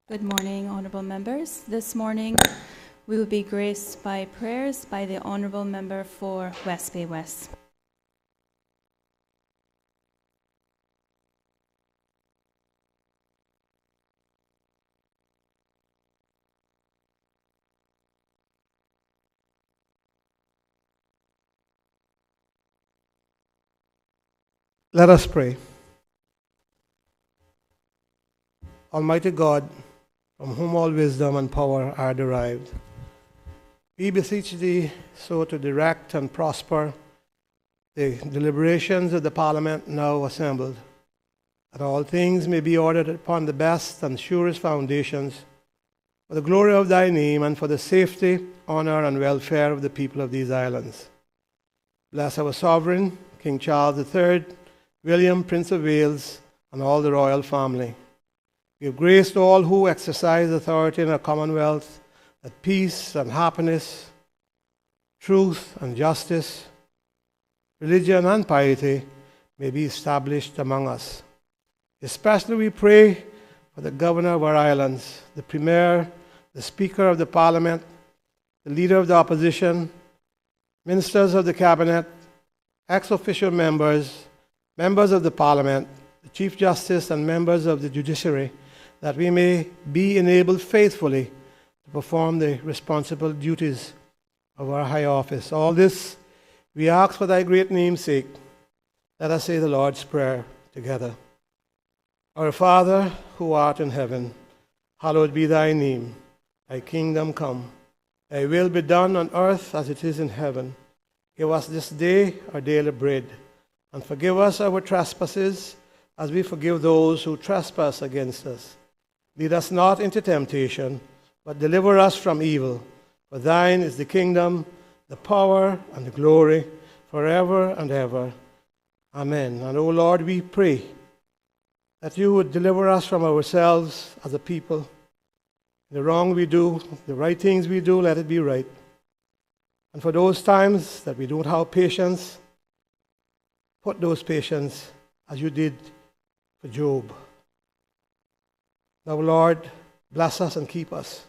Good morning, honorable members. This morning we will be graced by prayers by the honorable member for West Bay West. Let us pray. Almighty God, from whom all wisdom and power are derived, we beseech thee so to direct and prosper the deliberations of the Parliament now assembled, that all things may be ordered upon the best and surest foundations, for the glory of thy name and for the safety, honor, and welfare of the people of these islands. Bless our sovereign, King Charles III, William, Prince of Wales, and all the royal family. Give grace to all who exercise authority in our Commonwealth, that peace and happiness, truth and justice, religion and piety may be established among us. Especially we pray for the governor of our islands, the premier, the speaker of the Parliament, the leader of the opposition, ministers of the cabinet, ex-official members, members of the Parliament, the Chief Justice, and members of the judiciary, that we may be enabled faithfully to perform the responsible duties of our high office. All this we ask for thy great name's sake. Let us say the Lord's Prayer together. Our Father, who art in heaven, hallowed be thy name. Thy kingdom come. Thy will be done on earth as it is in heaven. Give us this day our daily bread, and forgive us our trespasses as we forgive those who trespass against us. Lead us not into temptation, but deliver us from evil. For thine is the kingdom, the power, and the glory, forever and ever. Amen. And O Lord, we pray that you would deliver us from ourselves as a people. The wrong we do, the right things we do, let it be right. And for those times that we don't have patience, put those patience as you did for Job. Now, Lord, bless us and keep us.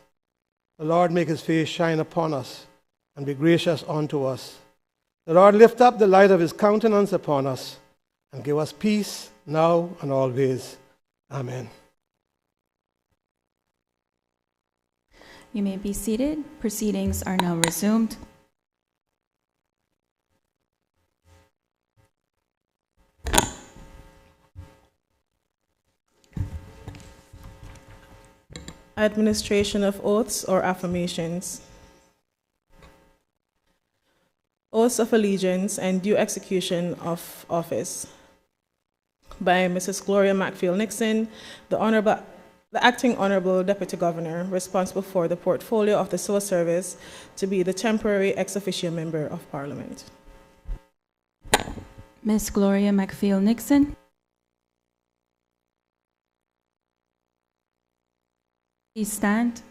The Lord make his face shine upon us and be gracious unto us. The Lord lift up the light of his countenance upon us and give us peace now and always. Amen. You may be seated. Proceedings are now resumed. Administration of oaths or affirmations. Oaths of allegiance and due execution of office. By Mrs. Gloria McField-Nixon, the Acting Honorable Deputy Governor, responsible for the portfolio of the Civil Service, to be the temporary ex officio member of Parliament. Ms. Gloria McField-Nixon. Please stand.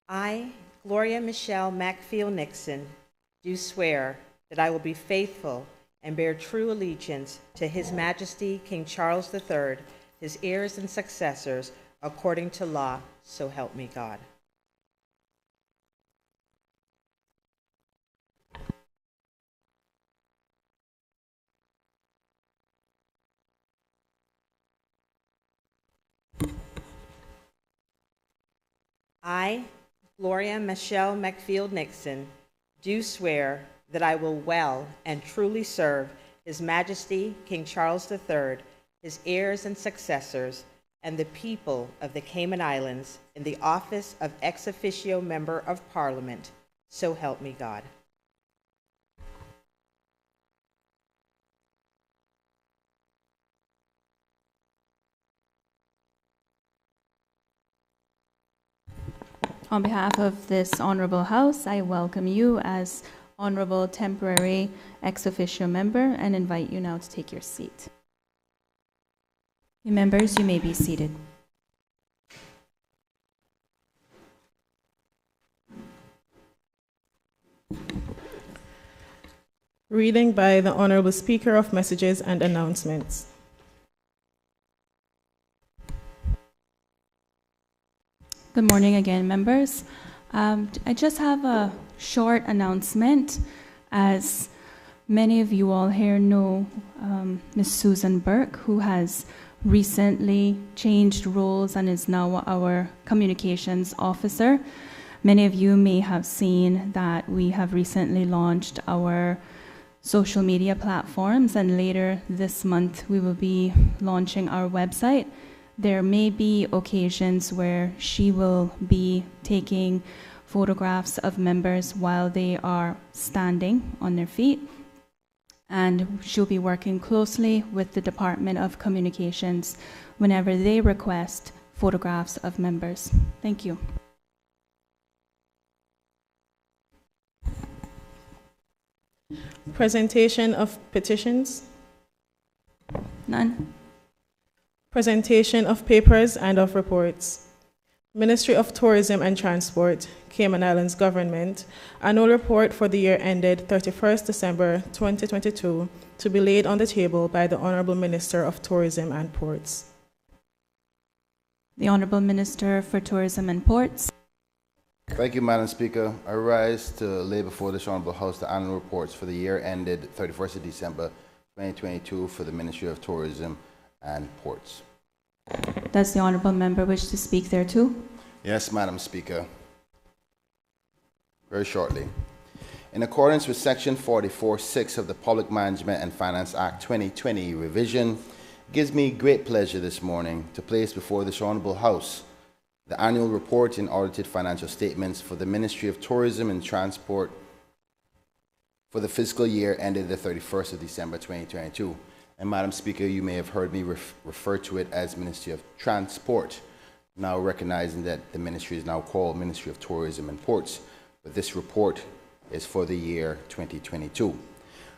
I, Gloria Michelle McField-Nixon, do swear that I will be faithful and bear true allegiance to His Majesty King Charles III, his heirs and successors, according to law, so help me God. I, Gloria Michelle McField-Nixon, do swear that I will well and truly serve His Majesty King Charles III, his heirs and successors, and the people of the Cayman Islands in the office of ex officio member of Parliament, so help me God. On behalf of this honorable house, I welcome you as honorable temporary ex officio member and invite you now to take your seat. Members, you may be seated. Reading by the Honorable Speaker of Messages and Announcements. Good morning again, members. I just have a short announcement. As many of you all here know, Ms. Susan Burke, who has recently changed roles and is now our communications officer. Many of you may have seen that we have recently launched our social media platforms, and later this month we will be launching our website. There may be occasions where she will be taking photographs of members while they are standing on their feet, and she'll be working closely with the Department of Communications whenever they request photographs of members. Thank you. Presentation of petitions. None? Presentation of papers and of reports. Ministry of Tourism and Transport, Cayman Islands Government, annual report for the year ended 31st December 2022, to be laid on the table by the Honorable Minister of Tourism and Ports. The Honorable Minister for Tourism and Ports. Thank you, Madam Speaker. I rise to lay before this Honorable House the annual reports for the year ended 31st of December 2022 for the Ministry of Tourism and Ports. Does the Honorable Member wish to speak thereto? Yes, Madam Speaker. Very shortly. In accordance with Section 44(6) of the Public Management and Finance Act 2020 revision, it gives me great pleasure this morning to place before this Honorable House the annual report and audited financial statements for the Ministry of Tourism and Transport for the fiscal year ended the 31st of December 2022. And Madam Speaker, you may have heard me refer to it as Ministry of Transport, now recognizing that the ministry is now called Ministry of Tourism and Ports, but this report is for the year 2022.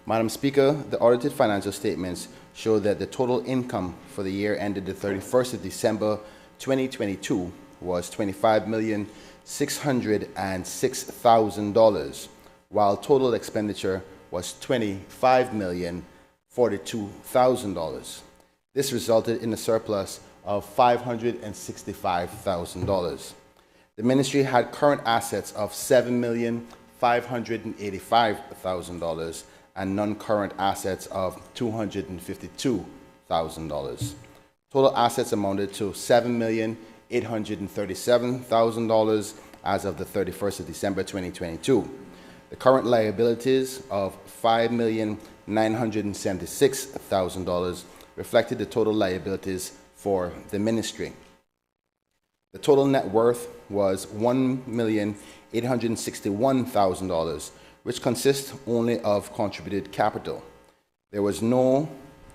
Madam Speaker, the audited financial statements show that the total income for the year ended the 31st of December 2022 was $25,606,000, while total expenditure was $25,042,000. This resulted in a surplus of $565,000. The ministry had current assets of $7,585,000 and non-current assets of $252,000. Total assets amounted to $7,837,000 as of the 31st of December 2022. The current liabilities of $5,976,000 reflected the total liabilities for the ministry. The total net worth was $1,861,000, which consists only of contributed capital. There was no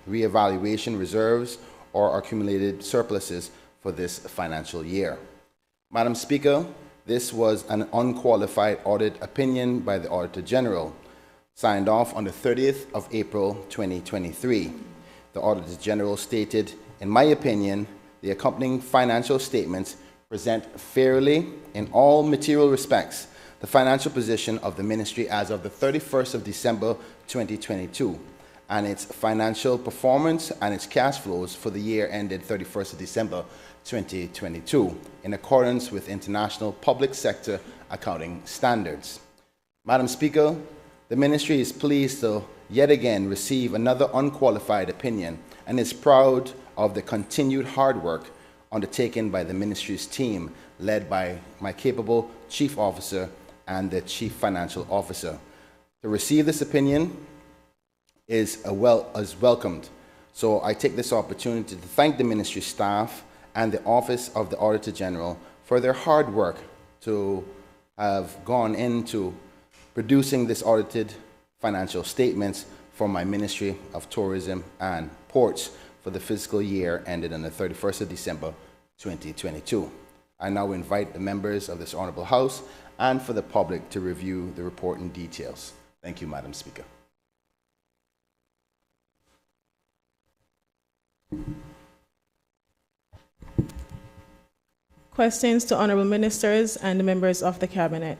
reevaluation reserves or accumulated surpluses for this financial year. Madam Speaker, this was an unqualified audit opinion by the Auditor General, signed off on the 30th of April 2023. The Auditor General stated, "In my opinion, the accompanying financial statements present fairly, in all material respects, the financial position of the ministry as of the 31st of December 2022, and its financial performance and its cash flows for the year ended 31st of December 2022, in accordance with international public sector accounting standards." Madam Speaker, the ministry is pleased to yet again receive another unqualified opinion and is proud of the continued hard work undertaken by the ministry's team, led by my capable Chief Officer and the Chief Financial Officer. To receive this opinion is welcomed. So I take this opportunity to thank the ministry staff and the Office of the Auditor General for their hard work to have gone into producing this audited financial statements for my Ministry of Tourism and Ports for the fiscal year ended on the 31st of December 2022. I now invite the members of this Honorable House and for the public to review the report in details. Thank you, Madam Speaker. Questions to Honorable Ministers and the members of the Cabinet.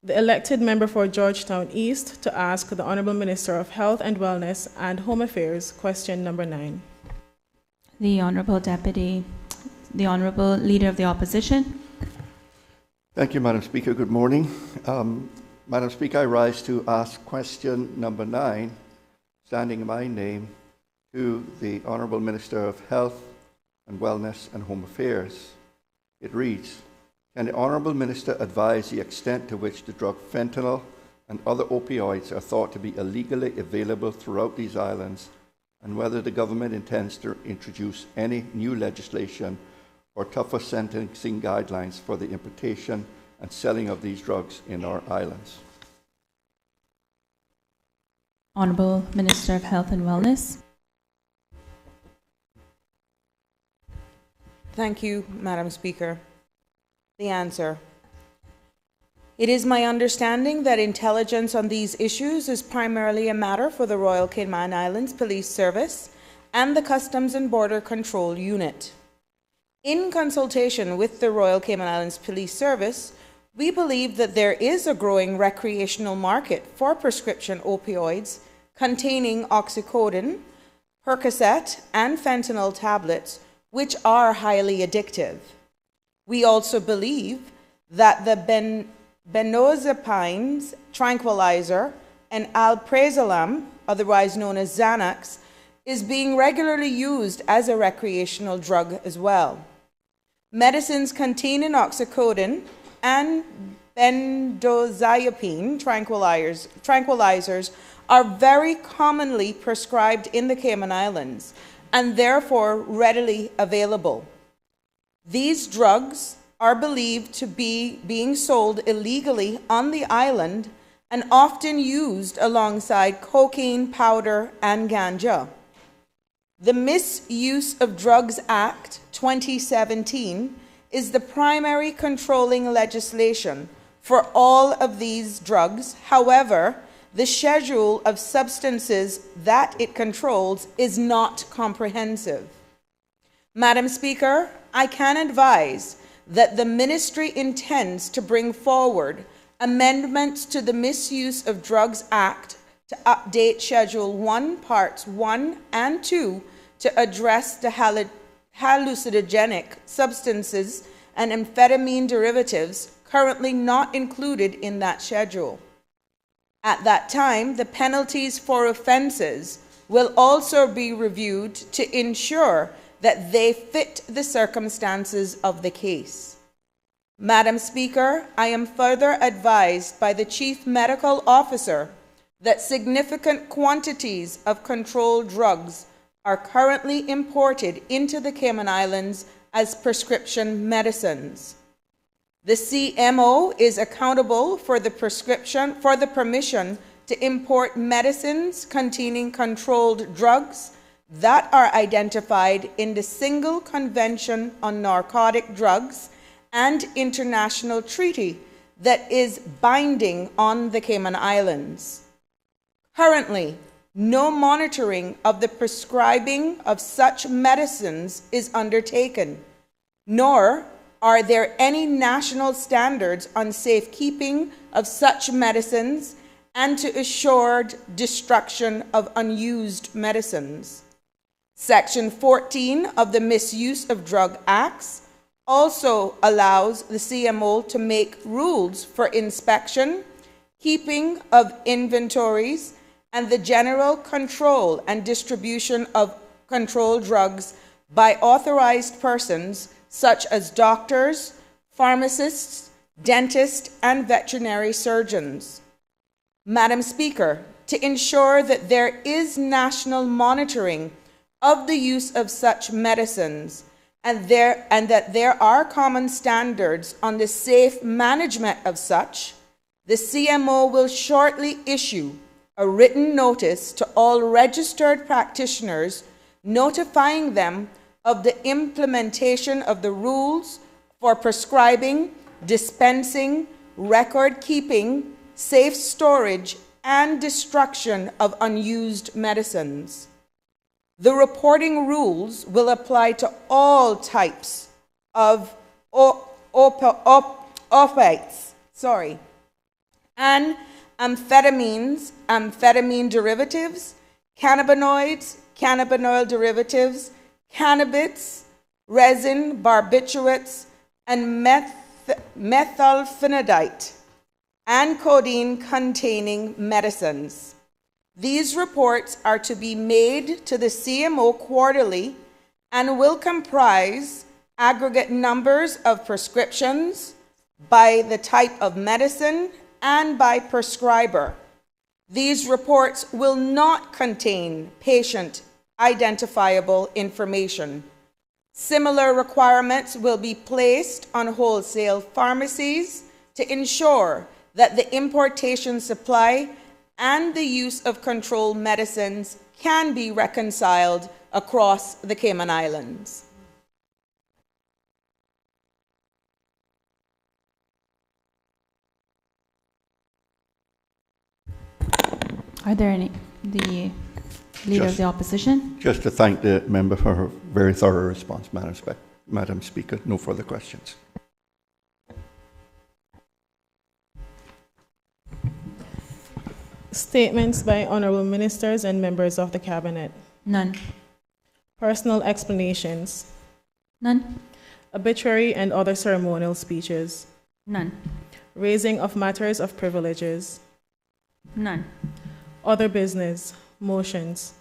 the elected member for Georgetown East, to ask the Honorable Minister of Health and Wellness and Home Affairs question number 9. The Honorable Leader of the Opposition. Thank you, Madam Speaker. Good morning. Madam Speaker, I rise to ask question number 9, standing in my name, to the Honourable Minister of Health and Wellness and Home Affairs. It reads, can the Honourable Minister advise the extent to which the drug fentanyl and other opioids are thought to be illegally available throughout these islands, and whether the government intends to introduce any new legislation or tougher sentencing guidelines for the importation and selling of these drugs in our islands? Honourable Minister of Health and Wellness. Thank you, Madam Speaker. The answer. It is my understanding that intelligence on these issues is primarily a matter for the Royal Cayman Islands Police Service and the Customs and Border Control Unit. In consultation with the Royal Cayman Islands Police Service, we believe that there is a growing recreational market for prescription opioids containing oxycodone, Percocet, and fentanyl tablets, which are highly addictive. We also believe that the benzodiazepines tranquilizer and alprazolam, otherwise known as Xanax, is being regularly used as a recreational drug as well. Medicines containing oxycodone and benzodiazepine tranquilizers are very commonly prescribed in the Cayman Islands and therefore readily available. These drugs are believed to be being sold illegally on the island and often used alongside cocaine powder and ganja. The Misuse of Drugs Act 2017 is the primary controlling legislation for all of these drugs. However, the schedule of substances that it controls is not comprehensive. Madam Speaker, I can advise that the Ministry intends to bring forward amendments to the Misuse of Drugs Act to update Schedule 1, Parts 1 and 2 to address the hallucinogenic substances and amphetamine derivatives currently not included in that schedule. At that time, the penalties for offenses will also be reviewed to ensure that they fit the circumstances of the case. Madam Speaker, I am further advised by the Chief Medical Officer that significant quantities of controlled drugs are currently imported into the Cayman Islands as prescription medicines. The CMO is accountable for the permission to import medicines containing controlled drugs that are identified in the Single Convention on Narcotic Drugs and international treaty that is binding on the Cayman Islands. Currently, no monitoring of the prescribing of such medicines is undertaken, nor are there any national standards on safekeeping of such medicines and to assured destruction of unused medicines. Section 14 of the Misuse of Drug Acts also allows the CMO to make rules for inspection, keeping of inventories, and the general control and distribution of controlled drugs by authorized persons such as doctors, pharmacists, dentists, and veterinary surgeons. Madam Speaker, to ensure that there is national monitoring of the use of such medicines and that there are common standards on the safe management of such, the CMO will shortly issue a written notice to all registered practitioners notifying them of the implementation of the rules for prescribing, dispensing, record keeping, safe storage, and destruction of unused medicines. The reporting rules will apply to all types of opiates, and amphetamines, amphetamine derivatives, cannabinoids, cannabinoid derivatives, cannabis, resin, barbiturates, and methylphenidate, and codeine-containing medicines. These reports are to be made to the CMO quarterly and will comprise aggregate numbers of prescriptions by the type of medicine and by prescriber. These reports will not contain patient identifiable information. Similar requirements will be placed on wholesale pharmacies to ensure that the importation supply and the use of controlled medicines can be reconciled across the Cayman Islands. Are there any, the Leader of the Opposition? Just to thank the member for her very thorough response, Madam Speaker. No further questions. Statements by honorable ministers and members of the cabinet. None. Personal explanations. None. Obituary and other ceremonial speeches. None. Raising of matters of privileges. None. Other business. Motions.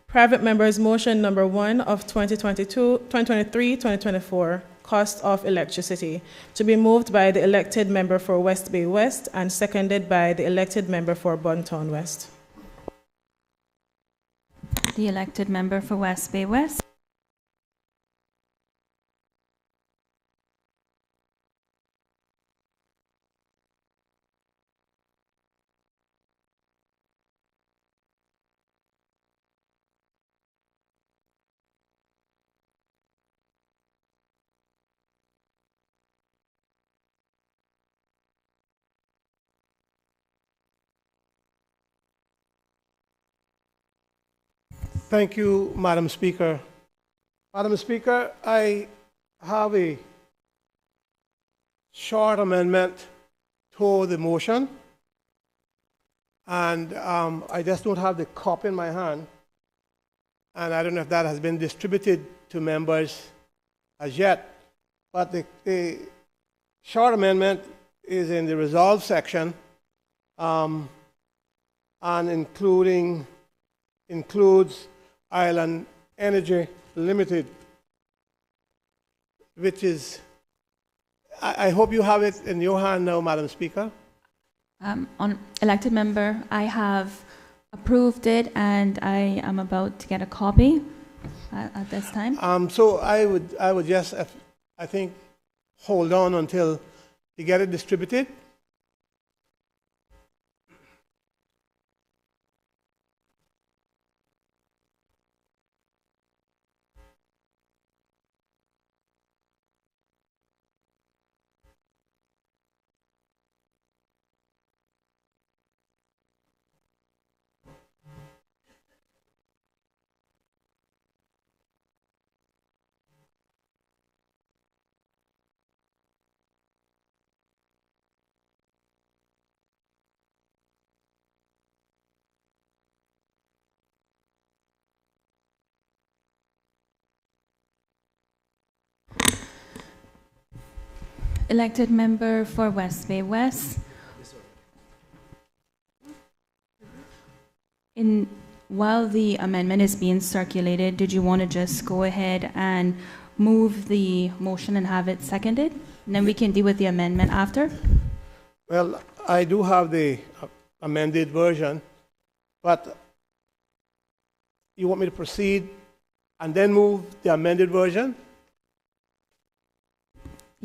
Private members' motion number 1 of 2023-2024, cost of electricity, to be moved by the elected member for West Bay West and seconded by the elected member for Bontown West. The elected member for West Bay West. Thank you, Madam Speaker. Madam Speaker, I have a short amendment to the motion, and I just don't have the copy in my hand, and I don't know if that has been distributed to members as yet, but the short amendment is in the resolve section, and includes Island Energy Limited, which is, I hope you have it in your hand now, Madam Speaker. On elected member, I have approved it and I am about to get a copy at this time. So I would just, I think, hold on until you get it distributed. Elected member for West Bay West. While the amendment is being circulated, did you want to just go ahead and move the motion and have it seconded? And then we can deal with the amendment after? Well, I do have the amended version, but you want me to proceed and then move the amended version?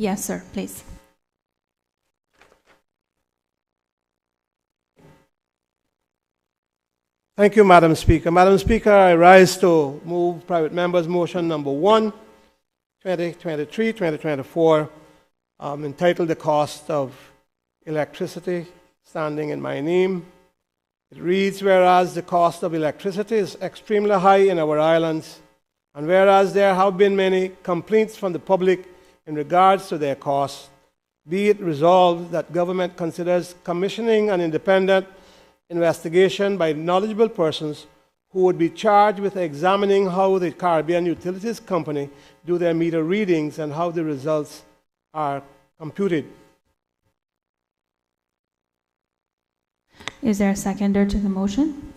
Yes, sir, please. Thank you, Madam Speaker. Madam Speaker, I rise to move private members' motion number 1, 2023-2024, entitled The Cost of Electricity, standing in my name. It reads, whereas the cost of electricity is extremely high in our islands, and whereas there have been many complaints from the public in regards to their costs, Be it resolved that government considers commissioning an independent investigation by knowledgeable persons who would be charged with examining how the Caribbean Utilities Company do their meter readings and how the results are computed. Is there a seconder to the motion?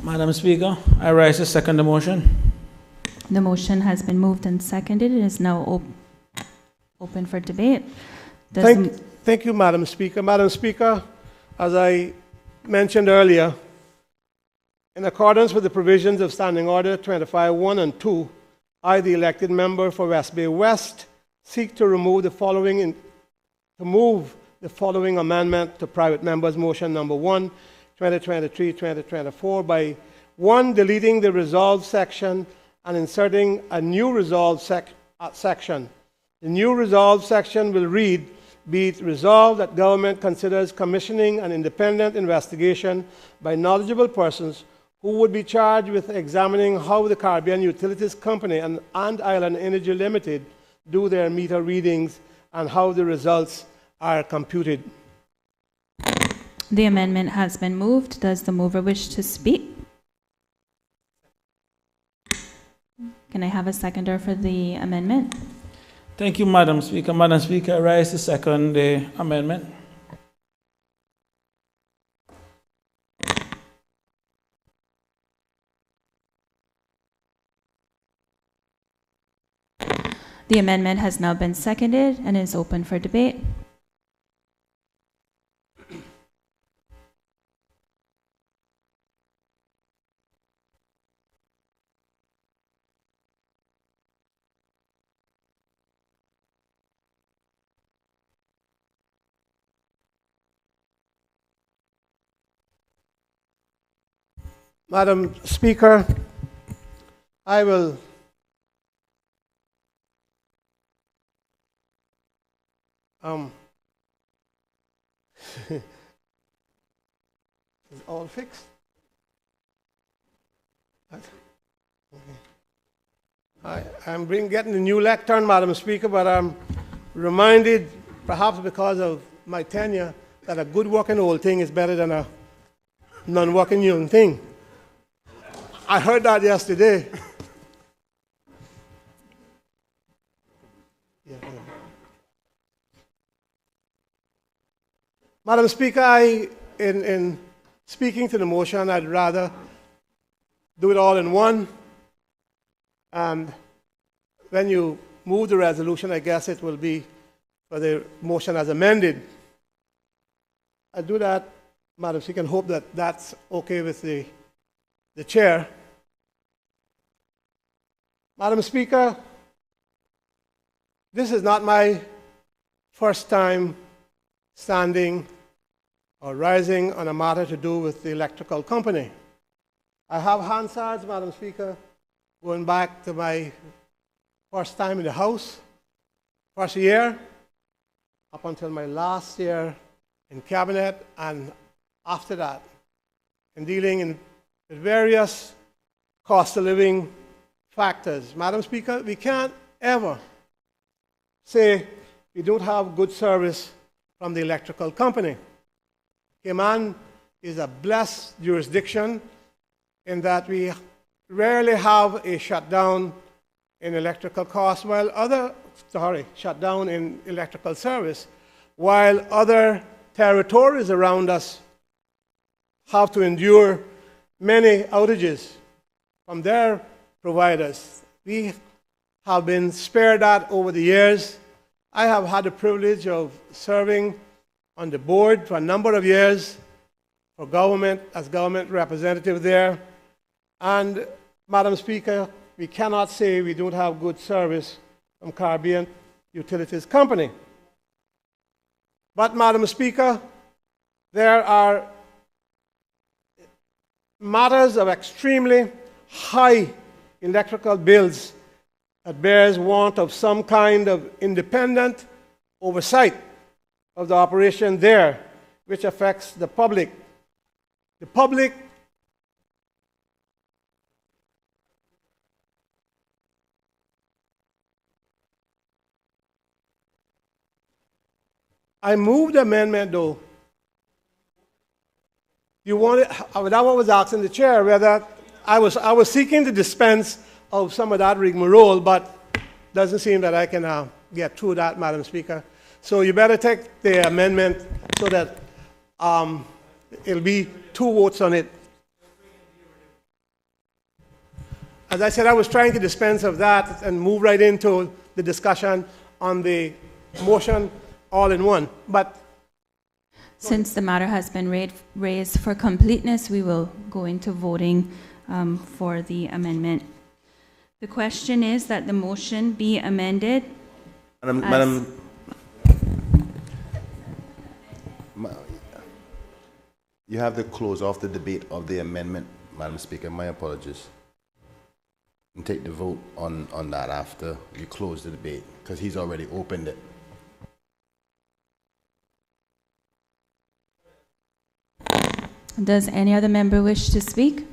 Madam Speaker, I rise to second the motion. The motion has been moved and seconded. It is now open for debate. Thank you, Madam Speaker. Madam Speaker, as I mentioned earlier, in accordance with the provisions of Standing Order 25(1) and 2, I, the elected member for West Bay West, seek to move the following amendment to private members' motion number 1, 2023-2024 by 1, deleting the resolved section and inserting a new resolved section. The new resolved section will read, be it resolved that government considers commissioning an independent investigation by knowledgeable persons who would be charged with examining how the Caribbean Utilities Company and Island Energy Limited do their meter readings and how the results are computed. The amendment has been moved. Does the mover wish to speak? Can I have a seconder for the amendment? Thank you, Madam Speaker. Madam Speaker, I rise to second the amendment. The amendment has now been seconded and is open for debate. Madam Speaker, I will is all fixed? I'm getting a new lectern, Madam Speaker, but I'm reminded, perhaps because of my tenure, that a good working old thing is better than a non-working young thing. I heard that yesterday. Madam Speaker, in speaking to the motion, I'd rather do it all in one. And when you move the resolution, I guess it will be for the motion as amended. I'll do that, Madam Speaker, and hope that that's okay with the chair. Madam Speaker, this is not my first time standing or rising on a matter to do with the electrical company. I have Hansards, Madam Speaker, going back to my first time in the House, first year, up until my last year in Cabinet, and after that, in dealing with various cost of living factors. Madam Speaker, we can't ever say we don't have good service from the electrical company. Cayman is a blessed jurisdiction in that we rarely have a shutdown in electrical costs, shutdown in electrical service, while other territories around us have to endure many outages from their providers. We have been spared that over the years. I have had the privilege of serving on the board for a number of years for government, as government representative there. And, Madam Speaker, we cannot say we don't have good service from Caribbean Utilities Company. But, Madam Speaker, there are matters of extremely high electrical bills that bears want of some kind of independent oversight of the operation there, which affects the public. The public I moved the amendment, though. You wanted, that one was asking the chair whether I was seeking to dispense of some of that rigmarole, but doesn't seem that I can get through that, Madam Speaker. So you better take the amendment so that it'll be 2 votes on it. As I said, I was trying to dispense of that and move right into the discussion on the motion all in one. But since the matter has been raised for completeness, we will go into voting for the amendment. The question is that the motion be amended. You have to close off the debate of the amendment, Madam Speaker. My apologies. And take the vote on that after you close the debate, because he's already opened it. Does any other member wish to speak?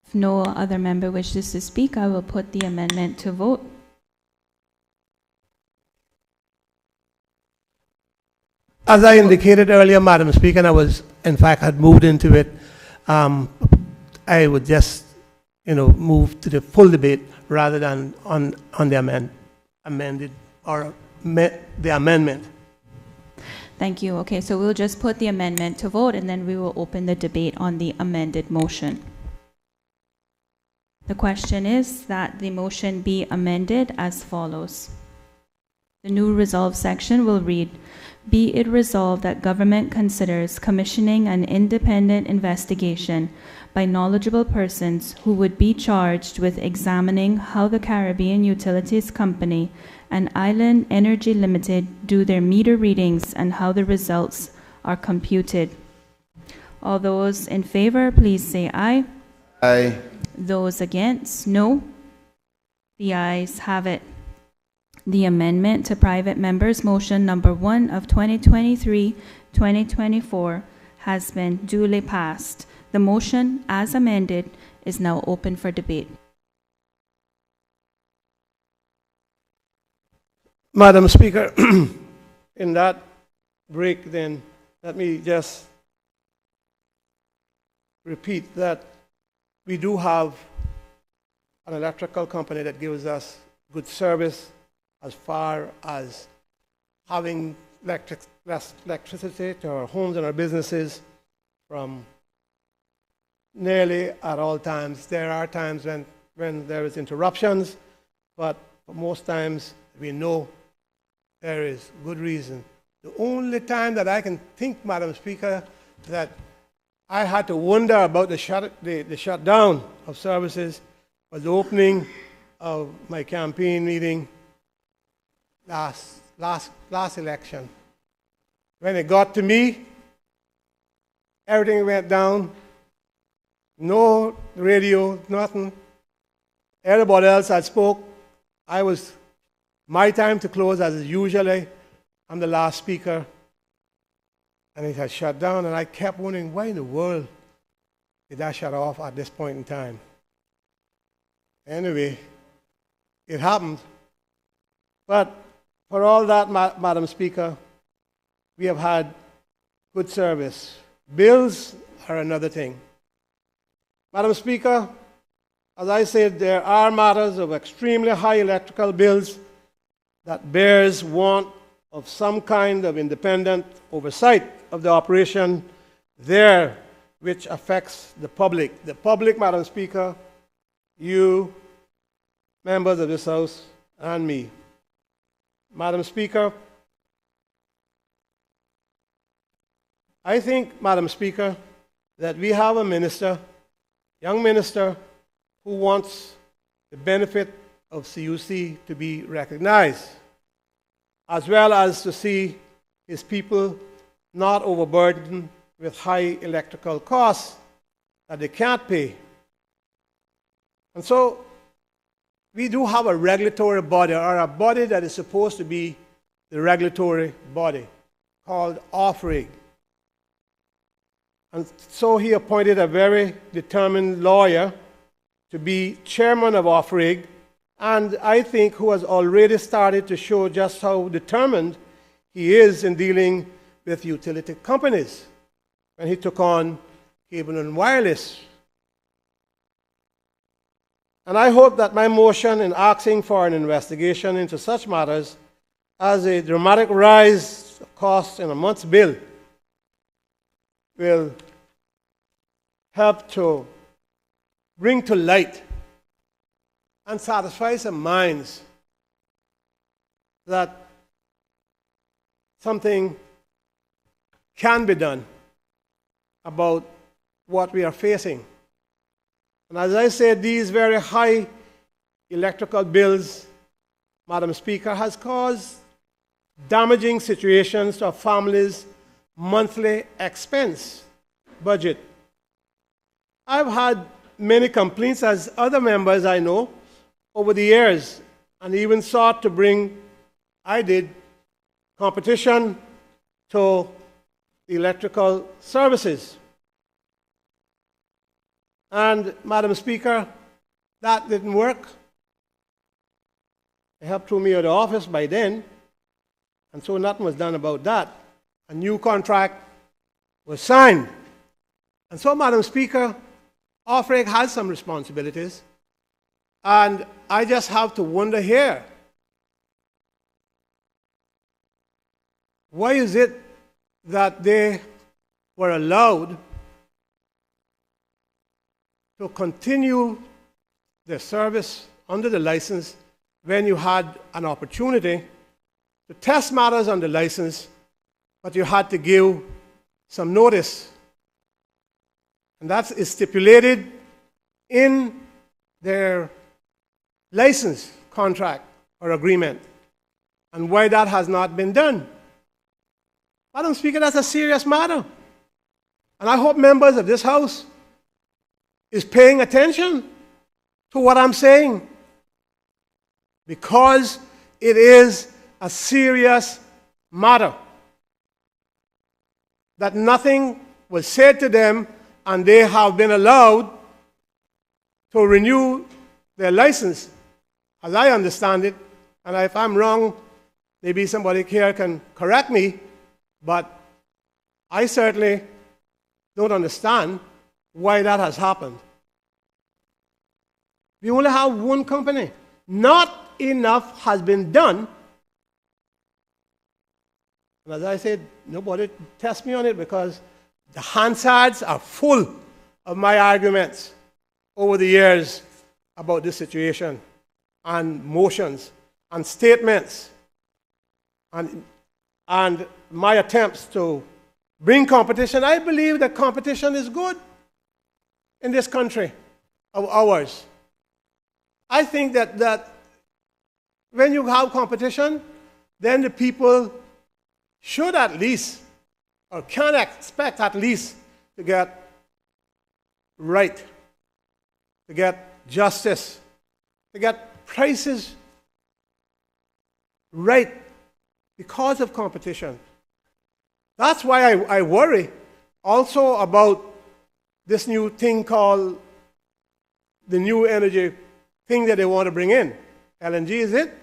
If no other member wishes to speak, I will put the amendment to vote. As I indicated earlier, Madam Speaker, and I was, in fact, had moved into it, I would just, move to the full debate rather than on the amended or the amendment. Thank you. Okay, so we'll just put the amendment to vote, and then we will open the debate on the amended motion. The question is that the motion be amended as follows. The new resolve section will read, be it resolved that government considers commissioning an independent investigation by knowledgeable persons who would be charged with examining how the Caribbean Utilities Company and Island Energy Limited do their meter readings and how the results are computed. All those in favor, please say aye. Aye. Those against, no. The ayes have it. The amendment to private members' motion number 1 of 2023-2024 has been duly passed. The motion, as amended, is now open for debate. Madam Speaker, in that break, then, let me just repeat that we do have an electrical company that gives us good service as far as having electricity to our homes and our businesses from nearly at all times. There are times when there is interruptions, but most times we know there is good reason. The only time that I can think, Madam Speaker, that I had to wonder about the shutdown of services was the opening of my campaign meeting last election. When it got to me, everything went down. No radio, nothing. Everybody else had spoke. My time to close, as usually, I'm the last speaker. And it had shut down, and I kept wondering, why in the world did that shut off at this point in time? Anyway, it happened. But for all that, Madam Speaker, we have had good service. Bills are another thing. Madam Speaker, as I said, there are matters of extremely high electrical bills that bears want of some kind of independent oversight of the operation there, which affects the public. The public, Madam Speaker, you, members of this House, and me. Madam Speaker, I think, Madam Speaker, that we have a minister, young minister, who wants the benefit of CUC to be recognized, as well as to see his people not overburdened with high electrical costs that they can't pay. And so we do have a regulatory body, or a body that is supposed to be the regulatory body, called OFRIG. And so he appointed a very determined lawyer to be chairman of OFRIG and I think who has already started to show just how determined he is in dealing with utility companies when he took on cable and wireless. And I hope that my motion in asking for an investigation into such matters as a dramatic rise of costs in a month's bill will help to bring to light and satisfy some minds that something can be done about what we are facing. And as I said, these very high electrical bills, Madam Speaker, has caused damaging situations to a family's monthly expense budget. I've had many complaints, as other members I know, over the years, and even sought to bring, competition to electrical services. And, Madam Speaker, that didn't work. They helped throw me out of office by then, and so nothing was done about that. A new contract was signed. And so, Madam Speaker, OFREG has some responsibilities, and I just have to wonder here, why is it that they were allowed to continue their service under the license when you had an opportunity to test matters on the license, but you had to give some notice? And that is stipulated in their license contract or agreement. And why that has not been done? Madam Speaker, that's a serious matter. And I hope members of this House is paying attention to what I'm saying, because it is a serious matter. That nothing was said to them, and they have been allowed to renew their license, as I understand it. And if I'm wrong, maybe somebody here can correct me, but I certainly don't understand why that has happened. We only have one company. Not enough has been done. And as I said, nobody test me on it, because the Hansards are full of my arguments over the years about this situation, and motions and statements and my attempts to bring competition. I believe that competition is good in this country of ours. I think that when you have competition, then the people should at least, or can expect at least, to get right, to get justice, to get prices right because of competition. That's why I worry also about this new thing called the new energy thing that they want to bring in. LNG, is it?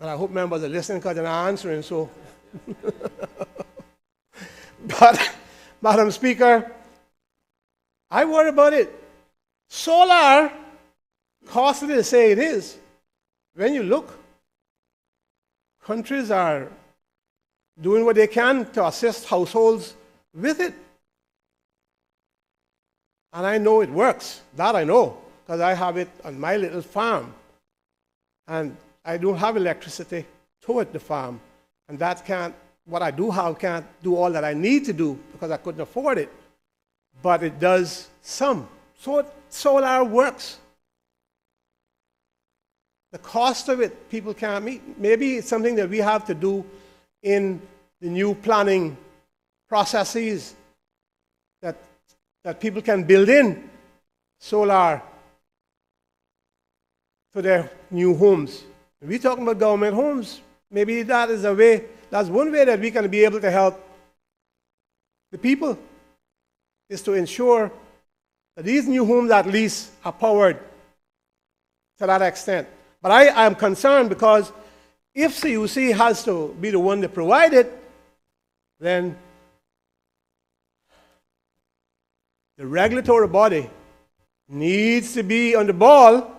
And I hope members are listening, because they're not answering, so. But, Madam Speaker, I worry about it. Solar, costly to say it is, when you look, countries are doing what they can to assist households with it. And I know it works. That I know, because I have it on my little farm. And I don't have electricity toward the farm. And that can't, what I do have can't do all that I need to do, because I couldn't afford it. But it does some. So solar works. The cost of it, people can't meet. Maybe it's something that we have to do in the new planning processes, that people can build in solar to their new homes. If we're talking about government homes, maybe that is a way, that's one way that we can be able to help the people, is to ensure that these new homes at least are powered to that extent. But I am concerned because if CUC has to be the one to provide it, then the regulatory body needs to be on the ball,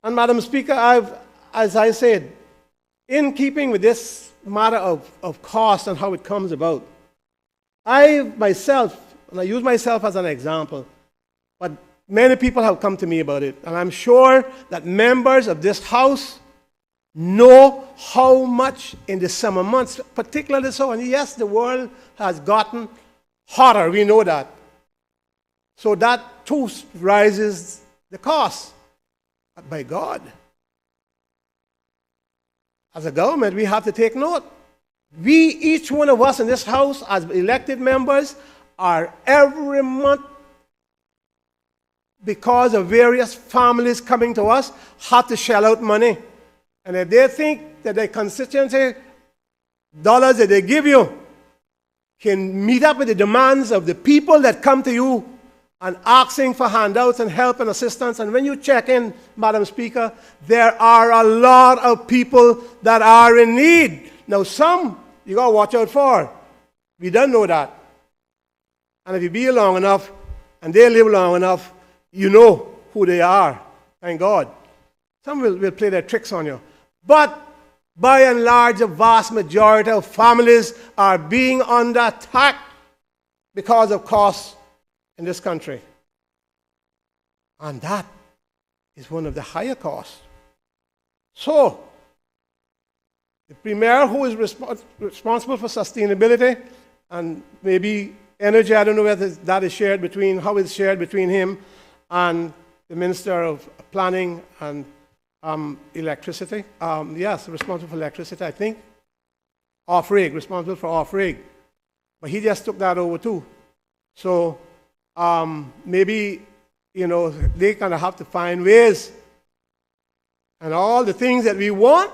And Madam Speaker, as I said, in keeping with this matter of cost and how it comes about, I myself, and I use myself as an example, but many people have come to me about it, and I'm sure that members of this House know how much in the summer months, particularly so, and yes, the world has gotten hotter, we know that. So that too rises the cost. But by God, as a government, we have to take note. We, each one of us in this House, as elected members, are every month, because of various families coming to us, have to shell out money. And if they think that their constituency dollars that they give you can meet up with the demands of the people that come to you and asking for handouts and help and assistance, and when you check in, Madam Speaker, there are a lot of people that are in need. Now, some you got to watch out for. We don't know that. And if you be long enough and they live long enough, you know who they are. Thank God. Some will play their tricks on you. But by and large, the vast majority of families are being under attack because of costs in this country. And that is one of the higher costs. So, the Premier, who is responsible for sustainability and maybe energy, I don't know whether that is shared between, how it's shared between him and the Minister of Planning and Electricity. Yes, responsible for electricity, I think. Off-rig, responsible for off-rig. But he just took that over too. So, maybe, they kind of have to find ways. And all the things that we want,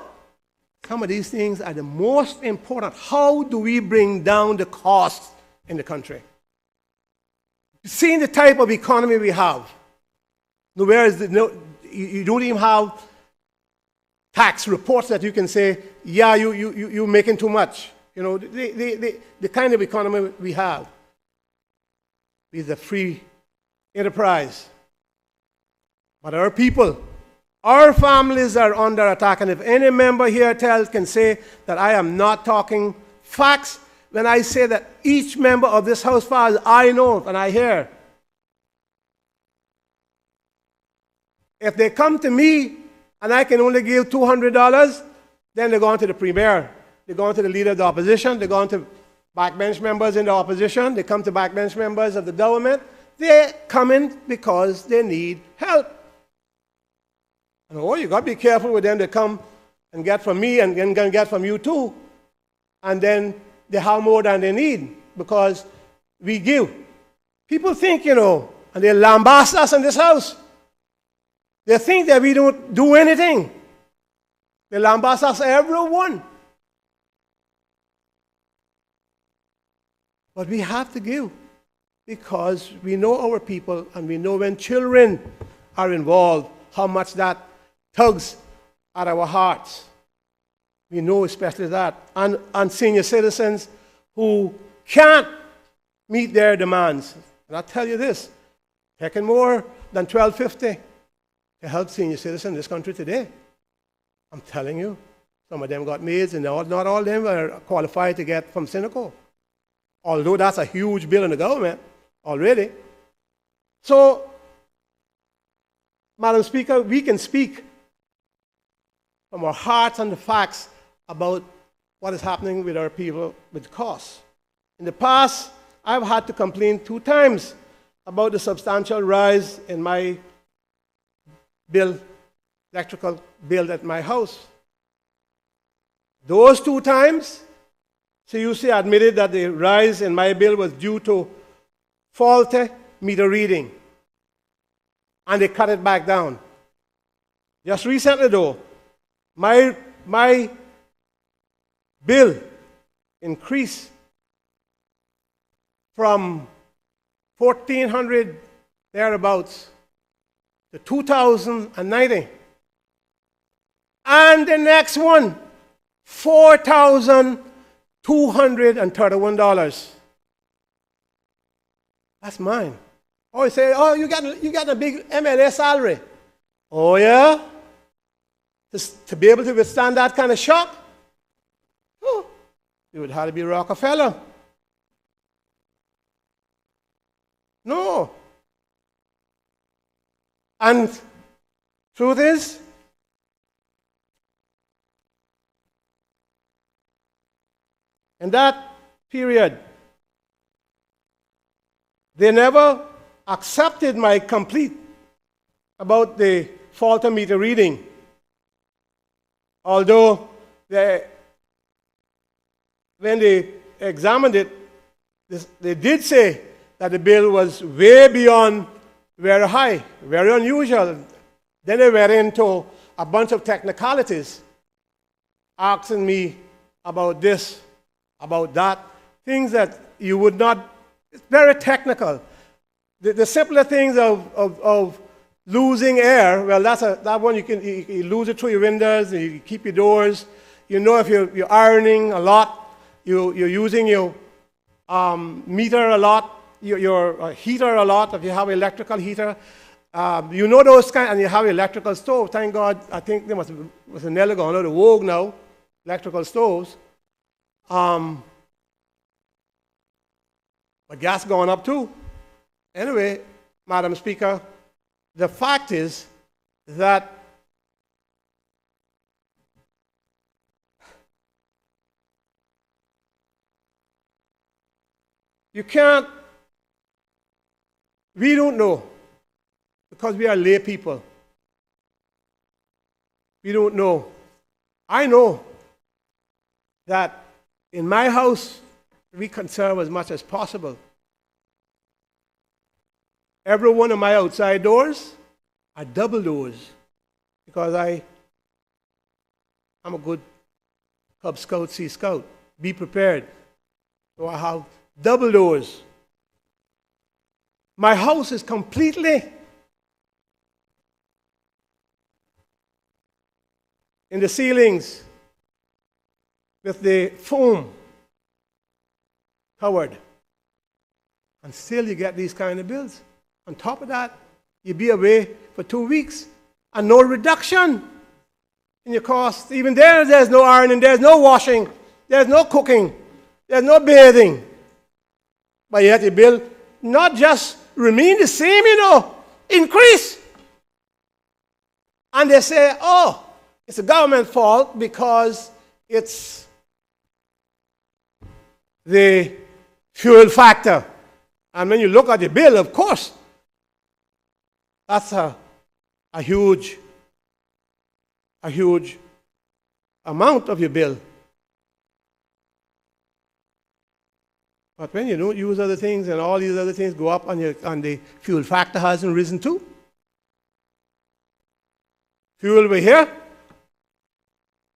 some of these things are the most important. How do we bring down the cost in the country? Seeing the type of economy we have, you don't even have tax reports that you can say, yeah, you're making too much. The kind of economy we have is a free enterprise. But our people, our families are under attack. And if any member here can say that I am not talking facts, when I say that each member of this House, far as I know and I hear, if they come to me and I can only give $200, then they're going to the Premier, they're going to the Leader of the Opposition, they're going to backbench members in the opposition, they come to backbench members of the government. They're coming because they need help. And you got to be careful with them. They come and get from me and get from you too. And then they have more than they need because we give. People think, and they lambast us in this House. They think that we don't do anything. They lambast us, everyone. But we have to give because we know our people and we know when children are involved, how much that tugs at our hearts. We know especially that. And senior citizens who can't meet their demands. And I'll tell you this, taking more than $12.50 to help senior citizens in this country today. I'm telling you, some of them got maids and not all of them are qualified to get from Synaco. Although that's a huge bill in the government already. So, Madam Speaker, we can speak from our hearts and the facts about what is happening with our people with costs. In the past, I've had to complain 2 times about the substantial rise in my bill, electrical bill at my house. Those 2 times, CUC admitted that the rise in my bill was due to faulty meter reading, and they cut it back down. Just recently, though, my bill increased from 1,400 thereabouts to 2,090. And the next one, $4,231. That's mine. Oh, you say, oh, you got a big MLA salary. Oh, yeah? To be able to withstand that kind of shock? Oh, you would have to be Rockefeller. No. And truth is, in that period, they never accepted my complete about the fault meter reading. Although when they examined it, they did say that the bill was way beyond very high, very unusual. Then they went into a bunch of technicalities, asking me about this, about that, things that you would not, it's very technical. The simpler things of losing air, well, that one you lose it through your windows, and you keep your doors. You know if you're ironing a lot, you're using your meter a lot, your heater a lot, if you have an electrical heater. You know those kind, and you have an electrical stove. Thank God, I think there was a nail going on the Vogue now, electrical stoves. But gas going up too. Anyway, Madam Speaker, the fact is that you can't, we don't know, because we are lay people. We don't know. I know that in my house, we conserve as much as possible. Every one of my outside doors are double doors, because I'm a good Cub Scout, Sea Scout. Be prepared. So I have double doors. My house is completely in the ceilings with the foam covered. And still you get these kind of bills. On top of that, you be away for 2 weeks and no reduction in your costs. Even there's no ironing, there's no washing, there's no cooking, there's no bathing. But yet your bill not just remain the same, increase. And they say, oh, it's the government's fault because it's the fuel factor. And when you look at the bill, of course, that's a huge amount of your bill. But when you don't use other things and all these other things go up and the fuel factor hasn't risen too. Fuel were here.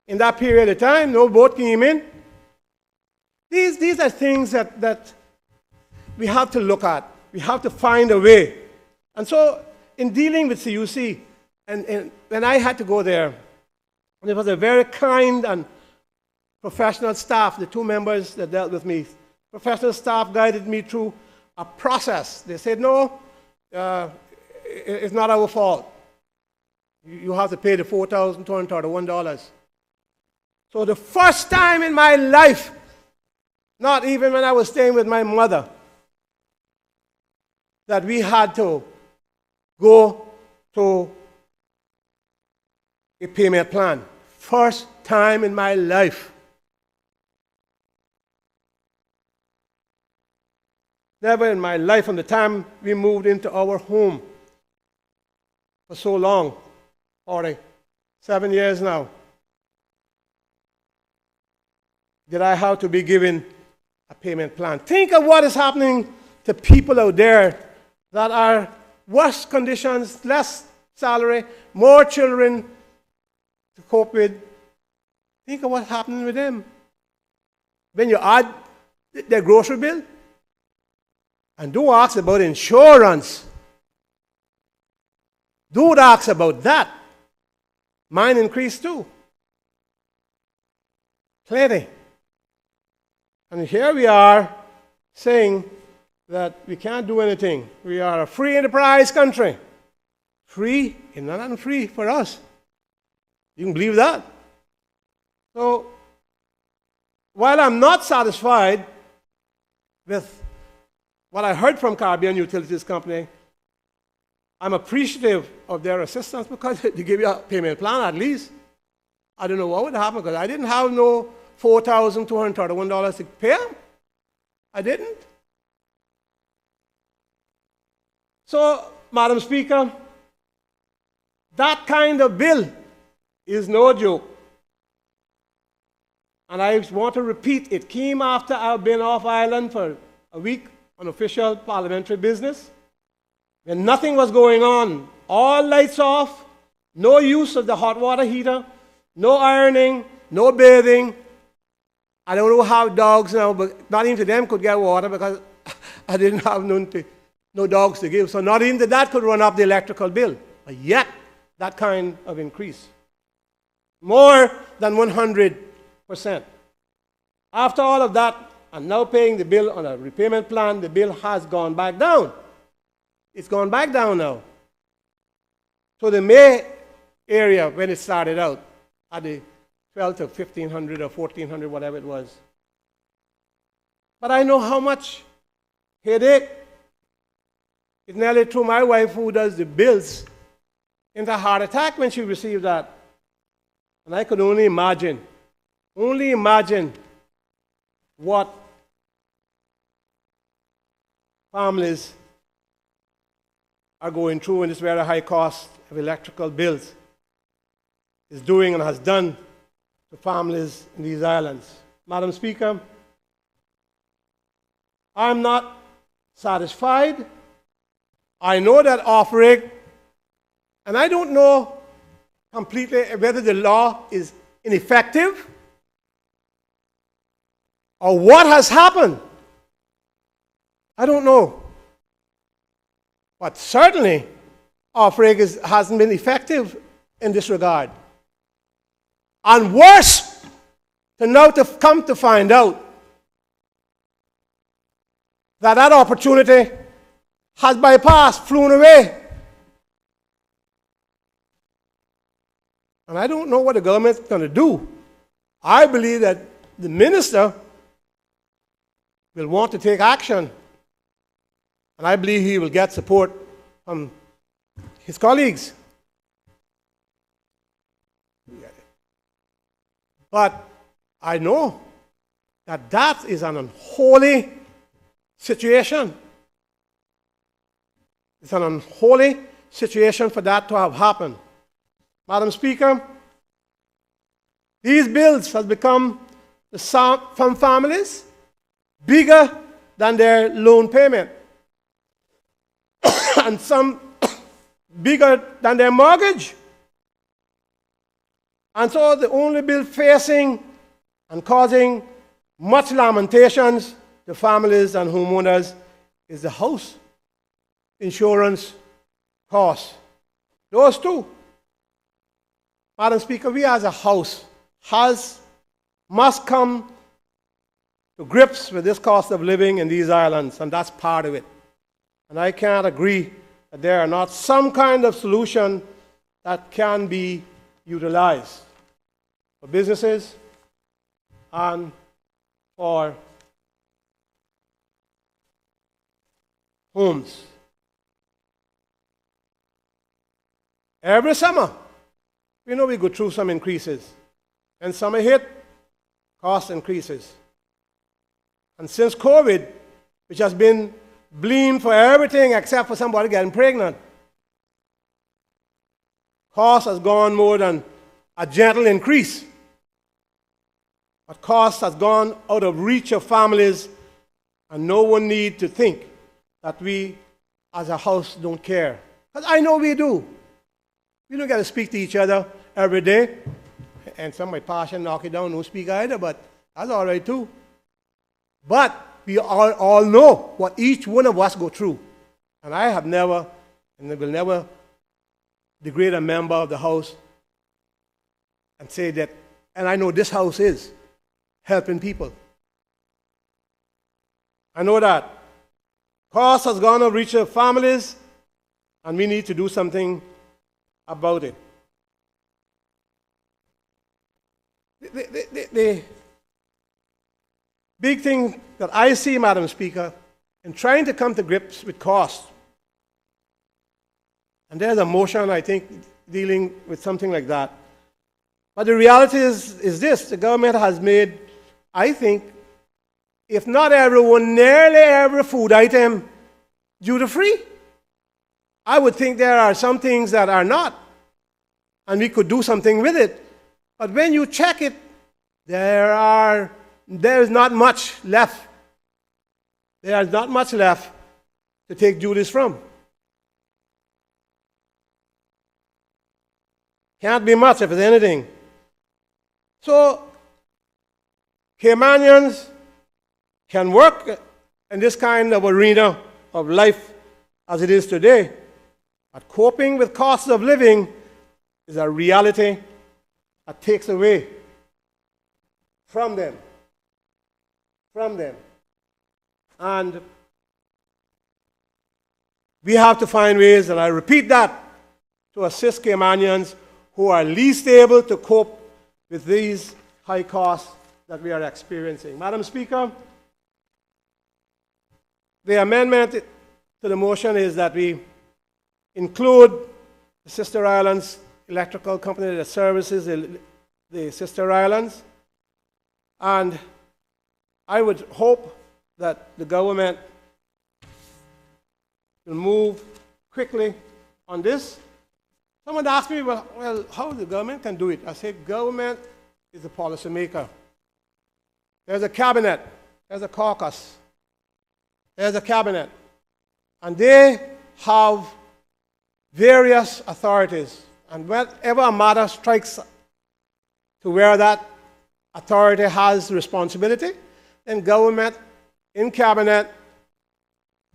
In that period of time, no boat came in. These are things that we have to look at. We have to find a way. And so in dealing with CUC, and when I had to go there, there was a very kind and professional staff, the two members that dealt with me. Professional staff guided me through a process. They said, no, it's not our fault. You have to pay the $4,231. So the first time in my life, not even when I was staying with my mother, that we had to go to a payment plan. First time in my life. Never in my life, from the time we moved into our home for so long, 47 years now, did I have to be given a payment plan. Think of what is happening to people out there that are worse conditions, less salary, more children to cope with. Think of what's happening with them. When you add their grocery bill, And don't ask about insurance. Don't ask about that. Mine increased too. Plenty. And here we are saying that we can't do anything. We are a free enterprise country. Free is not free for us. You can believe that. So, while I'm not satisfied with what I heard from Caribbean Utilities Company, I'm appreciative of their assistance because they give you a payment plan at least. I don't know what would happen because I didn't have no $4,231 to pay. I didn't. So, Madam Speaker, that kind of bill is no joke. And I want to repeat, it came after I've been off island for a week on official parliamentary business, when nothing was going on. All lights off, no use of the hot water heater, no ironing, no bathing. I don't know how dogs now, but not even them could get water because I didn't have no dogs to give. So not even that could run up the electrical bill. But yet, that kind of increase. More than 100%. After all of that, I'm now paying the bill on a repayment plan. The bill has gone back down. It's gone back down now. So the May area, when it started out, at the 12 to 1,500 or 1,400, whatever it was. But I know how much headache it nearly threw my wife, who does the bills, into a heart attack when she received that. And I could only imagine what families are going through in this very high cost of electrical bills is doing and has done to families in these islands. Madam Speaker, I'm not satisfied. I know that off-rig, and I don't know completely whether the law is ineffective or what has happened. I don't know. But certainly, off-rig hasn't been effective in this regard. And worse, to come to find out that that opportunity has bypassed, flown away. And I don't know what the government's going to do. I believe that the minister will want to take action. And I believe he will get support from his colleagues. But I know that that is an unholy situation. It's an unholy situation for that to have happened. Madam Speaker, these bills have become, from families, bigger than their loan payment. And some bigger than their mortgage. And so the only bill facing and causing much lamentations to families and homeowners is the house insurance costs. Those two. Madam Speaker, we as a house must come to grips with this cost of living in these islands, and that's part of it. And I can't agree that there are not some kind of solution that can be utilized for businesses and for homes. Every summer, we know we go through some increases. And summer hit, cost increases. And since COVID, which has been blamed for everything except for somebody getting pregnant, cost has gone more than a gentle increase. But cost has gone out of reach of families, and no one need to think that we as a house don't care. Because I know we do. We don't get to speak to each other every day. And some might pass and knock it down, don't speak either, but that's all right too. But we all know what each one of us go through. And I have never, and I will never degrade a member of the House and say that, and I know this House is helping people. I know that cost has gone to reach our families, and we need to do something about it. The big thing that I see, Madam Speaker, in trying to come to grips with cost, and there's a motion, I think, dealing with something like that. But the reality is this: the government has made, I think, if not everyone, nearly every food item duty-free. I would think there are some things that are not, and we could do something with it. But when you check it, there is not much left. There is not much left to take duties from. Can't be much if it's anything. So, Caymanians can work in this kind of arena of life as it is today. But coping with costs of living is a reality that takes away from them. And we have to find ways, and I repeat that, to assist Caymanians who are least able to cope with these high costs that we are experiencing. Madam Speaker, the amendment to the motion is that we include the Sister Islands Electrical Company that services the Sister Islands. And I would hope that the government will move quickly on this. Someone asked me, well, how the government can do it? I say, government is the policymaker. There's a cabinet, there's a caucus, there's a cabinet, and they have various authorities. And whenever a matter strikes to where that authority has responsibility, then government in cabinet,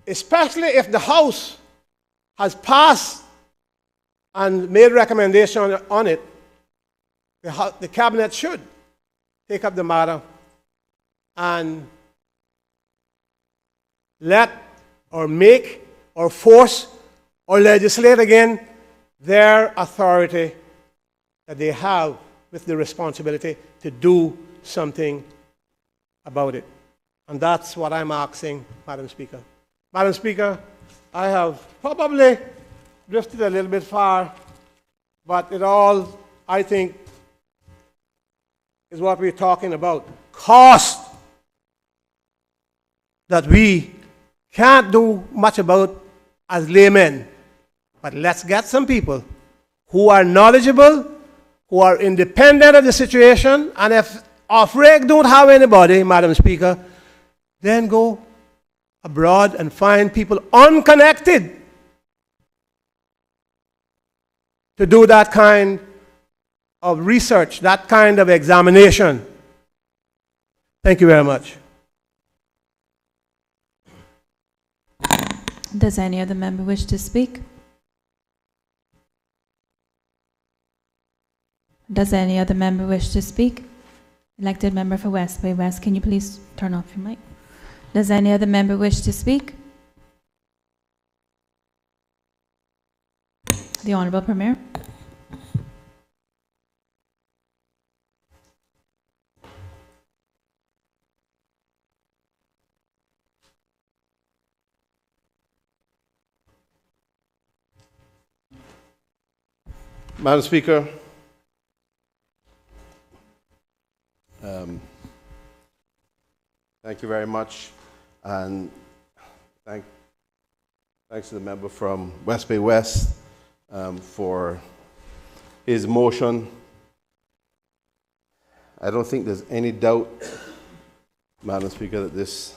especially if the House has passed and made recommendation on it, the cabinet should take up the matter and let or make or force or legislate again their authority that they have with the responsibility to do something about it. And that's what I'm asking, Madam Speaker. Madam Speaker, I have probably drifted a little bit far, but it all, I think, is what we're talking about. Cost that we can't do much about as laymen. But let's get some people who are knowledgeable, who are independent of the situation, and if Africa don't have anybody, Madam Speaker, then go abroad and find people unconnected to do that kind of research, that kind of examination. Thank you very much. Does any other member wish to speak? Does any other member wish to speak? Elected member for West Bay West, can you please turn off your mic? Does any other member wish to speak? The Honourable Premier. Madam Speaker, thank you very much, and thanks to the member from West Bay West for his motion. I don't think there's any doubt, Madam Speaker, that this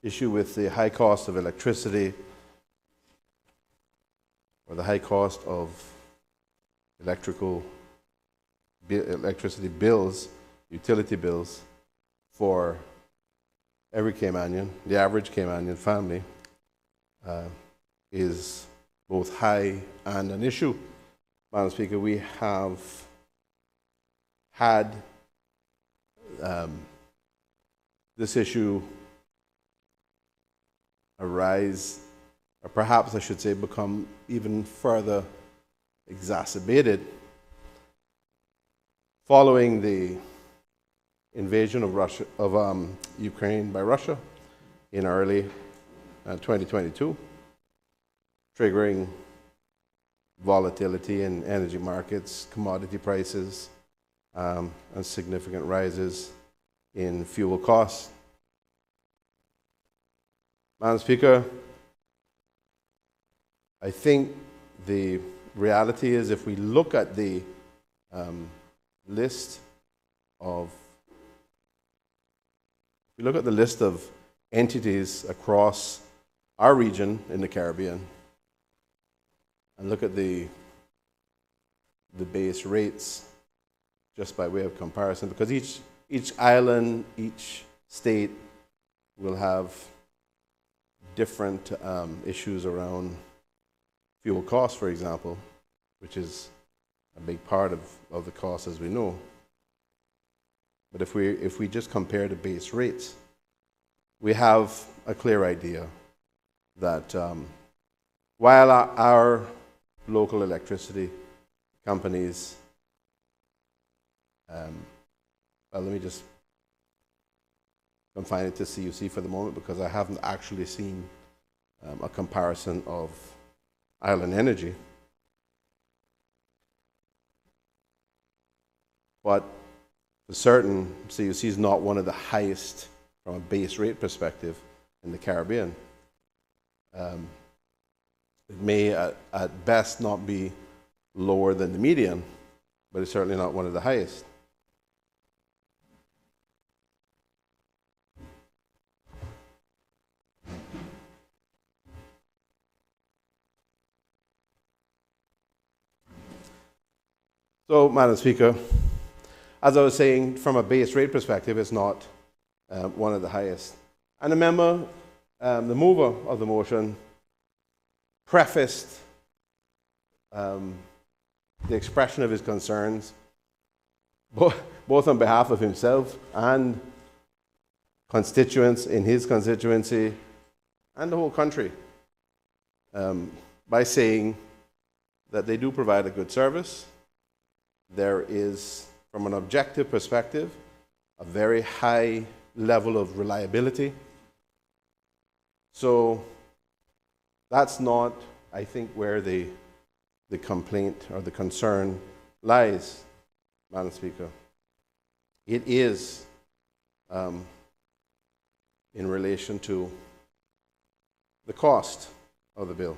issue with the high cost of electricity or the high cost of electricity bills, utility bills, for every Caymanian, the average Caymanian family, is both high and an issue. Madam Speaker, we have had this issue arise, or perhaps I should say become even further exacerbated following the invasion of Ukraine by Russia in early 2022, triggering volatility in energy markets, commodity prices, and significant rises in fuel costs. Madam Speaker, I think the reality is, if we look at the list of entities across our region in the Caribbean, and look at the base rates, just by way of comparison, because each island, each state will have different issues around fuel costs, for example, which is a big part of the cost, as we know. But if we just compare the base rates, we have a clear idea that while our local electricity companies, well, let me just confine it to CUC for the moment, because I haven't actually seen a comparison of island energy. But for certain, CUC is not one of the highest from a base rate perspective in the Caribbean. It may at best not be lower than the median, but it's certainly not one of the highest. So, Madam Speaker, as I was saying, from a base rate perspective, it's not one of the highest. And the member, the mover of the motion, prefaced the expression of his concerns, both on behalf of himself and constituents in his constituency and the whole country, by saying that they do provide a good service. There is, from an objective perspective, a very high level of reliability. So that's not, I think, where the complaint or the concern lies, Madam Speaker. It is in relation to the cost of the bill.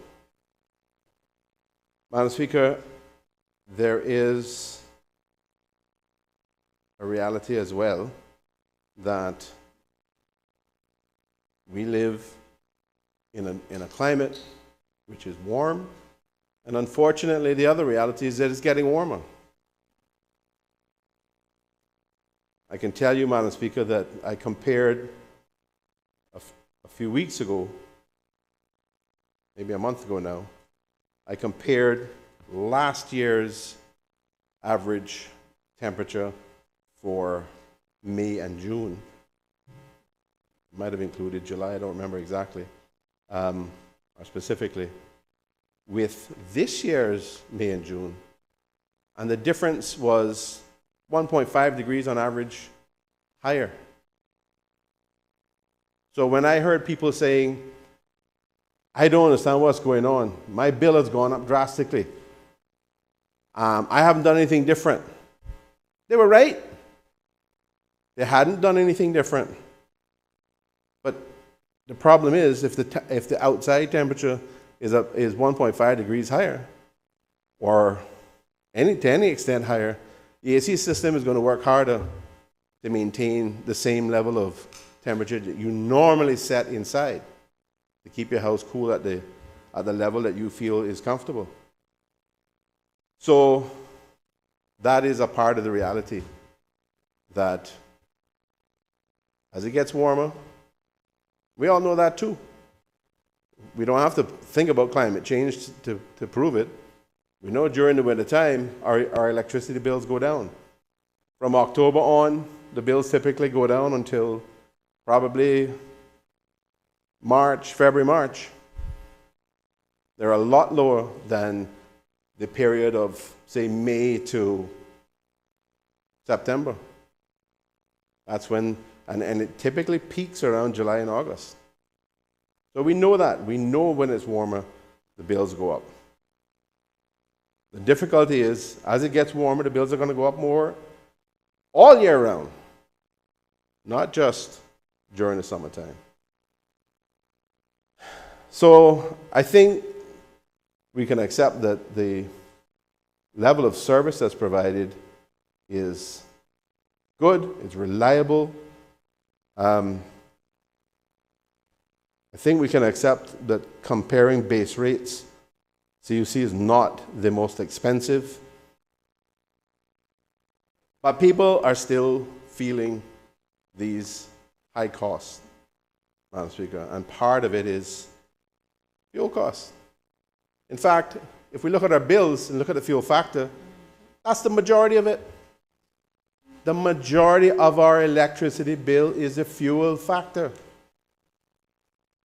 Madam Speaker, there is a reality as well that we live in a climate which is warm, and unfortunately the other reality is that it's getting warmer. I can tell you, Madam Speaker, that I compared a few weeks ago, maybe a month ago now, I compared last year's average temperature for May and June. It might have included July, I don't remember exactly, or specifically, with this year's May and June. And the difference was 1.5 degrees on average higher. So when I heard people saying, I don't understand what's going on, my bill has gone up drastically, I haven't done anything different, they were right. They hadn't done anything different. But the problem is, if the outside temperature is 1.5 degrees higher, or to any extent higher, the AC system is going to work harder to maintain the same level of temperature that you normally set inside to keep your house cool at the level that you feel is comfortable. So that is a part of the reality that As it gets warmer, we all know that too. We don't have to think about climate change to prove it. We know during the winter time, our electricity bills go down. From October on, the bills typically go down until probably February, March. They're a lot lower than the period of, say, May to September. That's when, and it typically peaks around July and August. So we know that. We know when it's warmer, the bills go up. The difficulty is, as it gets warmer, the bills are going to go up more all year round, not just during the summertime. So I think we can accept that the level of service that's provided is good, it's reliable. I think we can accept that comparing base rates, CUC is not the most expensive. But people are still feeling these high costs, Madam Speaker, and part of it is fuel costs. In fact, if we look at our bills and look at the fuel factor, that's the majority of it. The majority of our electricity bill is a fuel factor.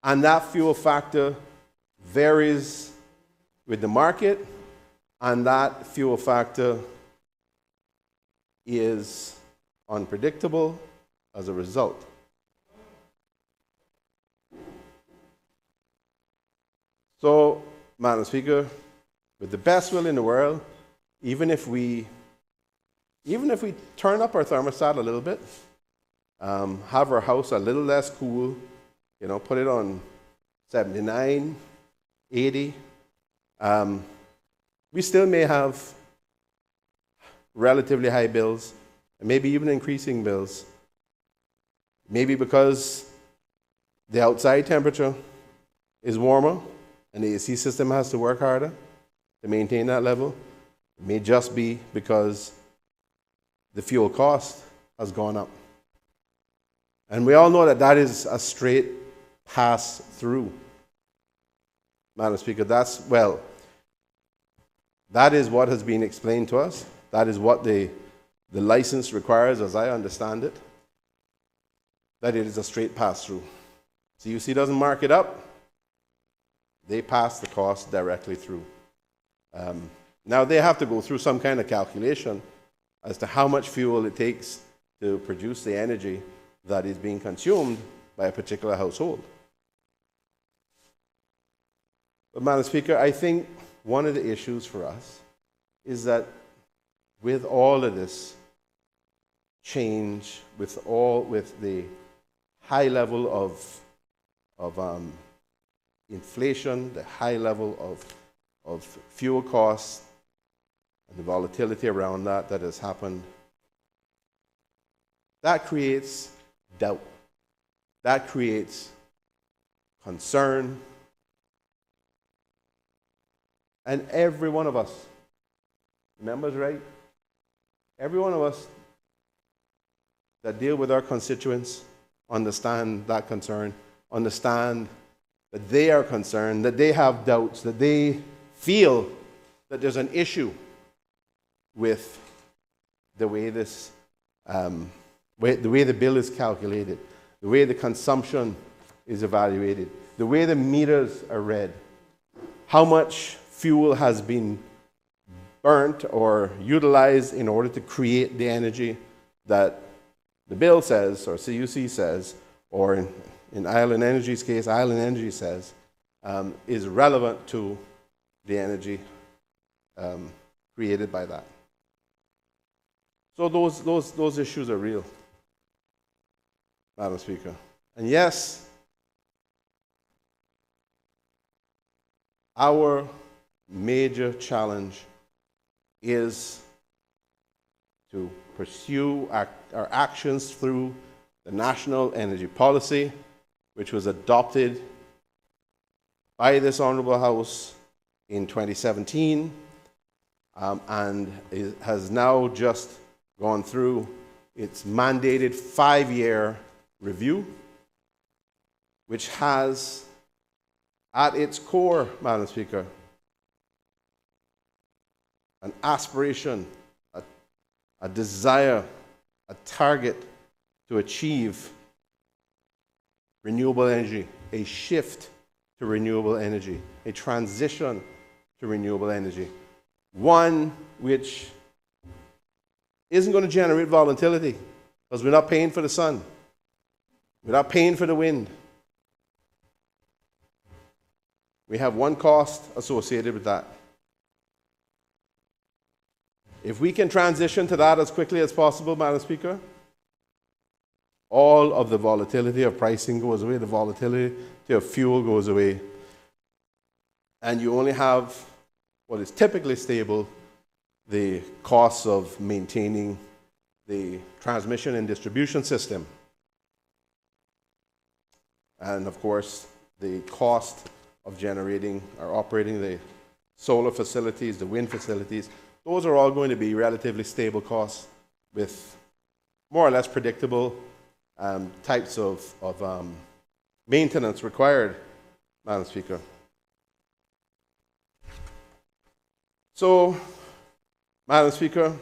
And that fuel factor varies with the market, and that fuel factor is unpredictable as a result. So, Madam Speaker, with the best will in the world, even if we turn up our thermostat a little bit, have our house a little less cool, put it on 79, 80, we still may have relatively high bills, and maybe even increasing bills. Maybe because the outside temperature is warmer and the AC system has to work harder to maintain that level. It may just be because the fuel cost has gone up. And we all know that that is a straight pass-through. Madam Speaker, that is what has been explained to us. That is what the license requires, as I understand it, that it is a straight pass-through. CUC doesn't mark it up. They pass the cost directly through. Now, they have to go through some kind of calculation as to how much fuel it takes to produce the energy that is being consumed by a particular household. But, Madam Speaker, I think one of the issues for us is that with all of this change, with the high level of inflation, the high level of fuel costs, and the volatility around that has happened, that creates doubt. That creates concern. And every one of us, members, right? Every one of us that deal with our constituents understand that concern, understand that they are concerned, that they have doubts, that they feel that there's an issue with the way this, the way the bill is calculated, the way the consumption is evaluated, the way the meters are read, how much fuel has been burnt or utilized in order to create the energy that the bill says, or CUC says, or in Island Energy's case, Island Energy says, is relevant to the energy created by that. So those issues are real, Madam Speaker. And yes, our major challenge is to pursue our actions through the National Energy Policy, which was adopted by this Honourable House in 2017, and it has now just gone through its mandated 5-year review, which has at its core, Madam Speaker, an aspiration, a desire, a target to achieve renewable energy, a shift to renewable energy, a transition to renewable energy, one which isn't going to generate volatility because we're not paying for the sun, we're not paying for the wind. We have one cost associated with that. If we can transition to that as quickly as possible, Madam Speaker, all of the volatility of pricing goes away, the volatility of fuel goes away, and you only have what is typically stable, the costs of maintaining the transmission and distribution system. And of course, the cost of generating or operating the solar facilities, the wind facilities, those are all going to be relatively stable costs with more or less predictable types of maintenance required, Madam Speaker. So, Madam Speaker,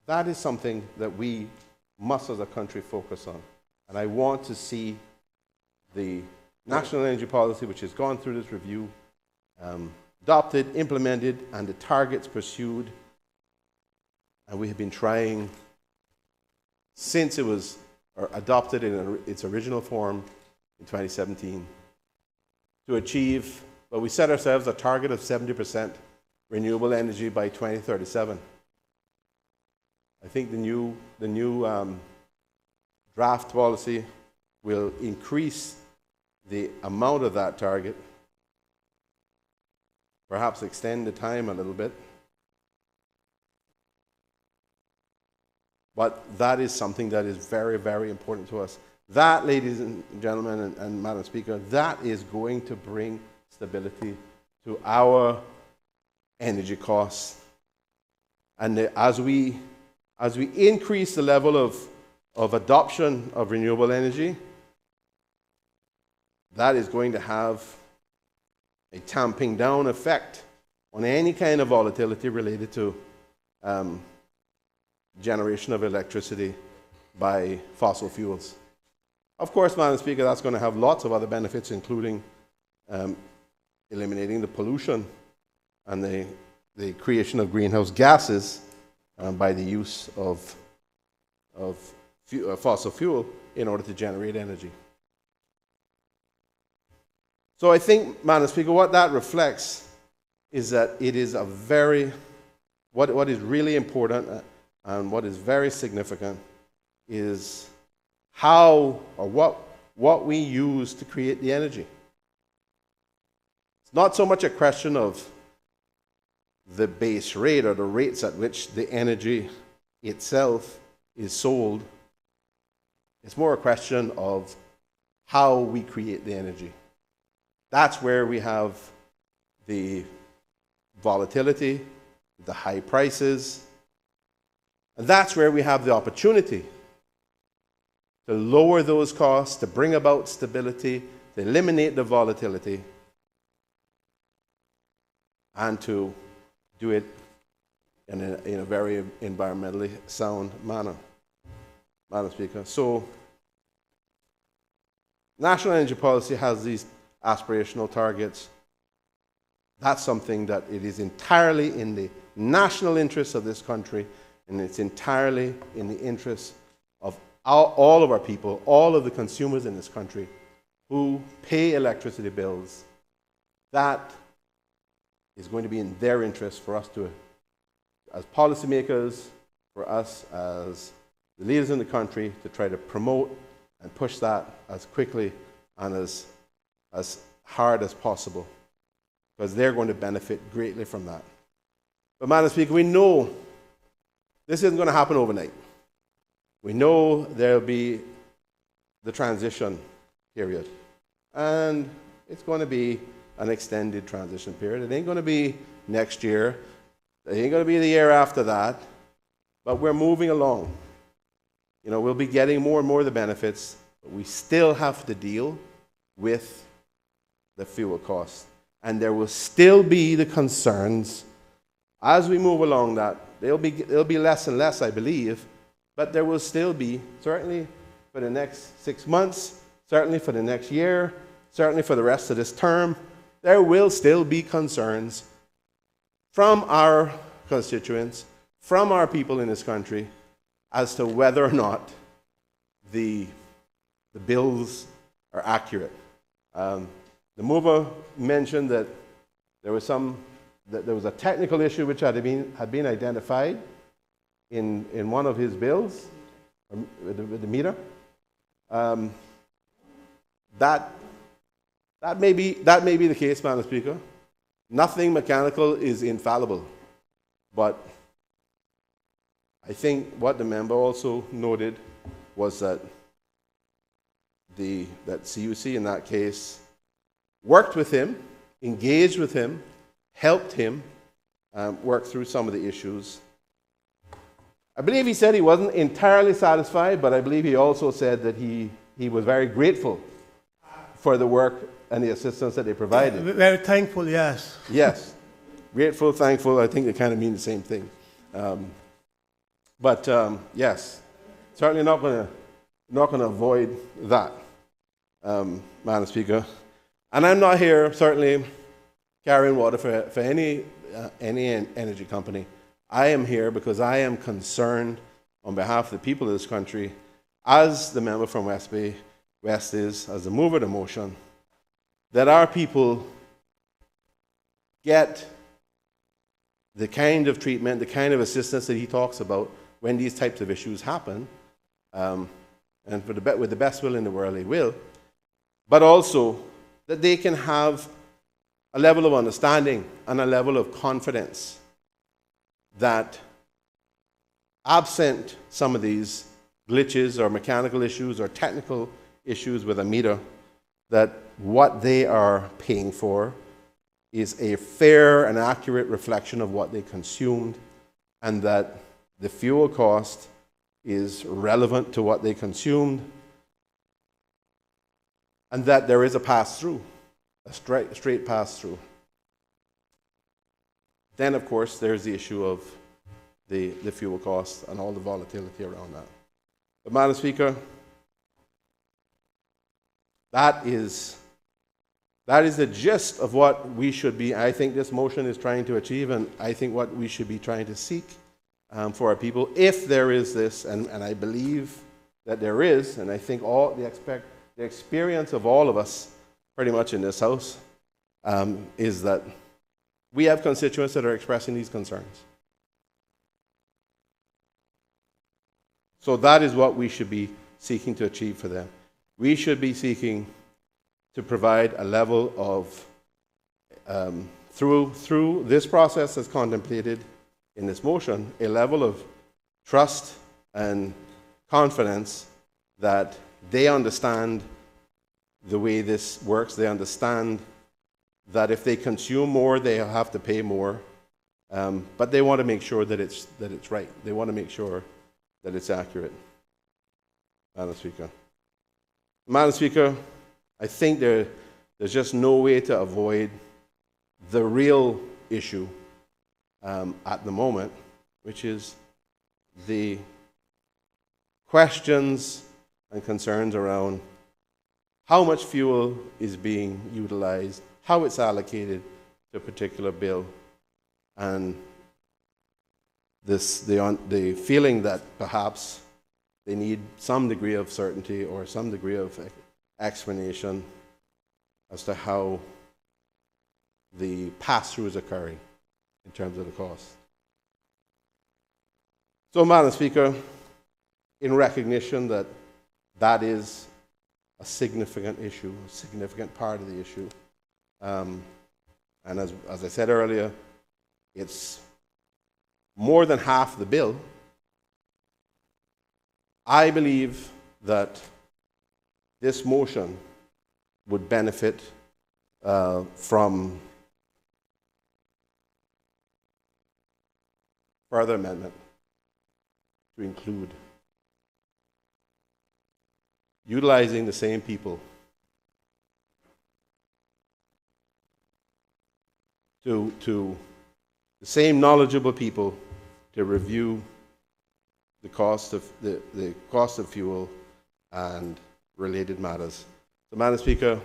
that is something that we must as a country focus on. And I want to see the national energy policy, which has gone through this review, adopted, implemented, and the targets pursued. And we have been trying since it was adopted in its original form in 2017 to achieve, well, we set ourselves a target of 70% renewable energy by 2037. I think the new draft policy will increase the amount of that target, perhaps extend the time a little bit. But that is something that is very, very important to us. That, ladies and gentlemen, and Madam Speaker, that is going to bring stability to our energy costs. And as we increase the level of adoption of renewable energy, that is going to have a tamping down effect on any kind of volatility related to generation of electricity by fossil fuels. Of course, Madam Speaker, that's going to have lots of other benefits, including eliminating the pollution and the creation of greenhouse gases by the use of fossil fuel in order to generate energy. So I think, Madam Speaker, what that reflects is that it is a very, what is really important and what is very significant is how or what we use to create the energy. It's not so much a question of the base rate or the rates at which the energy itself is sold. It's more a question of how we create the energy. That's where we have the volatility, the high prices, and that's where we have the opportunity to lower those costs, to bring about stability, to eliminate the volatility, and to do it in a very environmentally sound manner, Madam Speaker. So, national energy policy has these aspirational targets. That's something that it is entirely in the national interest of this country, and it's entirely in the interest of all of our people, all of the consumers in this country who pay electricity bills. That is going to be in their interest for us to, as policymakers, for us as the leaders in the country, to try to promote and push that as quickly and as hard as possible, because they're going to benefit greatly from that. But, Madam Speaker, we know this isn't going to happen overnight. We know there'll be the transition period, and it's going to be an extended transition period. It ain't going to be next year. It ain't going to be the year after that, but we're moving along. You know, we'll be getting more and more of the benefits, but we still have to deal with the fuel costs. And there will still be the concerns as we move along that. They'll be less and less, I believe, but there will still be, certainly for the next 6 months, certainly for the next year, certainly for the rest of this term, there will still be concerns from our constituents, from our people in this country, as to whether or not the bills are accurate. The mover mentioned that there was a technical issue which had been identified in one of his bills with the meter. That may be the case, Madam Speaker. Nothing mechanical is infallible, but I think what the member also noted was that CUC in that case worked with him, engaged with him, helped him work through some of the issues. I believe he said he wasn't entirely satisfied, but I believe he also said that he was very grateful for the work and the assistance that they provided. Very thankful, yes. Yes. Grateful, thankful, I think they kind of mean the same thing. Yes, certainly not going to avoid that, Madam Speaker. And I'm not here, certainly, carrying water for any energy company. I am here because I am concerned on behalf of the people of this country, as the member from West Bay West is, as the mover of the motion, that our people get the kind of treatment, the kind of assistance that he talks about when these types of issues happen, and with the best will in the world, they will, but also that they can have a level of understanding and a level of confidence that, absent some of these glitches or mechanical issues or technical issues with a meter, that what they are paying for is a fair and accurate reflection of what they consumed, and that the fuel cost is relevant to what they consumed, and that there is a pass-through, a straight pass-through. Then, of course, there's the issue of the fuel cost and all the volatility around that. But, Madam Speaker, that is the gist of what we should be, I think this motion is trying to achieve, and I think what we should be trying to seek for our people, if there is this, and I believe that there is, and I think the experience of all of us pretty much in this House is that we have constituents that are expressing these concerns. So that is what we should be seeking to achieve for them. We should be seeking to provide a level of, through this process as contemplated in this motion, a level of trust and confidence that they understand the way this works. They understand that if they consume more, they have to pay more. But they want to make sure that it's right. They want to make sure that it's accurate. Madam Speaker. Madam Speaker, I think there's just no way to avoid the real issue at the moment, which is the questions and concerns around how much fuel is being utilized, how it's allocated to a particular bill, and the feeling that perhaps they need some degree of certainty or some degree of explanation as to how the pass-through is occurring in terms of the cost. So, Madam Speaker, in recognition that that is a significant issue, a significant part of the issue, and as I said earlier, it's more than half the bill. I believe that this motion would benefit from further amendment to include utilizing the same people to the same knowledgeable people to review the cost of fuel and related matters. So, Madam Speaker,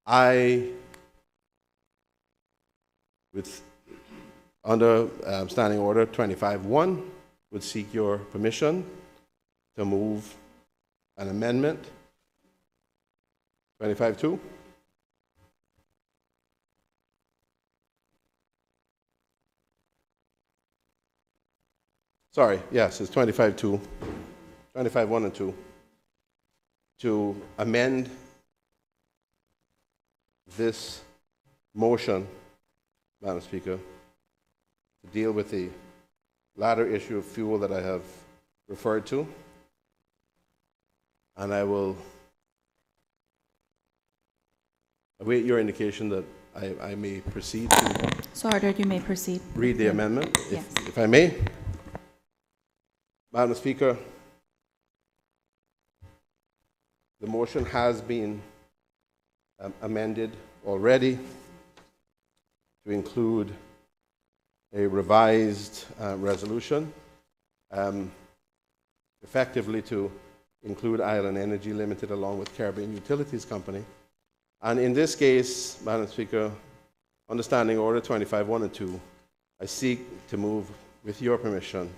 I, under Standing Order 25.1, would seek your permission to move an amendment. 25.2. Sorry, yes, it's 25.2, 25.1 and 2, to amend this motion, Madam Speaker, to deal with the latter issue of fuel that I have referred to. And I will await your indication that I may proceed to. So ordered, you may proceed. Read the amendment, Yes. if I may. Madam Speaker, the motion has been amended already to include a revised resolution, effectively to include Island Energy Limited along with Caribbean Utilities Company. And in this case, Madam Speaker, under Standing Order 25.1 and 2, I seek to move, with your permission,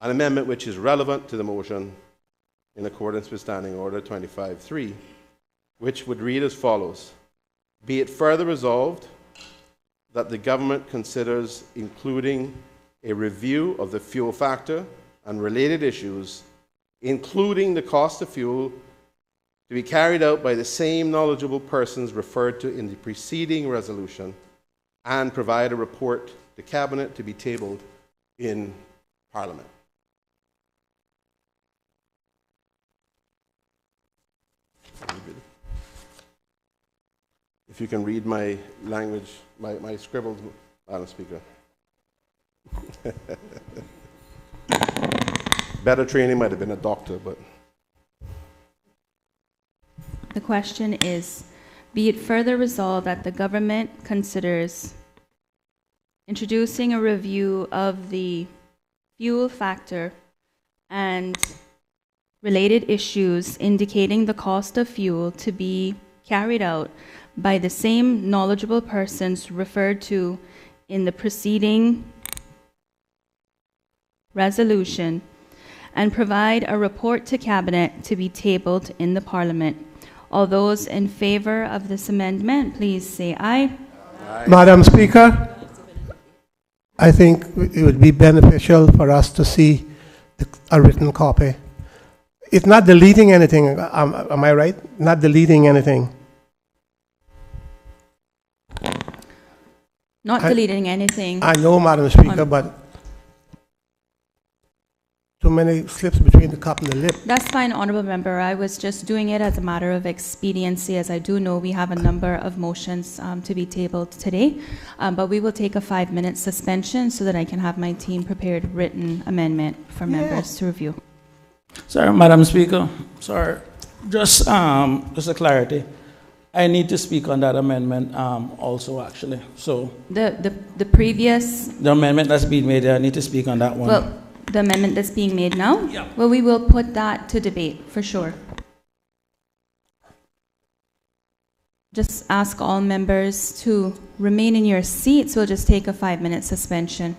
an amendment which is relevant to the motion in accordance with Standing Order 25.3, which would read as follows: be it further resolved that the government considers including a review of the fuel factor and related issues, including the cost of fuel, to be carried out by the same knowledgeable persons referred to in the preceding resolution, and provide a report to Cabinet to be tabled in Parliament. If you can read my language, my scribbled, Madam Speaker. Better training might have been a doctor, but. The question is, be it further resolved that the government considers introducing a review of the fuel factor and related issues indicating the cost of fuel to be carried out by the same knowledgeable persons referred to in the preceding resolution, and provide a report to Cabinet to be tabled in the Parliament. All those in favor of this amendment, please say aye. Aye. Madam Speaker, I think it would be beneficial for us to see a written copy. It's not deleting anything, am I right? Not deleting anything. Not deleting anything. I know, Madam Speaker, but too many slips between the cup and the lip. That's fine, Honourable Member. I was just doing it as a matter of expediency, as I do know we have a number of motions to be tabled today. But we will take a 5-minute suspension so that I can have my team prepared written amendment for members to review. Sorry, Madam Speaker. Sorry. Just a clarity. I need to speak on that amendment also, actually. So the previous... The amendment that's being made there, I need to speak on that one. Well, the amendment that's being made now? Yeah. Well, we will put that to debate, for sure. Just ask all members to remain in your seats. We'll just take a 5-minute suspension.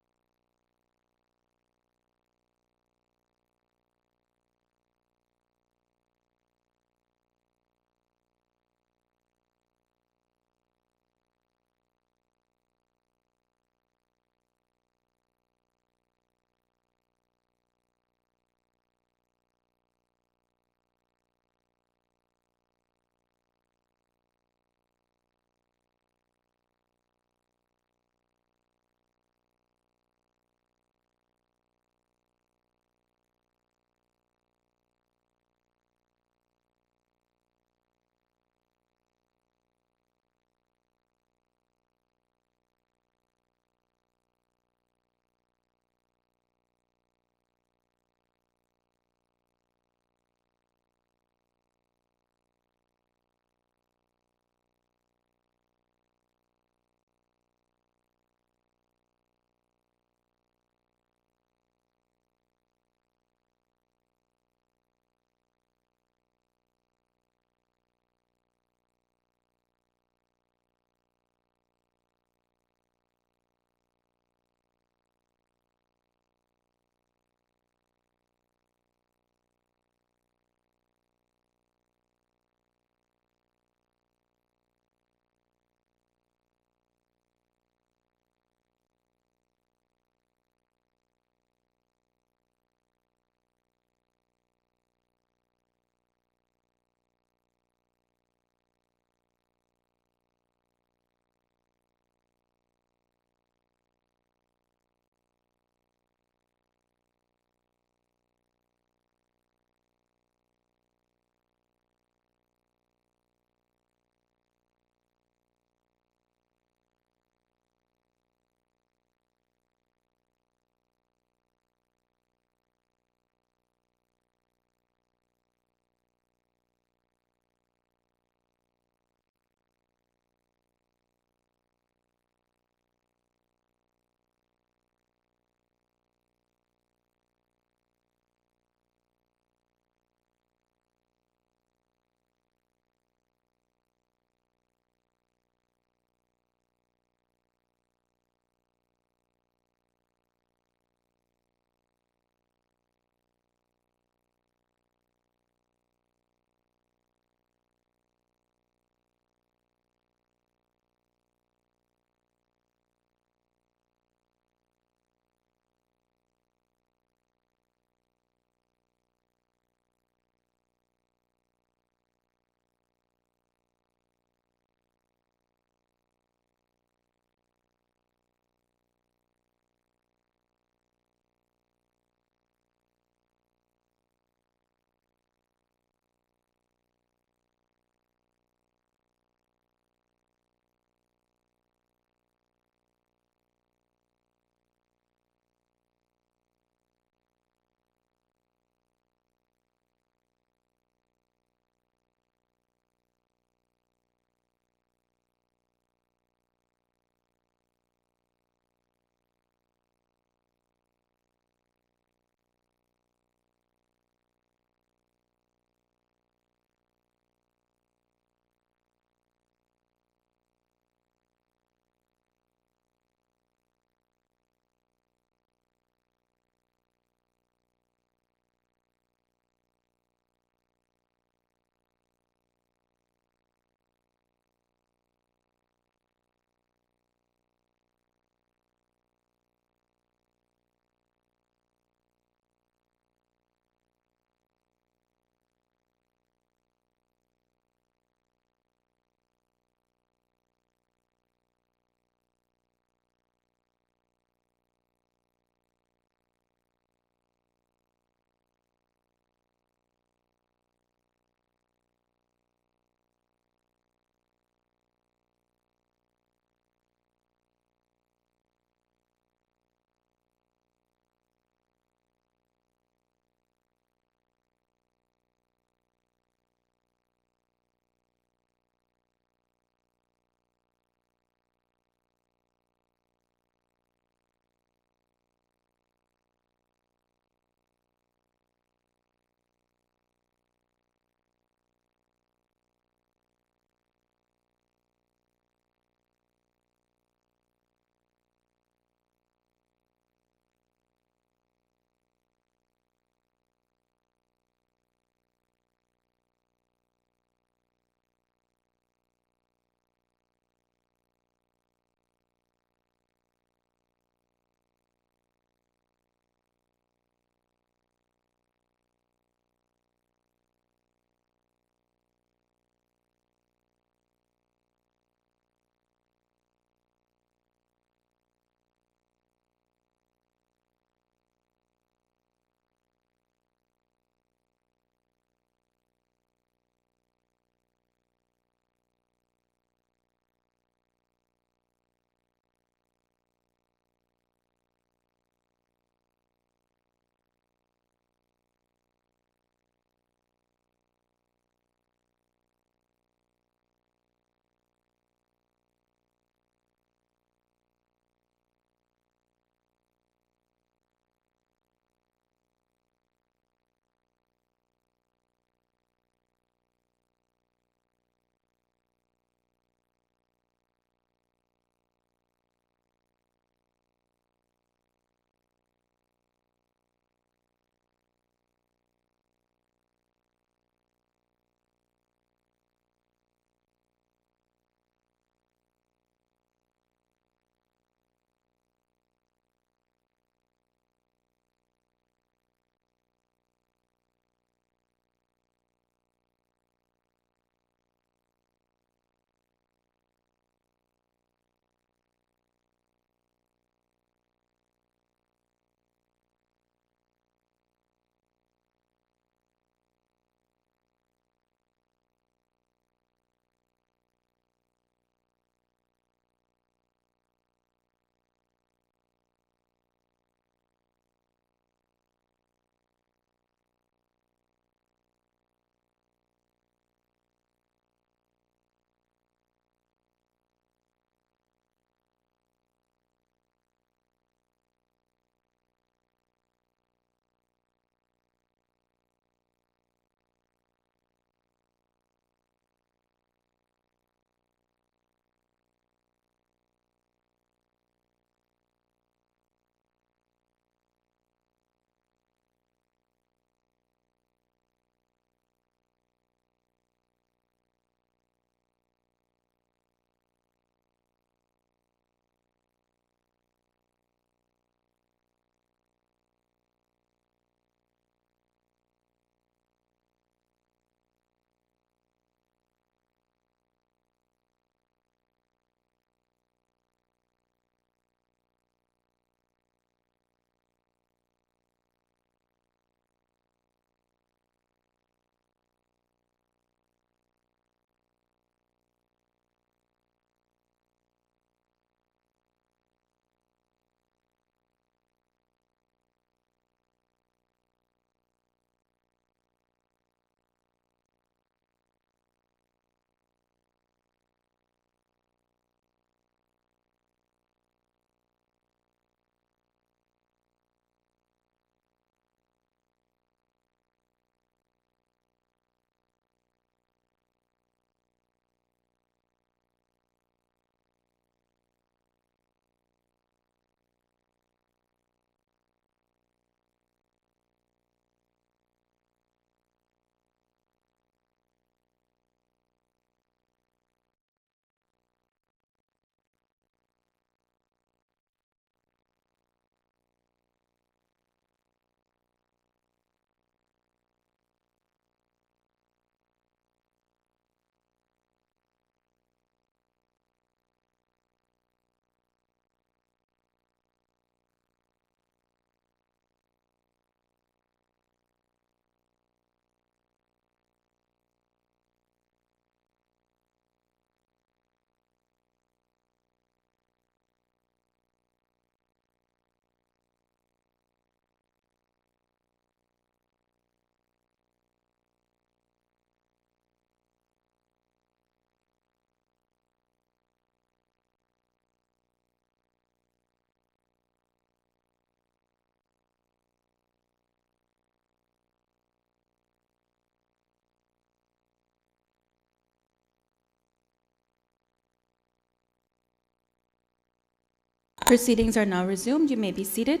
Proceedings are now resumed. You may be seated.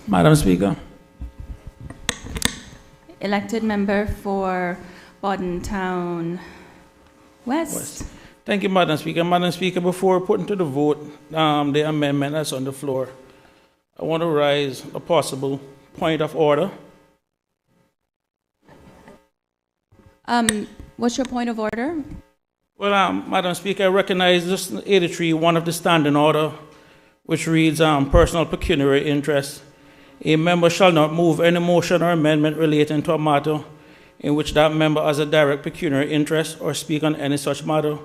Madam Speaker. Elected member for Borden Town West. Thank you, Madam Speaker. Madam Speaker, before putting to the vote the amendment that's on the floor, I want to raise a possible point of order. What's your point of order? Well, Madam Speaker, I recognize this 83, one of the standing order, which reads personal pecuniary interest. A member shall not move any motion or amendment relating to a matter in which that member has a direct pecuniary interest or speak on any such matter,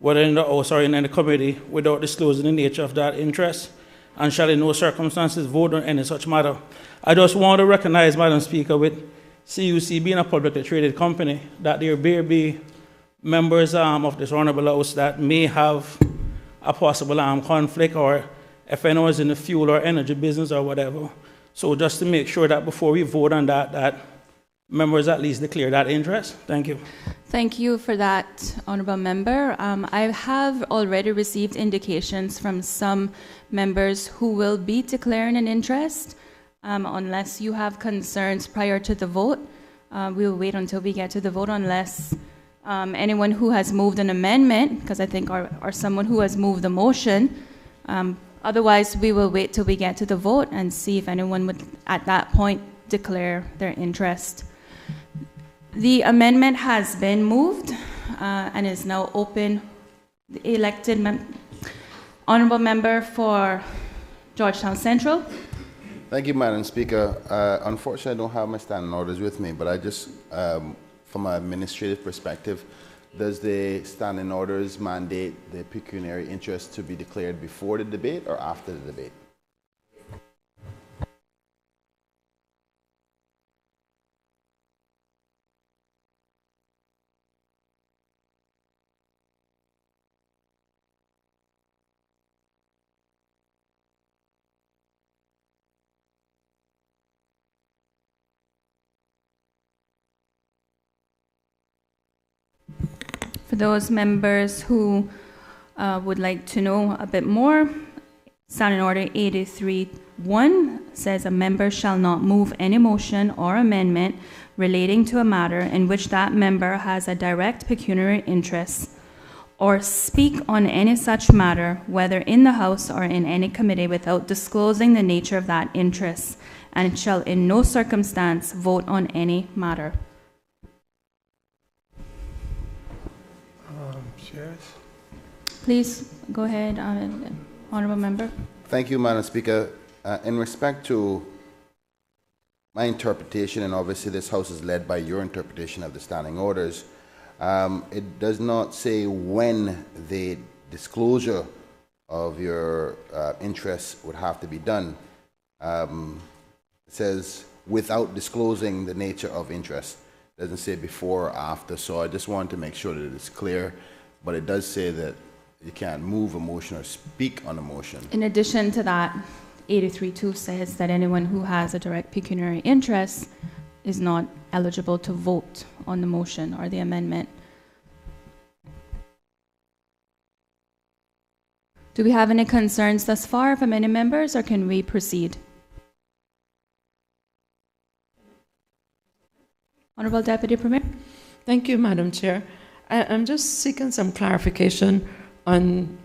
whether in the House or in any committee, without disclosing the nature of that interest, and shall in no circumstances vote on any such matter. I just want to recognize, Madam Speaker, with CUC being a publicly traded company, that there may be members of this honorable House that may have a possible conflict, or if anyone is in the fuel or energy business or whatever. So just to make sure that before we vote on that members at least declare that interest. Thank you. Thank you for that, honorable member. I have already received indications from some members who will be declaring an interest. Unless you have concerns prior to the vote, we will wait until we get to the vote, unless anyone who has moved an amendment, because I think, or someone who has moved the motion. Otherwise, we will wait till we get to the vote and see if anyone would, at that point, declare their interest. The amendment has been moved and is now open. The elected honorable member for Georgetown Central. Thank you, Madam Speaker. Unfortunately, I don't have my standing orders with me, but I just, from an administrative perspective, does the standing orders mandate the pecuniary interest to be declared before the debate or after the debate? For those members who would like to know a bit more, Standing Order 83.1 says a member shall not move any motion or amendment relating to a matter in which that member has a direct pecuniary interest, or speak on any such matter, whether in the House or in any committee, without disclosing the nature of that interest, and shall in no circumstance vote on any matter. Please go ahead, honorable member. Thank you, Madam Speaker. In respect to my interpretation, and obviously this House is led by your interpretation of the standing orders, it does not say when the disclosure of your interests would have to be done. It says without disclosing the nature of interest. It doesn't say before or after, so I just want to make sure that it's clear, but it does say that you can't move a motion or speak on a motion. In addition to that, 83.2 says that anyone who has a direct pecuniary interest is not eligible to vote on the motion or the amendment. Do we have any concerns thus far from any members, or can we proceed? Honorable Deputy Premier. Thank you, Madam Chair. I'm just seeking some clarification on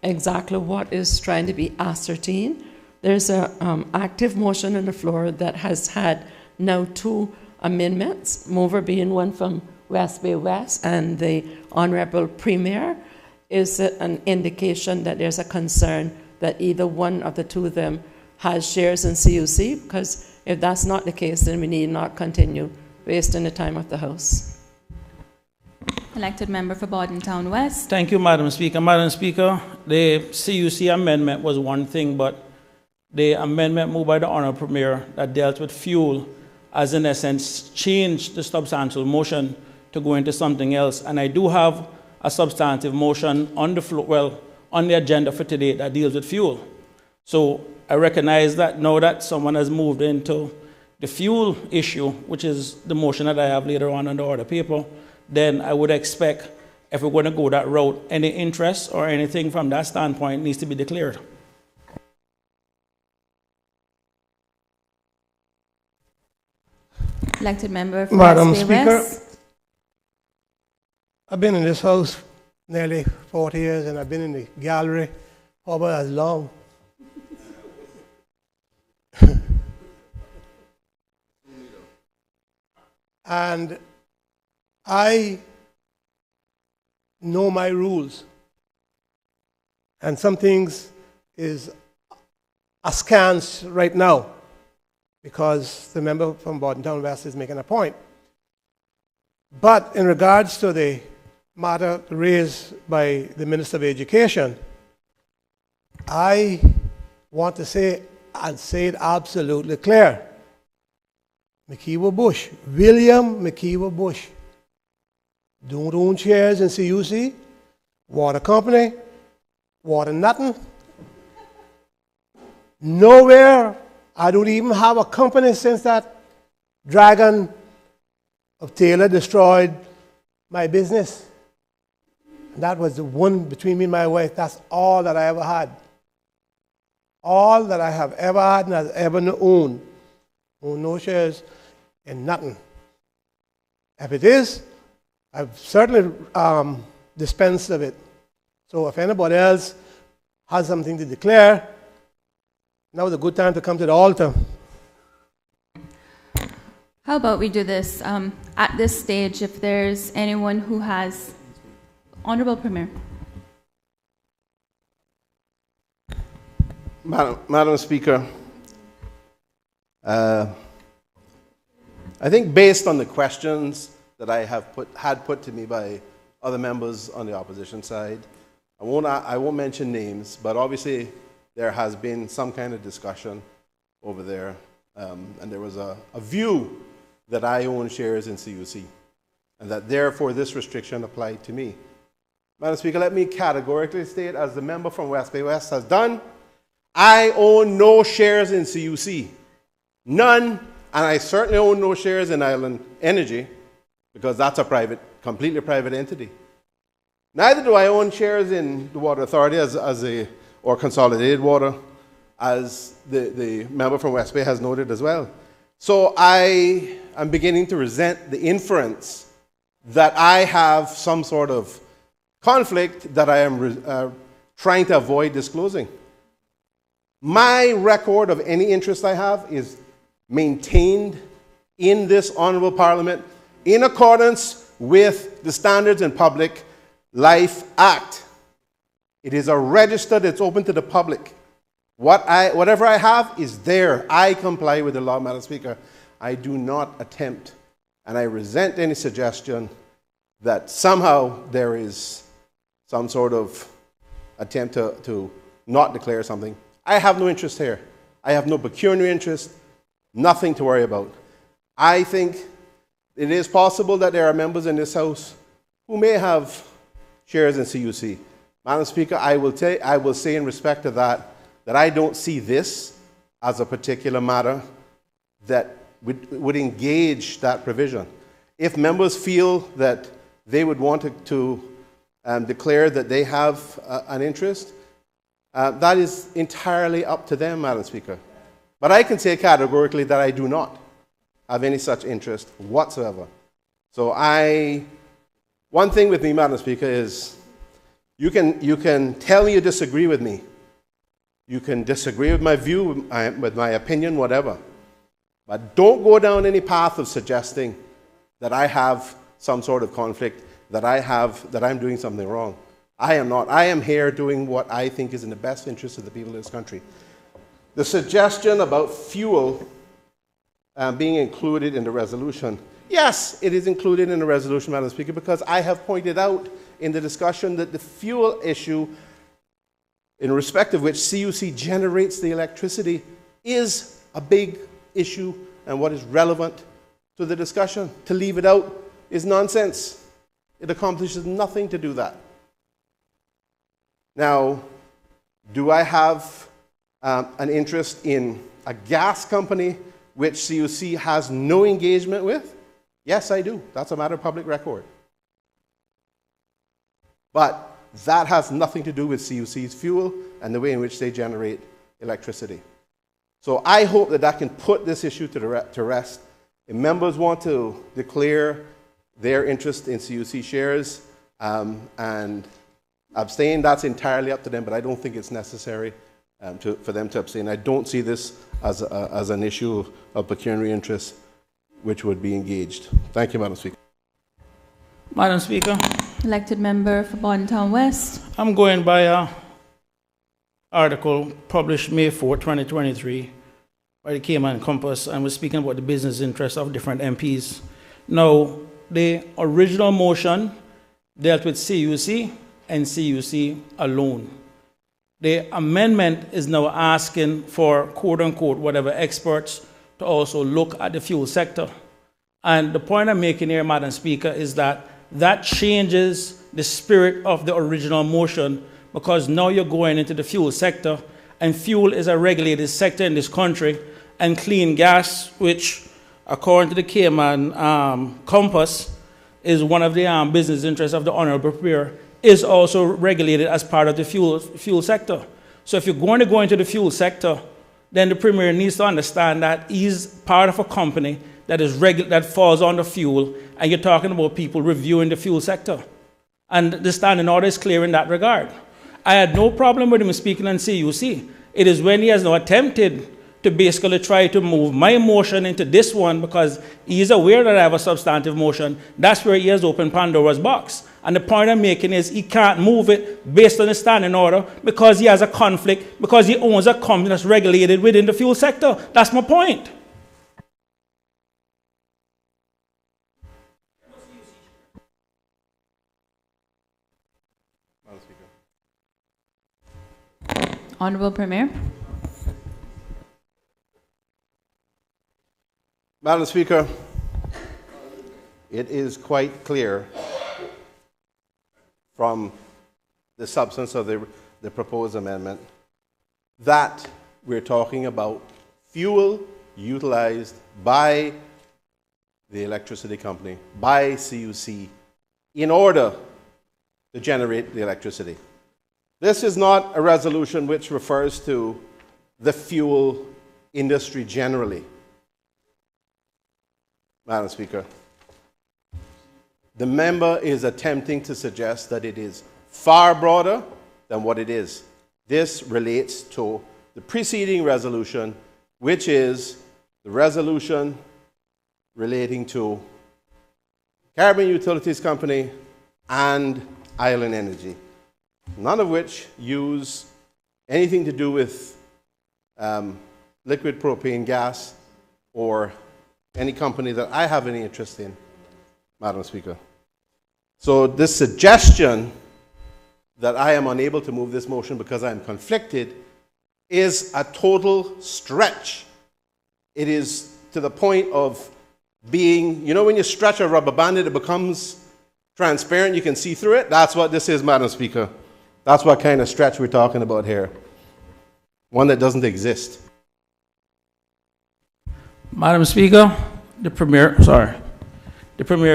exactly what is trying to be ascertained. There's an active motion on the floor that has had now 2 amendments, mover being one from West Bay West and the Honorable Premier. Is it an indication that there's a concern that either one of the 2 of them has shares in CUC? Because if that's not the case, then we need not continue based on the time of the House. Elected member for Borden Town West. Thank you, Madam Speaker. Madam Speaker, the CUC amendment was one thing, but the amendment moved by the Honourable Premier that dealt with fuel has in essence changed the substantial motion to go into something else. And I do have a substantive motion on the floor, well, on the agenda for today that deals with fuel. So I recognize that now that someone has moved into the fuel issue, which is the motion that I have later on the order paper, then I would expect if we're going to go that route, any interest or anything from that standpoint needs to be declared. Elected member for Madam West Bay Speaker, West. I've been in this house nearly 40 years, and I've been in the gallery for about as long. And I know my rules. And some things is askance right now because the member from Bordentown West is making a point. But in regards to the matter raised by the Minister of Education, I want to say and say it absolutely clear. McKeever Bush, William McKeever Bush, don't own shares in CUC, water company, water nothing. Nowhere. I don't even have a company since that dragon of Taylor destroyed my business. And that was the one between me and my wife. That's all that I ever had. All that I have ever had and has ever owned. Own no shares in nothing. If it is, I've certainly dispensed of it. So if anybody else has something to declare, now is a good time to come to the altar. How about we do this at this stage, if there's anyone who has... Honorable Premier. Madam Speaker, I think based on the questions that I have had put to me by other members on the opposition side, I won't mention names, but obviously there has been some kind of discussion over there, and there was a view that I own shares in CUC, and that therefore this restriction applied to me. Madam Speaker, let me categorically state, as the member from West Bay West has done, I own no shares in CUC. None, and I certainly own no shares in Island Energy, because that's a completely private entity. Neither do I own shares in the Water Authority or Consolidated Water, as the member from West Bay has noted as well. So I am beginning to resent the inference that I have some sort of conflict that I am trying to avoid disclosing. My record of any interest I have is maintained in this Honourable Parliament in accordance with the Standards in Public Life Act. It is a register that's open to the public. Whatever I have is there. I comply with the law, Madam Speaker. I do not attempt, and I resent any suggestion that somehow there is some sort of attempt to not declare something. I have no interest here. I have no pecuniary interest, nothing to worry about. I think it is possible that there are members in this House who may have shares in CUC. Madam Speaker, I will say in respect to that I don't see this as a particular matter that would engage that provision. If members feel that they would want to declare that they have an interest, that is entirely up to them, Madam Speaker. But I can say categorically that I do not have any such interest whatsoever. So one thing with me, Madam Speaker, is you can tell me you disagree with me. You can disagree with my view, with my opinion, whatever. But don't go down any path of suggesting that I have some sort of conflict, that I'm doing something wrong. I am not. I am here doing what I think is in the best interest of the people of this country. The suggestion about fuel being included in the resolution, yes, it is included in the resolution, Madam Speaker, because I have pointed out in the discussion that the fuel issue, in respect of which CUC generates the electricity, is a big issue and what is relevant to the discussion. To leave it out is nonsense. It accomplishes nothing to do that. Now, do I have an interest in a gas company which CUC has no engagement with? Yes, I do. That's a matter of public record. But that has nothing to do with CUC's fuel and the way in which they generate electricity. So I hope that that can put this issue to rest. If members want to declare their interest in CUC shares and abstain, that's entirely up to them, but I don't think it's necessary for them to abstain. I don't see this as an issue of pecuniary interest which would be engaged. Thank you, Madam Speaker. Madam Speaker. Elected member for Bordentown West. I'm going by an article published May 4, 2023 by the Cayman Compass, and we're speaking about the business interests of different MPs. Now, the original motion dealt with CUC and CUC alone. The amendment is now asking for, quote-unquote, whatever experts to also look at the fuel sector. And the point I'm making here, Madam Speaker, is that that changes the spirit of the original motion, because now you're going into the fuel sector, and fuel is a regulated sector in this country, and clean gas, which, according to the Cayman Compass, is one of the business interests of the Honorable Premier, is also regulated as part of the fuel sector. So if you're going to go into the fuel sector, then the Premier needs to understand that he's part of a company that is that falls under fuel, and you're talking about people reviewing the fuel sector. And the standing order is clear in that regard. I had no problem with him speaking on CUC. It is when he has now attempted to basically try to move my motion into this one, because he is aware that I have a substantive motion. That's where he has opened Pandora's box. And the point I'm making is he can't move it based on the standing order because he has a conflict, because he owns a company that's regulated within the fuel sector. That's my point. Honorable Premier. Madam Speaker, it is quite clear from the substance of the proposed amendment that we're talking about fuel utilized by the electricity company, by CUC, in order to generate the electricity. This is not a resolution which refers to the fuel industry generally. Madam Speaker, the member is attempting to suggest that it is far broader than what it is. This relates to the preceding resolution, which is the resolution relating to Caribbean Utilities Company and Island Energy, none of which use anything to do with liquid propane gas or any company that I have any interest in, Madam Speaker. So this suggestion that I am unable to move this motion because I am conflicted is a total stretch. It is to the point of being, you know, when you stretch a rubber band, it becomes transparent, you can see through it. That's what this is, Madam Speaker. That's what kind of stretch we're talking about here. One that doesn't exist. Madam Speaker, the Premier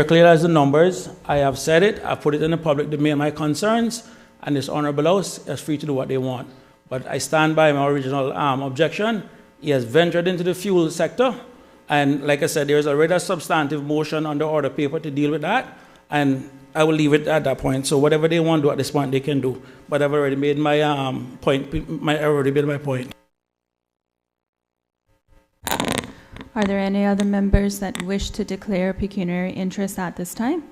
clearly has the numbers. I have said it. I put it in the public domain, my concerns, and this Honorable House is free to do what they want. But I stand by my original objection. He has ventured into the fuel sector, and like I said, there is already a substantive motion on the order paper to deal with that, and I will leave it at that point. So whatever they want to do at this point, they can do. But I've already made my point. Are there any other members that wish to declare pecuniary interest at this time?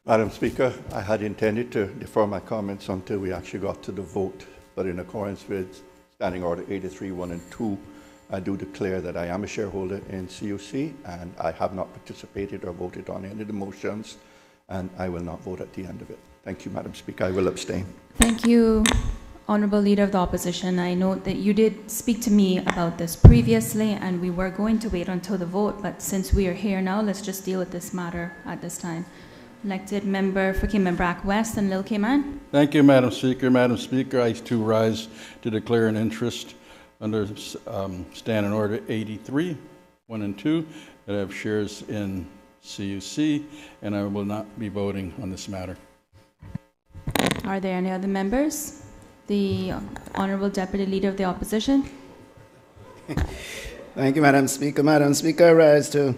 Madam Speaker, I had intended to defer my comments until we actually got to the vote, but in accordance with Standing Order 83, 1 and 2, I do declare that I am a shareholder in CUC, and I have not participated or voted on any of the motions, and I will not vote at the end of it. Thank you, Madam Speaker. I will abstain. Thank you, Honorable Leader of the Opposition. I note that you did speak to me about this previously, and we were going to wait until the vote, but since we are here now, let's just deal with this matter at this time. Elected member for Cayman Brac West and Lil Cayman. Thank you, Madam Speaker. Madam Speaker, I too rise to declare an interest under Standing Order 83, 1 and 2, that I have shares in CUC, and I will not be voting on this matter. Are there any other members? The Honorable Deputy Leader of the Opposition. Thank you, Madam Speaker. Madam Speaker, I rise to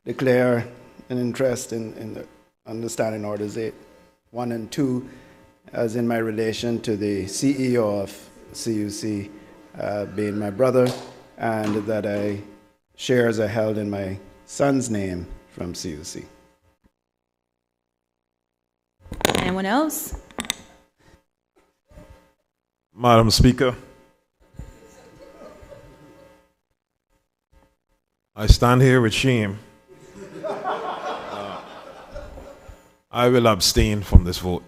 declare an interest in the understanding orders 8, 1 and 2, as in my relation to the CEO of CUC being my brother, and that shares are held in my son's name from CUC. Anyone else? Madam Speaker, I stand here with shame. I will abstain from this vote.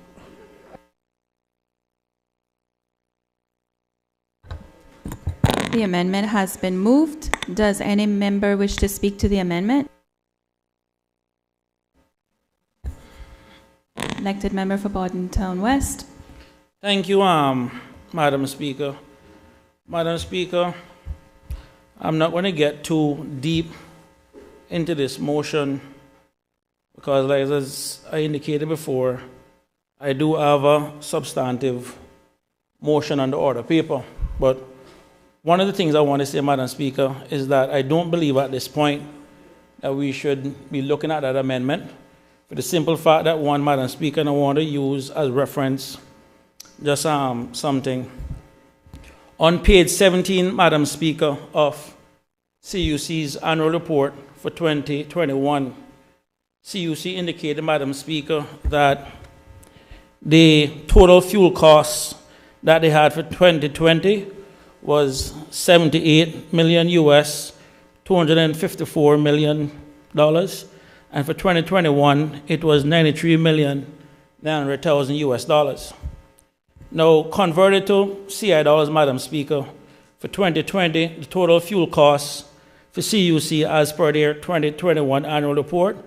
The amendment has been moved. Does any member wish to speak to the amendment? Elected member for Borden Town West. Thank you, Madam Speaker. Madam Speaker, I'm not going to get too deep into this motion because, like as I indicated before, I do have a substantive motion on the order paper. But one of the things I want to say, Madam Speaker, is that I don't believe at this point that we should be looking at that amendment for the simple fact that, one, Madam Speaker, and I want to use as reference just something. On page 17, Madam Speaker, of CUC's annual report for 2021, CUC indicated, Madam Speaker, that the total fuel costs that they had for 2020 was $78 million US, $254 million, and for 2021 it was $93,900,000 US dollars. Now, converted to CI dollars, Madam Speaker, for 2020, the total fuel costs for CUC as per their 2021 annual report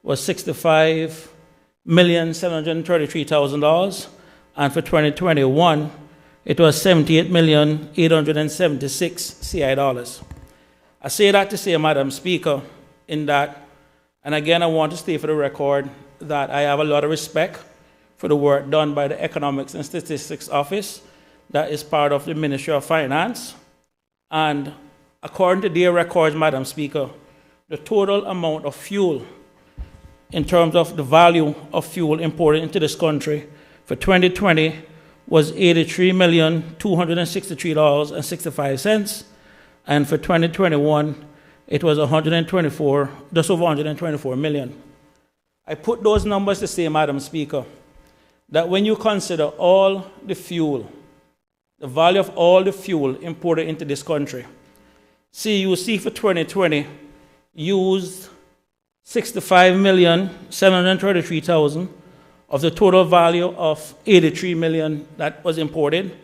was $65,733,000, and for 2021, it was $78,876,000 CI dollars. I say that to say, Madam Speaker, in that, and again, I want to state for the record that I have a lot of respect for the work done by the Economics and Statistics Office that is part of the Ministry of Finance. And according to their records, Madam Speaker, the total amount of fuel in terms of the value of fuel imported into this country for 2020 was $83,263,65, and for 2021 it was just over 124 million. I put those numbers to say, Madam Speaker, that when you consider all the fuel, the value of all the fuel imported into this country, CUC for 2020 used $65,733,000 of the total value of $83 million that was imported,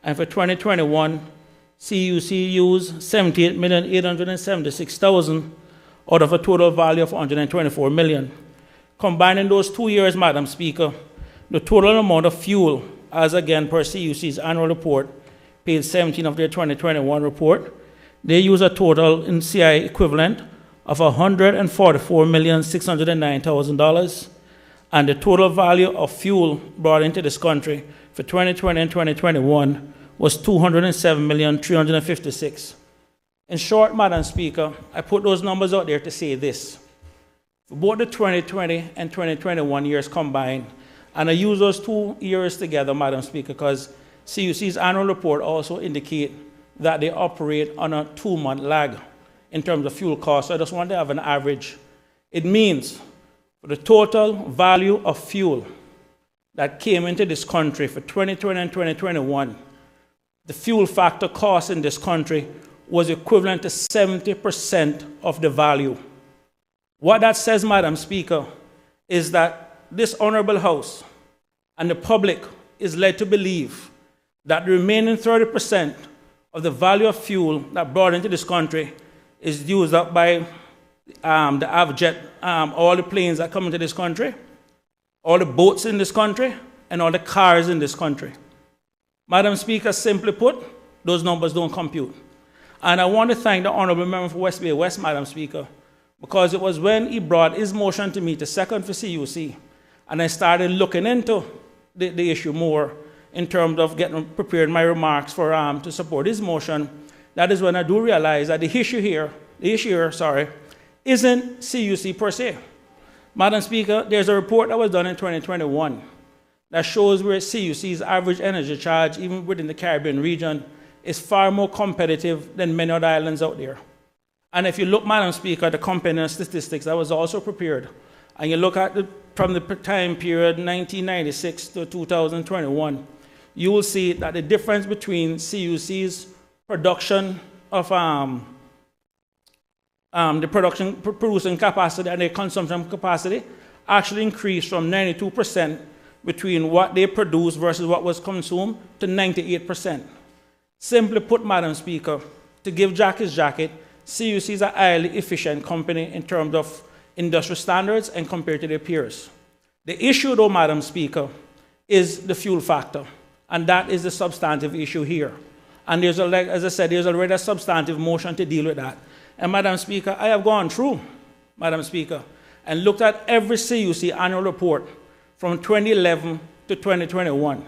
and for 2021, CUC used $78,876,000 out of a total value of $124 million. Combining those 2 years, Madam Speaker, the total amount of fuel, as again per CUC's annual report, page 17 of their 2021 report, they use a total in CI equivalent of $144,609,000, and the total value of fuel brought into this country for 2020 and 2021 was $207,356,000. In short, Madam Speaker, I put those numbers out there to say this. For both the 2020 and 2021 years combined, and I use those 2 years together, Madam Speaker, because CUC's annual report also indicate that they operate on a 2-month lag in terms of fuel costs. So I just want to have an average. It means for the total value of fuel that came into this country for 2020 and 2021, the fuel factor cost in this country was equivalent to 70% of the value. What that says, Madam Speaker, is that this Honorable House and the public is led to believe that the remaining 30% of the value of fuel that brought into this country is used up by the Avjet, all the planes that come into this country, all the boats in this country, and all the cars in this country. Madam Speaker, simply put, those numbers don't compute. And I want to thank the Honorable Member for West Bay West, Madam Speaker, because it was when he brought his motion to me to second for CUC, and I started looking into the issue more in terms of getting prepared my remarks for to support his motion. That is when I do realize that the issue here, isn't CUC per se. Madam Speaker, there's a report that was done in 2021 that shows where CUC's average energy charge, even within the Caribbean region, is far more competitive than many other islands out there. And if you look, Madam Speaker, at the company statistics that was also prepared, and you look at from the time period 1996 to 2021, you will see that the difference between CUC's production of the producing capacity and their consumption capacity actually increased from 92% between what they produced versus what was consumed to 98%. Simply put, Madam Speaker, to give Jack his jacket, CUC is a highly efficient company in terms of industrial standards and compared to their peers. The issue, though, Madam Speaker, is the fuel factor, and that is the substantive issue here. And there's, as I said, there's already a substantive motion to deal with that. And Madam Speaker, I have gone through, Madam Speaker, and looked at every CUC annual report from 2011 to 2021.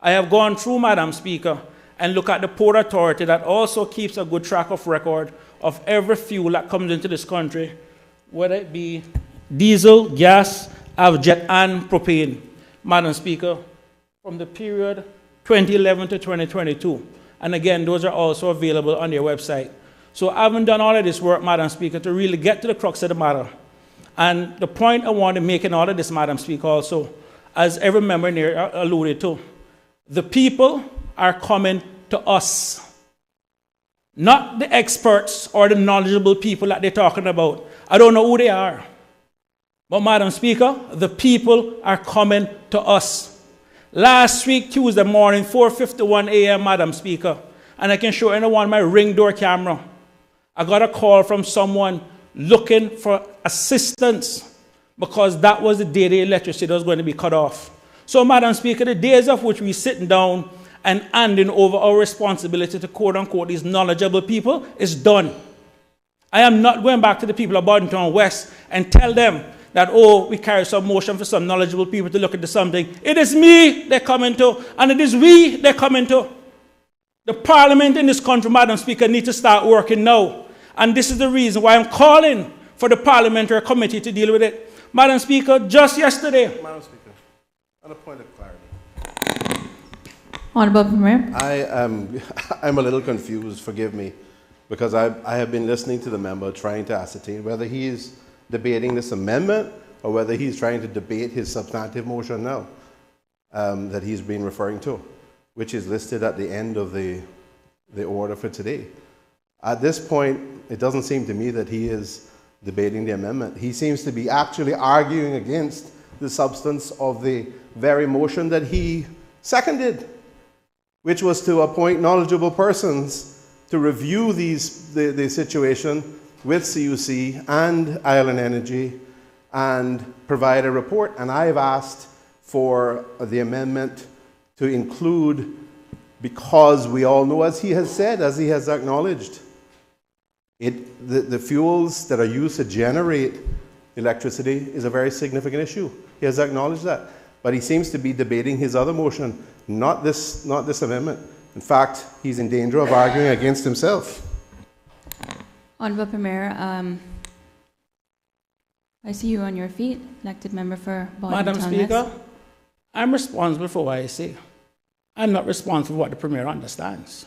I have gone through, Madam Speaker, and look at the Port Authority that also keeps a good track of record of every fuel that comes into this country, whether it be diesel, gas, avjet, and propane, Madam Speaker, from the period 2011 to 2022. And again, those are also available on their website. So I haven't done all of this work, Madam Speaker, to really get to the crux of the matter. And the point I want to make in all of this, Madam Speaker, also, as every member here alluded to, the people are coming to us, not the experts or the knowledgeable people that they're talking about. I don't know who they are. But, Madam Speaker, the people are coming to us. Last week, Tuesday morning, 4:51 a.m., Madam Speaker, and I can show anyone my Ring door camera, I got a call from someone looking for assistance because that was the day the electricity was going to be cut off. So, Madam Speaker, the days of which we're sitting down and handing over our responsibility to quote-unquote these knowledgeable people is done. I am not going back to the people of Boddington West and tell them that, oh, we carry some motion for some knowledgeable people to look into something. It is me they're coming to, and it is we they're coming to. The Parliament in this country, Madam Speaker, needs to start working now. And this is the reason why I'm calling for the Parliamentary Committee to deal with it. Madam Speaker, just yesterday. Madam Speaker, on a point of clarity. Honorable Premier. I'm a little confused, forgive me, because I have been listening to the member trying to ascertain whether he is debating this amendment or whether he's trying to debate his substantive motion now that he's been referring to, which is listed at the end of the order for today. At this point, it doesn't seem to me that he is debating the amendment. He seems to be actually arguing against the substance of the very motion that he seconded, which was to appoint knowledgeable persons to review the situation with CUC and Island Energy and provide a report. And I have asked for the amendment to include, because we all know, as he has said, as he has acknowledged, the fuels that are used to generate electricity is a very significant issue. He has acknowledged that. But he seems to be debating his other motion, not this amendment. In fact, he's in danger of arguing against himself. Honorable Premier, I see you on your feet, elected member for Boddington. Madam Speaker, I'm responsible for what I say. I'm not responsible for what the Premier understands.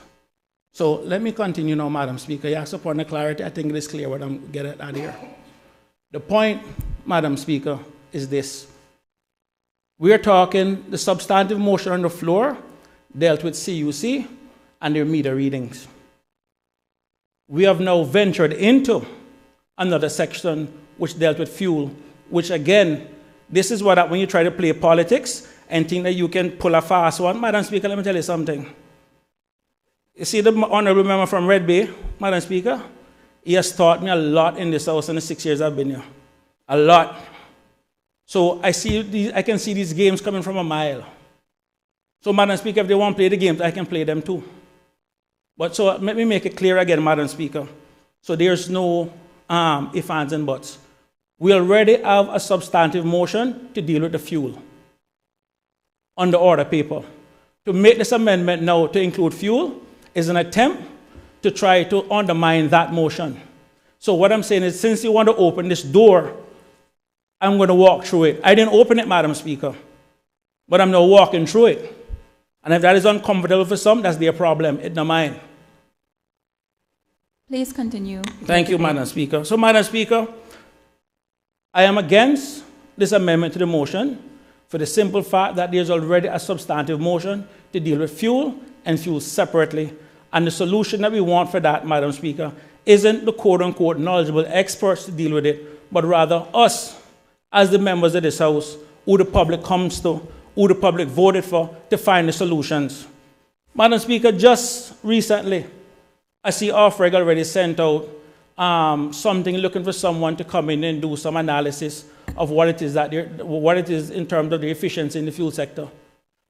So let me continue now, Madam Speaker. You asked upon the clarity. I think it is clear what I'm getting at here. The point, Madam Speaker, is this. We are talking, the substantive motion on the floor dealt with CUC and their meter readings. We have now ventured into another section which dealt with fuel, which again, this is what, when you try to play politics and think that you can pull a fast one. Madam Speaker, let me tell you something. You see the honorable member from Red Bay, Madam Speaker? He has taught me a lot in this house in the 6 years I've been here. A lot. So I can see these games coming from a mile. So, Madam Speaker, if they want to play the games, I can play them too. But so let me make it clear again, Madam Speaker. So there's no ifs, ands, and buts. We already have a substantive motion to deal with the fuel on the order paper. To make this amendment now to include fuel is an attempt to try to undermine that motion. So what I'm saying is, since you want to open this door, I'm going to walk through it. I didn't open it, Madam Speaker, but I'm now walking through it. And if that is uncomfortable for some, that's their problem, it's not mine. Please continue. Thank you, Madam Speaker. So, Madam Speaker, I am against this amendment to the motion for the simple fact that there's already a substantive motion to deal with fuel and fuel separately. And the solution that we want for that, Madam Speaker, isn't the quote-unquote knowledgeable experts to deal with it, but rather us, as the members of this House, who the public comes to, who the public voted for, to find the solutions. Madam Speaker, just recently, I see Ofreg already sent out something looking for someone to come in and do some analysis of what it is in terms of the efficiency in the fuel sector.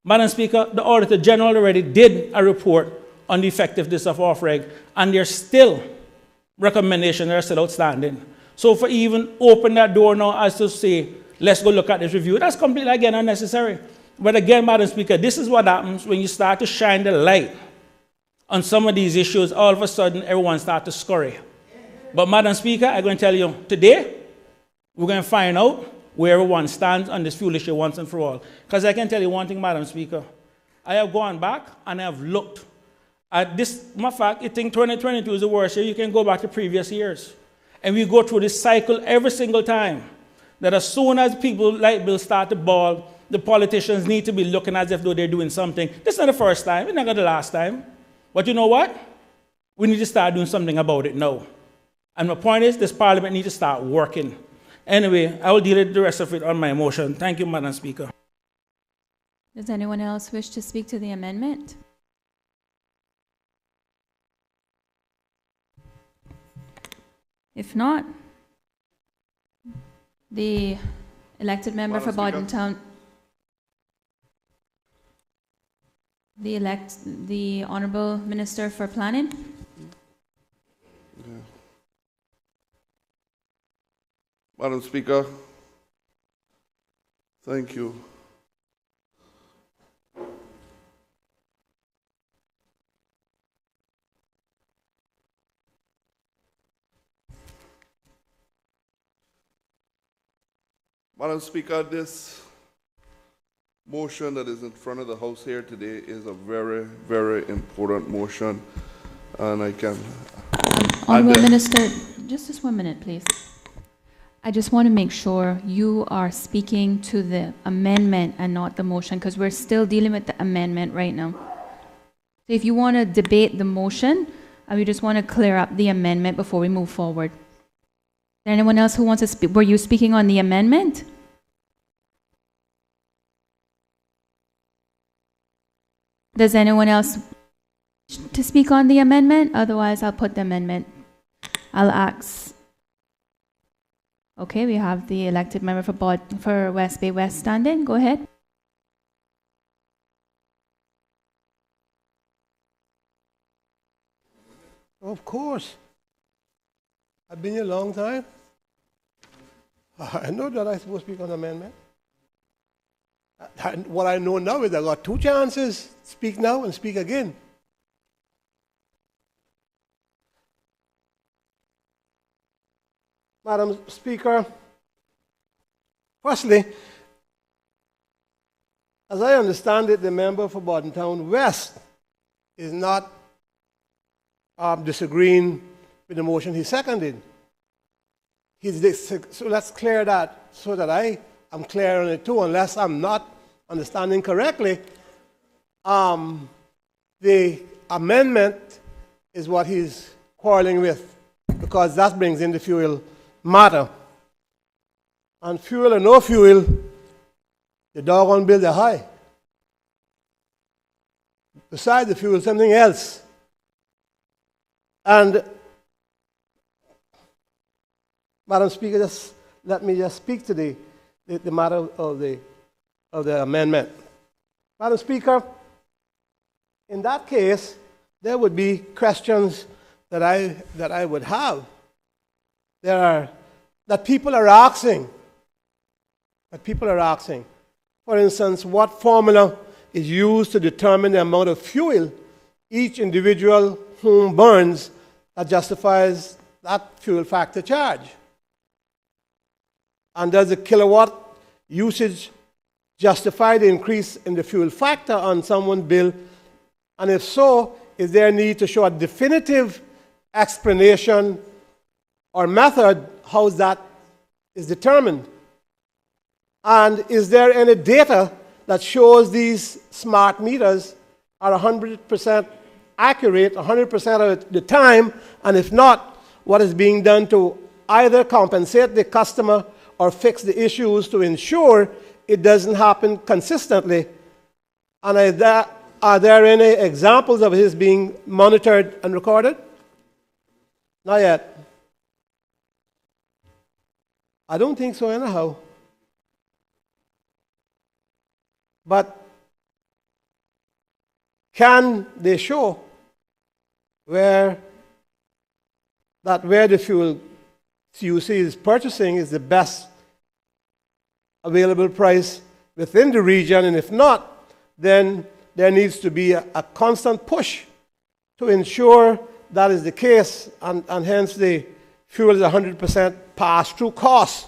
Madam Speaker, the Auditor General already did a report on the effectiveness of Ofreg, and there's still recommendations that are still outstanding. So for even open that door now as to say, let's go look at this review, that's completely, again, unnecessary. But again, Madam Speaker, this is what happens when you start to shine the light on some of these issues. All of a sudden, everyone starts to scurry. But Madam Speaker, I'm going to tell you, today, we're going to find out where everyone stands on this fuel issue once and for all. Because I can tell you one thing, Madam Speaker. I have gone back and I have looked at this. Matter of fact, I think 2022 is the worst year. You can go back to previous years. And we go through this cycle every single time. That as soon as people like bills start to ball, the politicians need to be looking as if though they're doing something. This is not the first time. It's not the last time. But you know what? We need to start doing something about it now. And my point is, this Parliament needs to start working. Anyway, I will deal with the rest of it on my motion. Thank you, Madam Speaker. Does anyone else wish to speak to the amendment? If not, the elected member for Borden Town, the Honourable Minister for Planning. Yeah. Madam Speaker, thank you. Madam Speaker, this motion that is in front of the House here today is a very, very important motion, and I can... Honourable Minister, just 1 minute, please. I just want to make sure you are speaking to the amendment and not the motion, because we're still dealing with the amendment right now. So if you want to debate the motion, we just want to clear up the amendment before we move forward. Is there anyone else who wants to speak? Were you speaking on the amendment? Does anyone else to speak on the amendment? Otherwise, I'll put the amendment. I'll ask. Okay, we have the elected member for West Bay West standing. Go ahead. Of course. I've been here a long time. I know that I'm supposed to speak on the amendment. What I know now is I got 2 chances. Speak now and speak again. Madam Speaker, firstly, as I understand it, the member for Borden Town West is not disagreeing with the motion he seconded. So let's clear that so that I am clear on it too, unless I'm not understanding correctly. The amendment is what he's quarreling with, because that brings in the fuel matter. And fuel or no fuel, the doggone bills are high. Besides the fuel, something else. And Madam Speaker, just let me just speak to the matter of the amendment. Madam Speaker, in that case, there would be questions that I would have. that people are asking. For instance, what formula is used to determine the amount of fuel each individual home burns that justifies that fuel factor charge? And does the kilowatt usage justify the increase in the fuel factor on someone's bill? And if so, is there a need to show a definitive explanation or method how that is determined? And is there any data that shows these smart meters are 100% accurate 100% of the time? And if not, what is being done to either compensate the customer or fix the issues to ensure it doesn't happen consistently? And are there any examples of his being monitored and recorded? Not yet. I don't think so anyhow. But can they show where the fuel CUC is purchasing is the best available price within the region? And if not, then there needs to be a constant push to ensure that is the case, and hence the fuel is 100% pass-through cost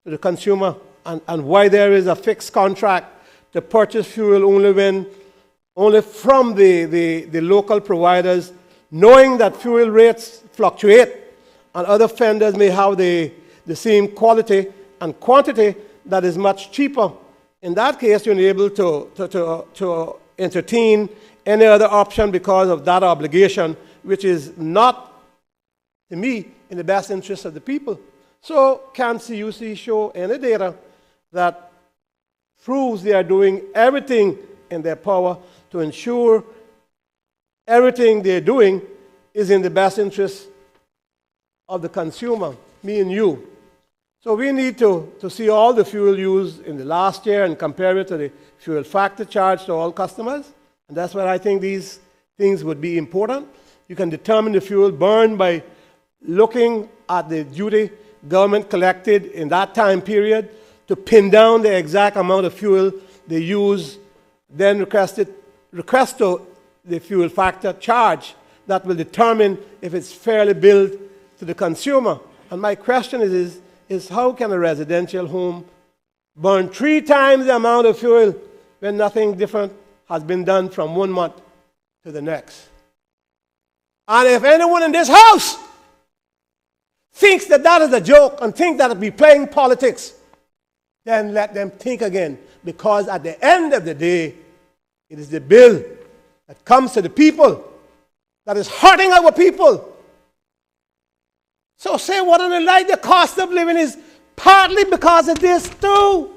to the consumer, and why there is a fixed contract to purchase fuel only from the local providers, knowing that fuel rates fluctuate and other vendors may have the same quality and quantity that is much cheaper. In that case, you're able to entertain any other option because of that obligation, which is not, to me, in the best interest of the people. So can CUC show any data that proves they are doing everything in their power to ensure everything they're doing is in the best interest of the consumer, me and you? So we need to see all the fuel used in the last year and compare it to the fuel factor charged to all customers. And that's where I think these things would be important. You can determine the fuel burned by looking at the duty government collected in that time period to pin down the exact amount of fuel they use, then request to the fuel factor charge that will determine if it's fairly billed to the consumer. And my question is how can a residential home burn 3 times the amount of fuel when nothing different has been done from one month to the next? And if anyone in this house thinks that that is a joke and thinks that we're playing politics, then let them think again, because at the end of the day, it is the bill that comes to the people that is hurting our people. So say what on the like, the cost of living is partly because of this too.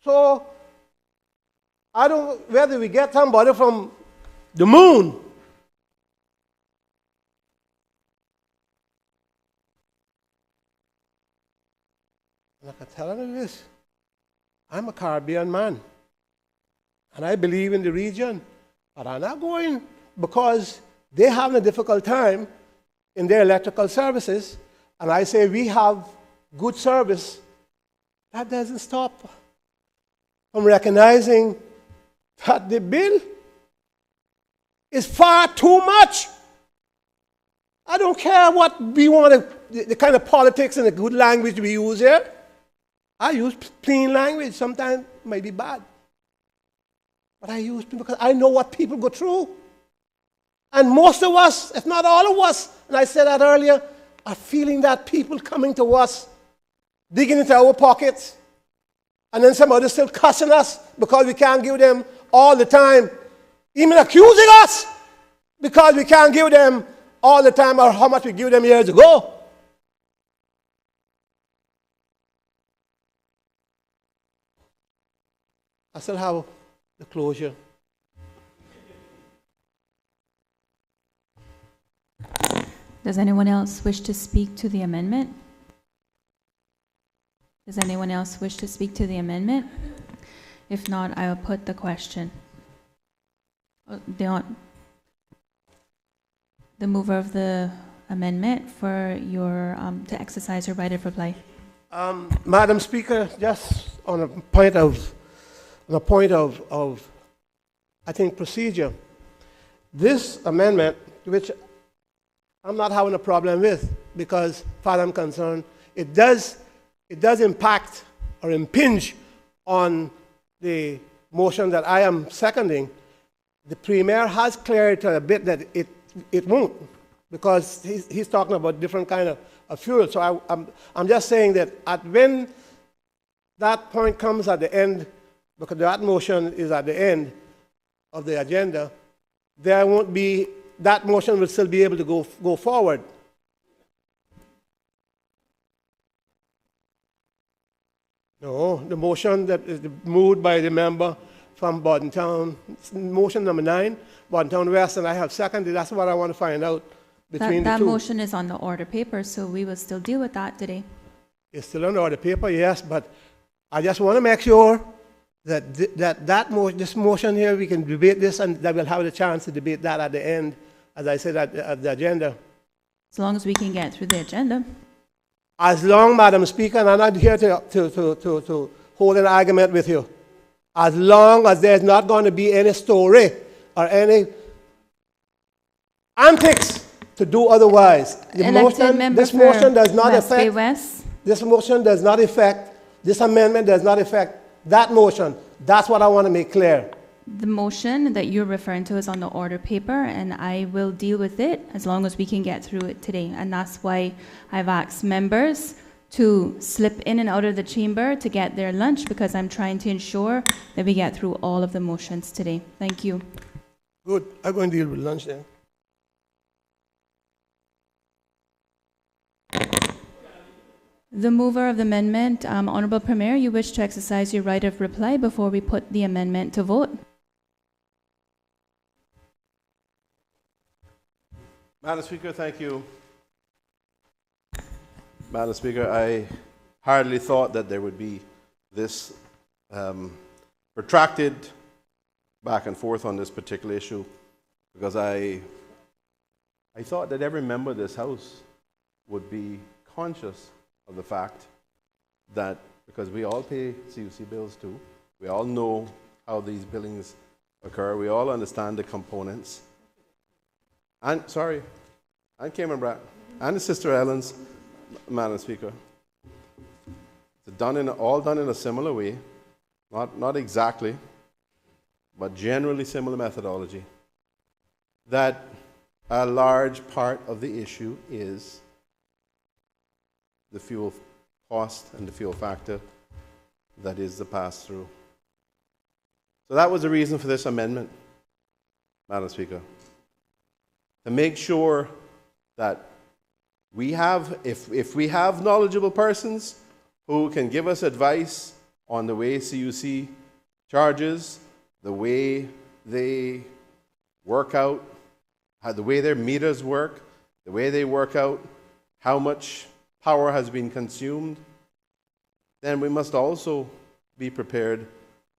So I don't, whether we get somebody from the moon, and I can tell you this, I'm a Caribbean man, and I believe in the region, but I'm not going because they're having a difficult time in their electrical services, and I say we have good service. That doesn't stop from recognizing that the bill is far too much. I don't care what we want, the kind of politics and the good language we use here. I use plain language. Sometimes it might be bad. But I use it because I know what people go through. And most of us, if not all of us, and I said that earlier, are feeling that people coming to us, digging into our pockets, and then some others still cussing us because we can't give them all the time, even accusing us because we can't give them all the time or how much we gave them years ago. I still have the closure. Does anyone else wish to speak to the amendment? Does anyone else wish to speak to the amendment? If not, I will put the question. The the mover of the amendment for your to exercise your right of reply. Madam Speaker, just on a point of I think procedure. This amendment, which I'm not having a problem with, because, as far as I'm concerned, it does impact or impinge on the motion that I am seconding. The Premier has cleared it a bit that it won't, because he's talking about different kind of fuel. So I'm just saying that when that point comes at the end, because that motion is at the end of the agenda, there won't be, that motion will still be able to go forward. No, the motion that is moved by the member from Bordentown, motion number 9, Bordentown West, and I have seconded. That's what I want to find out between the two. That motion is on the order paper, so we will still deal with that today. It's still on the order paper, yes, but I just want to make sure that this motion here, we can debate this, and that we'll have the chance to debate that at the end, as I said, at the agenda. As long as we can get through the agenda. As long, Madam Speaker, and I'm not here to hold an argument with you, as long as there's not going to be any story or any antics to do otherwise. This motion does not affect, this amendment does not affect that motion. That's what I want to make clear. The motion that you're referring to is on the order paper, and I will deal with it as long as we can get through it today. And that's why I've asked members to slip in and out of the chamber to get their lunch, because I'm trying to ensure that we get through all of the motions today. Thank you. Good. I'm going to deal with lunch then. The mover of the amendment, Honourable Premier, you wish to exercise your right of reply before we put the amendment to vote? Madam Speaker, thank you. Madam Speaker, I hardly thought that there would be this protracted back and forth on this particular issue, because I thought that every member of this House would be conscious of the fact that, because we all pay CUC bills too, we all know how these billings occur, we all understand the components. And Cayman Brat, and the Sister Islands, Madam Speaker. It's all done in a similar way, not exactly, but generally similar methodology. That a large part of the issue is the fuel cost and the fuel factor that is the pass-through. So that was the reason for this amendment, Madam Speaker. To make sure that we have, if we have knowledgeable persons who can give us advice on the way CUC charges, the way they work out, the way their meters work, the way they work out how much power has been consumed, then we must also be prepared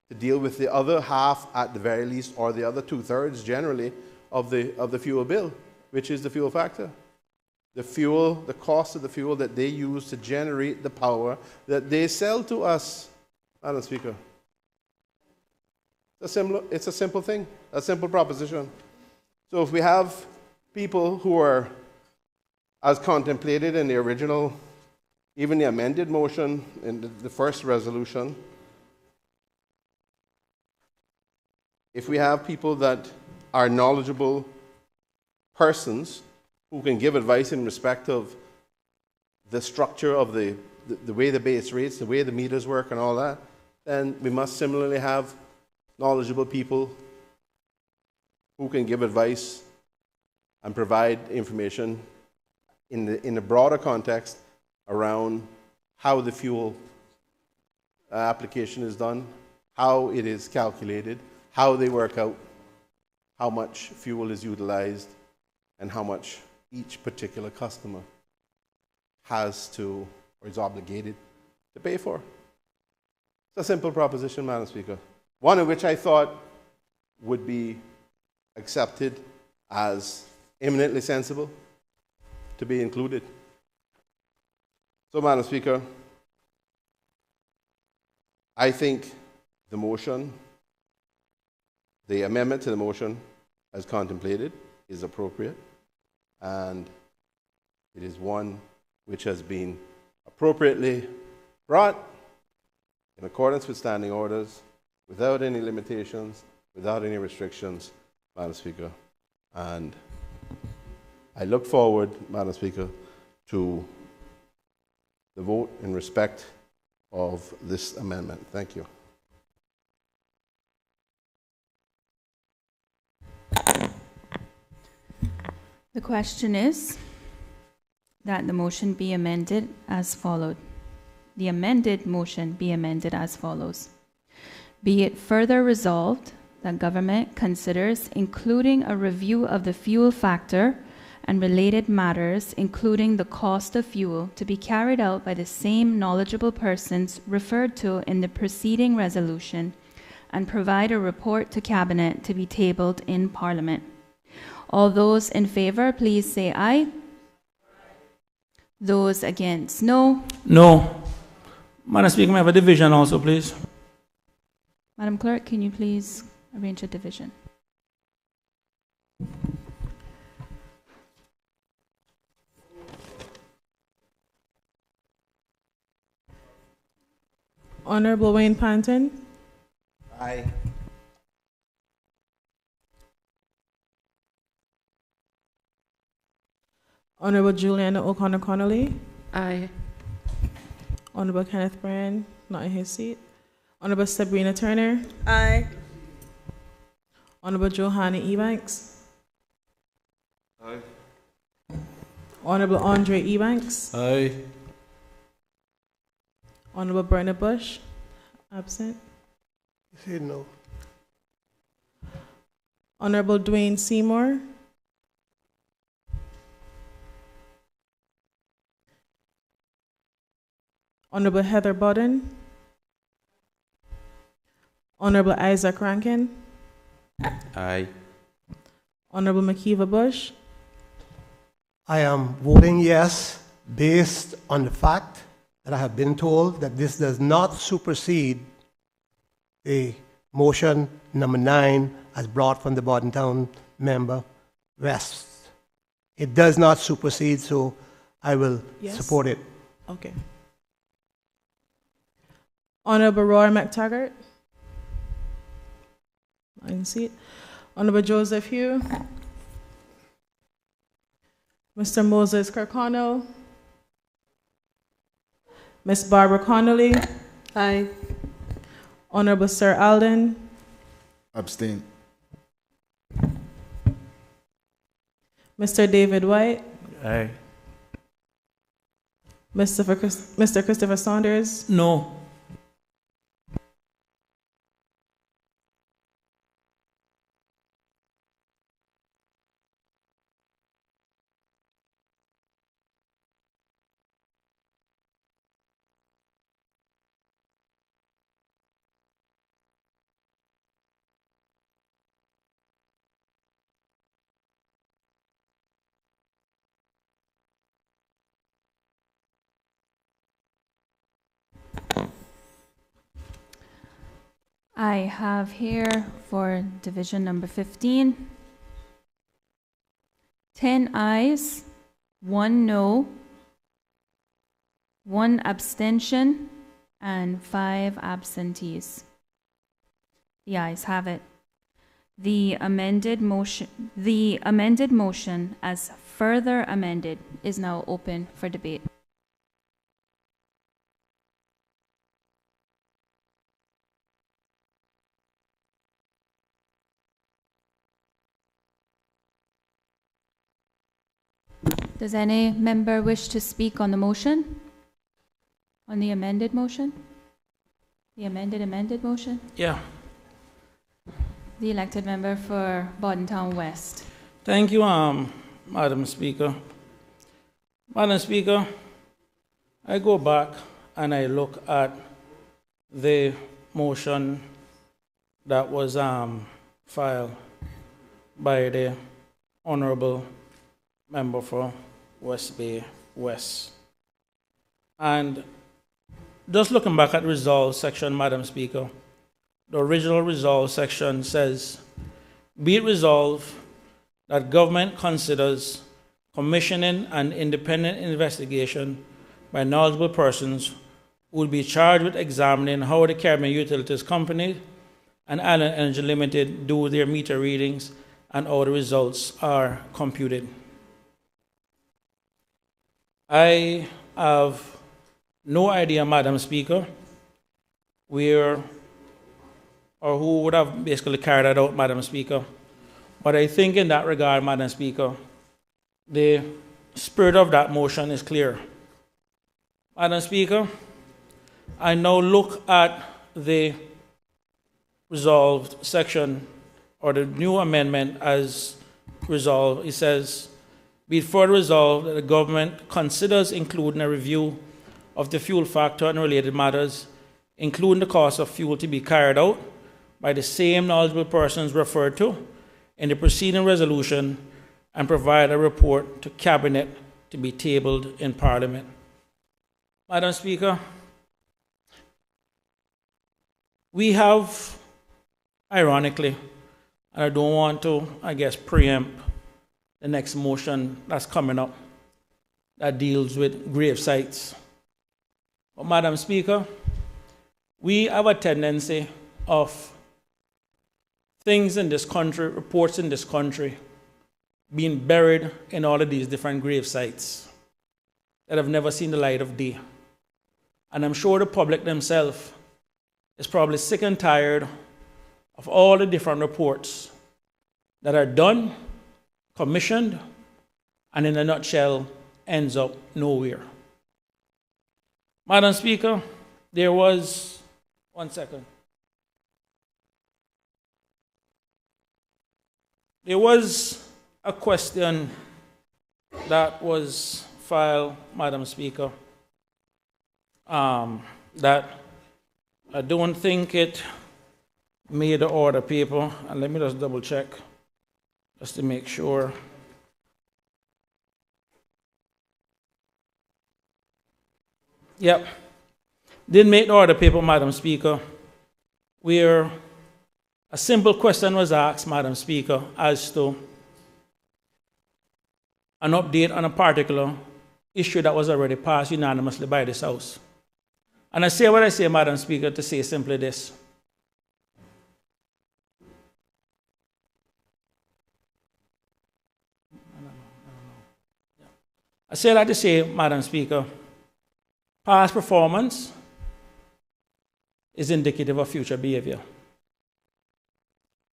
to deal with the other half at the very least, or the other 2/3 generally, of the fuel bill, which is the fuel factor. The fuel, the cost of the fuel that they use to generate the power that they sell to us, Madam Speaker. It's a simple thing, a simple proposition. So if we have people who are, as contemplated in the original, even the amended motion in the first resolution, if we have people that are knowledgeable persons who can give advice in respect of the structure of the way the base rates, the way the meters work and all that, then we must similarly have knowledgeable people who can give advice and provide information in the broader context around how the fuel application is done, how it is calculated, how they work out, how much fuel is utilized, and how much each particular customer has to, or is obligated to pay for. It's a simple proposition, Madam Speaker. One of which I thought would be accepted as eminently sensible to be included. So, Madam Speaker, I think the motion, the amendment to the motion as contemplated is appropriate, and it is one which has been appropriately brought in accordance with standing orders, without any limitations, without any restrictions, Madam Speaker. And I look forward, Madam Speaker, to the vote in respect of this amendment. Thank you. The question is that the motion be amended as followed. The amended motion be amended as follows. Be it further resolved that government considers including a review of the fuel factor and related matters, including the cost of fuel, to be carried out by the same knowledgeable persons referred to in the preceding resolution, and provide a report to Cabinet to be tabled in Parliament. All those in favor, please say aye. Those against, no. No. Madam Speaker, may I have a division also, please? Madam Clerk, can you please arrange a division? Honorable Wayne Panton. Aye. Honorable Juliana O'Connor Connolly. Aye. Honorable Kenneth Bryan, not in his seat. Honorable Sabrina Turner. Aye. Honorable Johanna Ebanks. Aye. Honorable Andre Ebanks. Aye. Honorable Bernard Bush, absent. He said no. Honorable Dwayne Seymour. Honorable Heather Bodden. Honorable Isaac Rankin. Aye. Honorable Makiva Bush. I am voting yes based on the fact that I have been told that this does not supersede the motion number 9 as brought from the Bordentown member West. It does not supersede, so I will support it. Okay. Honorable Roy McTaggart. I can see it. Honorable Joseph Hugh. Mr. Moses Kirkconnell. Miss Barbara Connolly. Aye. Honorable Sir Alden. Abstain. Mr. David White. Aye. Mr. Christopher Saunders. No. I have here for division number 15, 10 ayes, 1 no, 1 abstention, and 5 absentees. The ayes have it. The amended motion as further amended is now open for debate. Does any member wish to speak on the motion? On the amended motion? The amended motion? Yeah. The elected member for Bordentown West. Thank you, Madam Speaker. Madam Speaker, I go back and I look at the motion that was filed by the Honorable member for West Bay West. And just looking back at the resolve section, Madam Speaker, the original resolve section says, be it resolved that government considers commissioning an independent investigation by knowledgeable persons who will be charged with examining how the Cayman Utilities Company and Island Energy Limited do their meter readings and how the results are computed. I have no idea, Madam Speaker, where or who would have basically carried that out, Madam Speaker. But I think in that regard, Madam Speaker, the spirit of that motion is clear. Madam Speaker, I now look at the resolved section or the new amendment as resolved. It says, be it further resolved that the government considers including a review of the fuel factor and related matters, including the cost of fuel to be carried out by the same knowledgeable persons referred to in the preceding resolution, and provide a report to Cabinet to be tabled in Parliament. Madam Speaker, we have, ironically, and I don't want to, preempt the next motion that's coming up that deals with grave sites. But Madam Speaker, we have a tendency of things in this country, reports in this country, being buried in all of these different grave sites that have never seen the light of day. And I'm sure the public themselves is probably sick and tired of all the different reports that are done, commissioned, and in a nutshell, ends up nowhere. Madam Speaker, there was, there was a question that was filed, Madam Speaker, that I don't think it made the order paper, and let me just double check just to make sure. Yep, didn't make the order paper, Madam Speaker, where a simple question was asked, Madam Speaker, as to an update on a particular issue that was already passed unanimously by this House. And I say what I say, Madam Speaker, to say simply this. I say that to say, Madam Speaker, past performance is indicative of future behavior.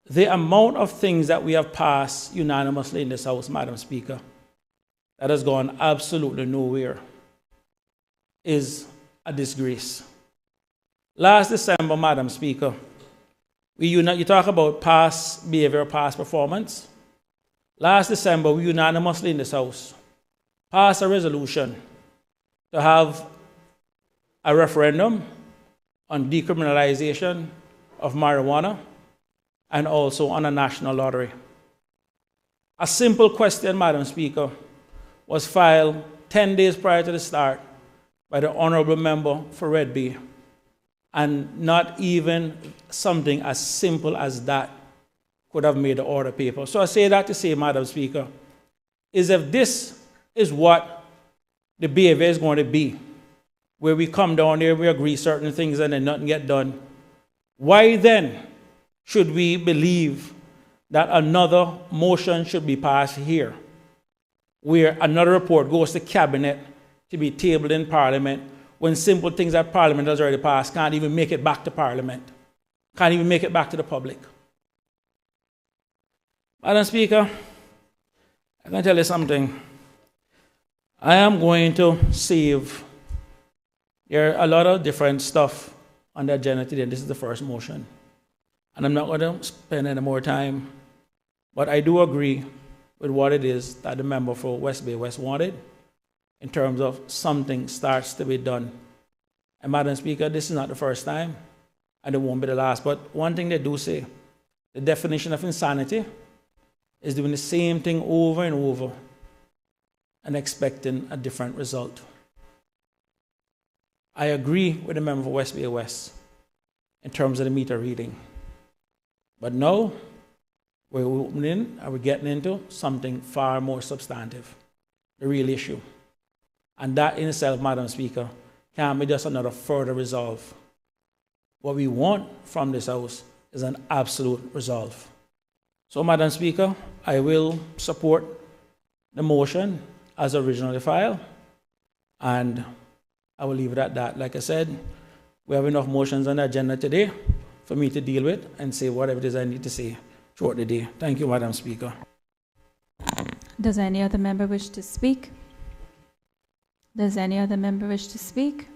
The amount of things that we have passed unanimously in this House, Madam Speaker, that has gone absolutely nowhere, is a disgrace. Last December, Madam Speaker, you talk about past behavior, past performance. Last December, we unanimously in this House passed a resolution to have a referendum on decriminalization of marijuana and also on a national lottery. A simple question, Madam Speaker, was filed 10 days prior to the start by the honorable member for Red Bay, and not even something as simple as that could have made the order paper. So I say that to say, Madam Speaker, is if this is what the behavior is going to be, where we come down there, we agree certain things and then nothing get done, why then should we believe that another motion should be passed here, where another report goes to Cabinet to be tabled in Parliament, when simple things that Parliament has already passed can't even make it back to Parliament, can't even make it back to the public? Madam Speaker, I can tell you something. I am going to save. There are a lot of different stuff on the agenda today, and this is the first motion. And I'm not going to spend any more time, but I do agree with what it is that the member for West Bay West wanted in terms of something starts to be done. And Madam Speaker, this is not the first time, and it won't be the last. But one thing they do say, the definition of insanity is doing the same thing over and over and expecting a different result. I agree with the member for West Bay West in terms of the meter reading. But now, we're opening and we're getting into something far more substantive, the real issue. And that in itself, Madam Speaker, can be just another further resolve. What we want from this House is an absolute resolve. So, Madam Speaker, I will support the motion as originally filed, and I will leave it at that. Like I said, we have enough motions on the agenda today for me to deal with and say whatever it is I need to say throughout the day. Thank you, Madam Speaker. Does any other member wish to speak? Does any other member wish to speak?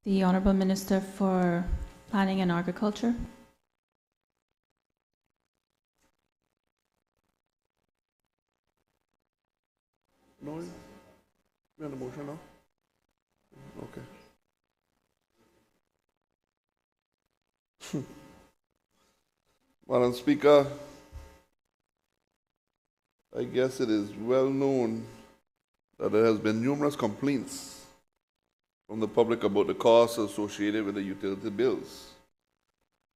The Honourable Minister for Planning and Agriculture. No, we on the motion now? Okay. Madam Speaker, I guess it is well known that there has been numerous complaints from the public about the costs associated with the utility bills.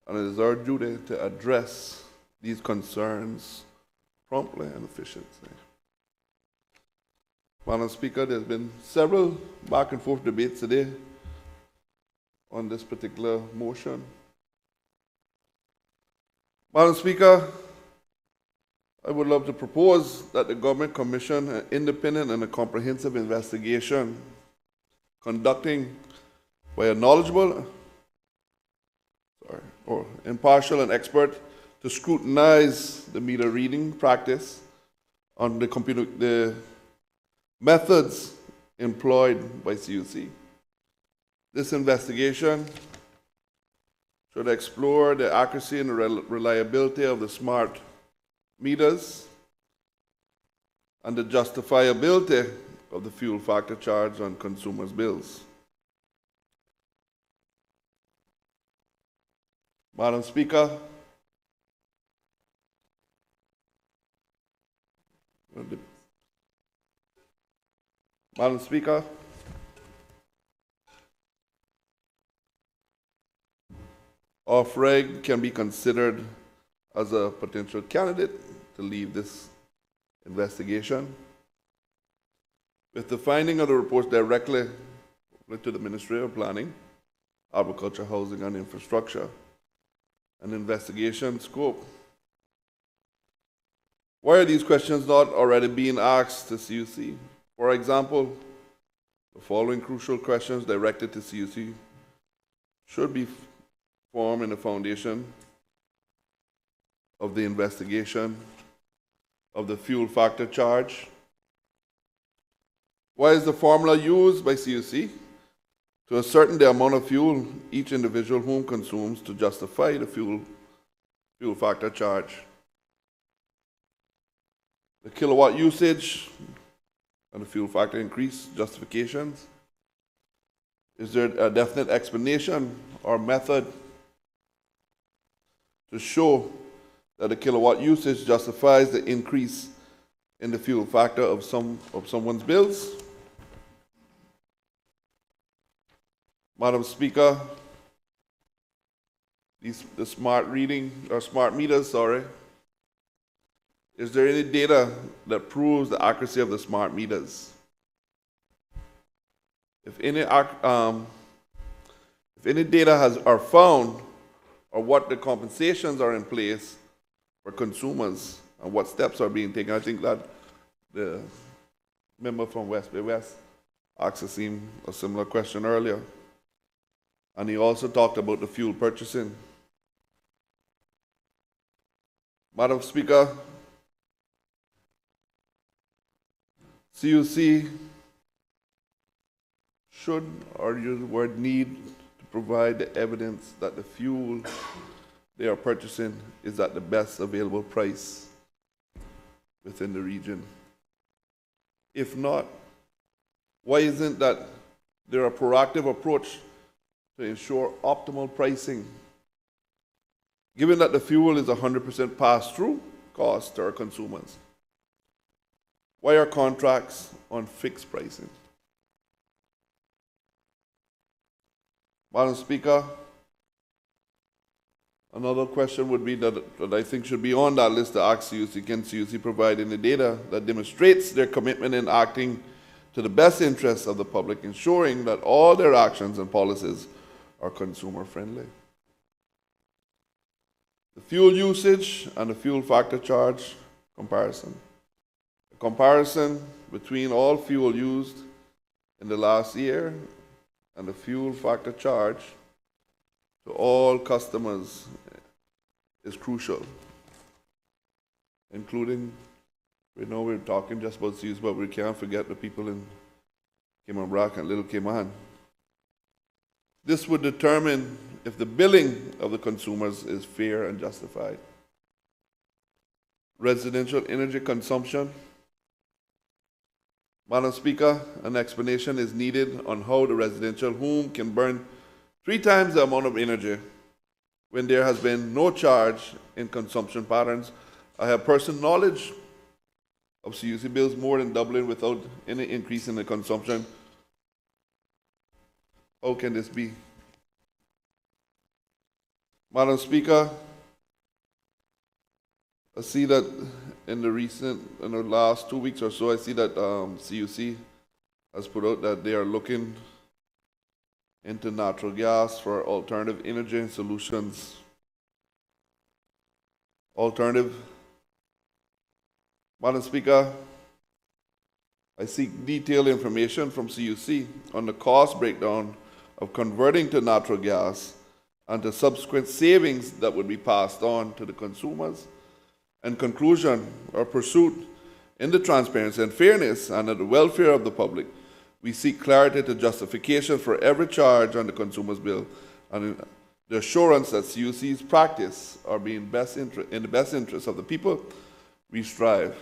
And it is our duty to address these concerns promptly and efficiently. Madam Speaker, there's been several back and forth debates today on this particular motion. Madam Speaker, I would love to propose that the government commission an independent and a comprehensive investigation conducting by a knowledgeable or impartial and expert to scrutinize the meter reading practice on the methods employed by CUC. This investigation should explore the accuracy and reliability of the smart meters and the justifiability of the fuel factor charge on consumers' bills. Madam Speaker, Madam Speaker, OFREG can be considered as a potential candidate to lead this investigation. With the finding of the report directly to the Ministry of Planning, Agriculture, Housing and Infrastructure, and investigation scope. Why are these questions not already being asked to CUC? For example, the following crucial questions directed to CUC should be formed in the foundation of the investigation of the fuel factor charge. Why is the formula used by CUC to ascertain the amount of fuel each individual home consumes to justify the fuel factor charge? The kilowatt usage and the fuel factor increase justifications. Is there a definite explanation or method to show that the kilowatt usage justifies the increase in the fuel factor of someone's bills? Madam Speaker, the smart meters, is there any data that proves the accuracy of the smart meters? If any data are found, or what the compensations are in place for consumers, and what steps are being taken, I think that the member from West Bay West asked a similar question earlier. And he also talked about the fuel purchasing. Madam Speaker, CUC should, or use the word need, to provide the evidence that the fuel they are purchasing is at the best available price within the region. If not, why isn't that there a proactive approach to ensure optimal pricing? Given that the fuel is 100% pass-through cost to our consumers, Why are contracts on fixed pricing? Madam Speaker, another question would be that I think should be on that list to ask CUC, can CUC provide any data that demonstrates their commitment in acting to the best interests of the public, ensuring that all their actions and policies are consumer friendly? The fuel usage and the fuel factor charge comparison. A comparison between all fuel used in the last year and the fuel factor charge to all customers is crucial, including, we know we're talking just about CUC, but we can't forget the people in Cayman Brac and Little Cayman. This would determine if the billing of the consumers is fair and justified. Residential energy consumption. Madam Speaker, an explanation is needed on how the residential home can burn 3 times the amount of energy when there has been no charge in consumption patterns. I have personal knowledge of CUC bills more than doubling without any increase in the consumption. How can this be? Madam Speaker, I see that in the last 2 weeks or so, I see that CUC has put out that they are looking into natural gas for alternative energy solutions. Madam Speaker, I seek detailed information from CUC on the cost breakdown of converting to natural gas and the subsequent savings that would be passed on to the consumers. And conclusion or pursuit in the transparency and fairness and the welfare of the public, we seek clarity to justification for every charge on the consumer's bill and the assurance that CUC's practice are being in the best interest of the people. We strive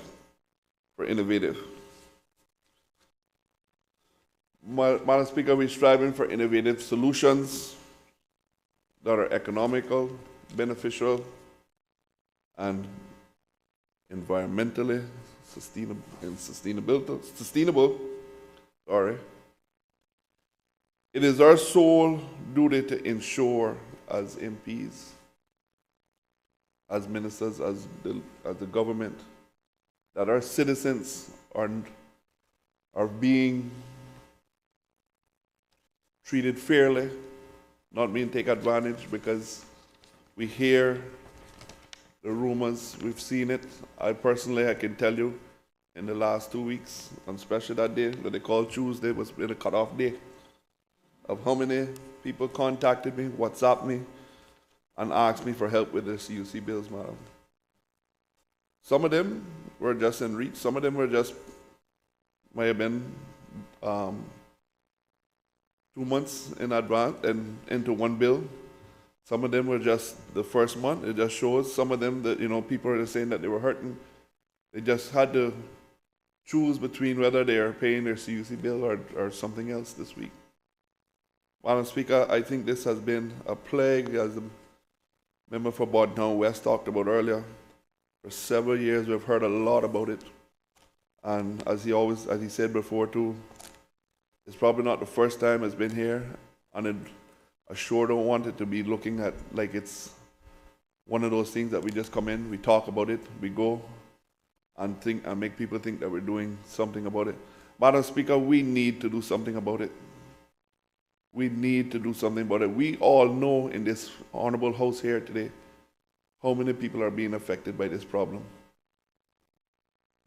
for innovative. Madam Speaker, we're striving for innovative solutions that are economical, beneficial, and environmentally sustainable. It is our sole duty to ensure, as MPs, as ministers, as the government, that our citizens are being treated fairly, not being taken advantage, because we hear the rumors, we've seen it. I can tell you, in the last 2 weeks, and especially that day that they called Tuesday was the cutoff day, of how many people contacted me, WhatsApped me, and asked me for help with the CUC bills, madam. Some of them were just in reach, some of them were just, might have been 2 months in advance and into one bill. Some of them were just the first month. It just shows some of them that, people are saying that they were hurting. They just had to choose between whether they are paying their CUC bill or something else this week. Madam Speaker, I think this has been a plague, as the member for Bodtown West talked about earlier. For several years, we've heard a lot about it. And as he said before too, it's probably not the first time it's been here, and I sure don't want it to be looking at like it's one of those things that we just come in, we talk about it, we go and think and make people think that we're doing something about it. Madam Speaker, we need to do something about it. We need to do something about it. We all know in this honorable house here today how many people are being affected by this problem.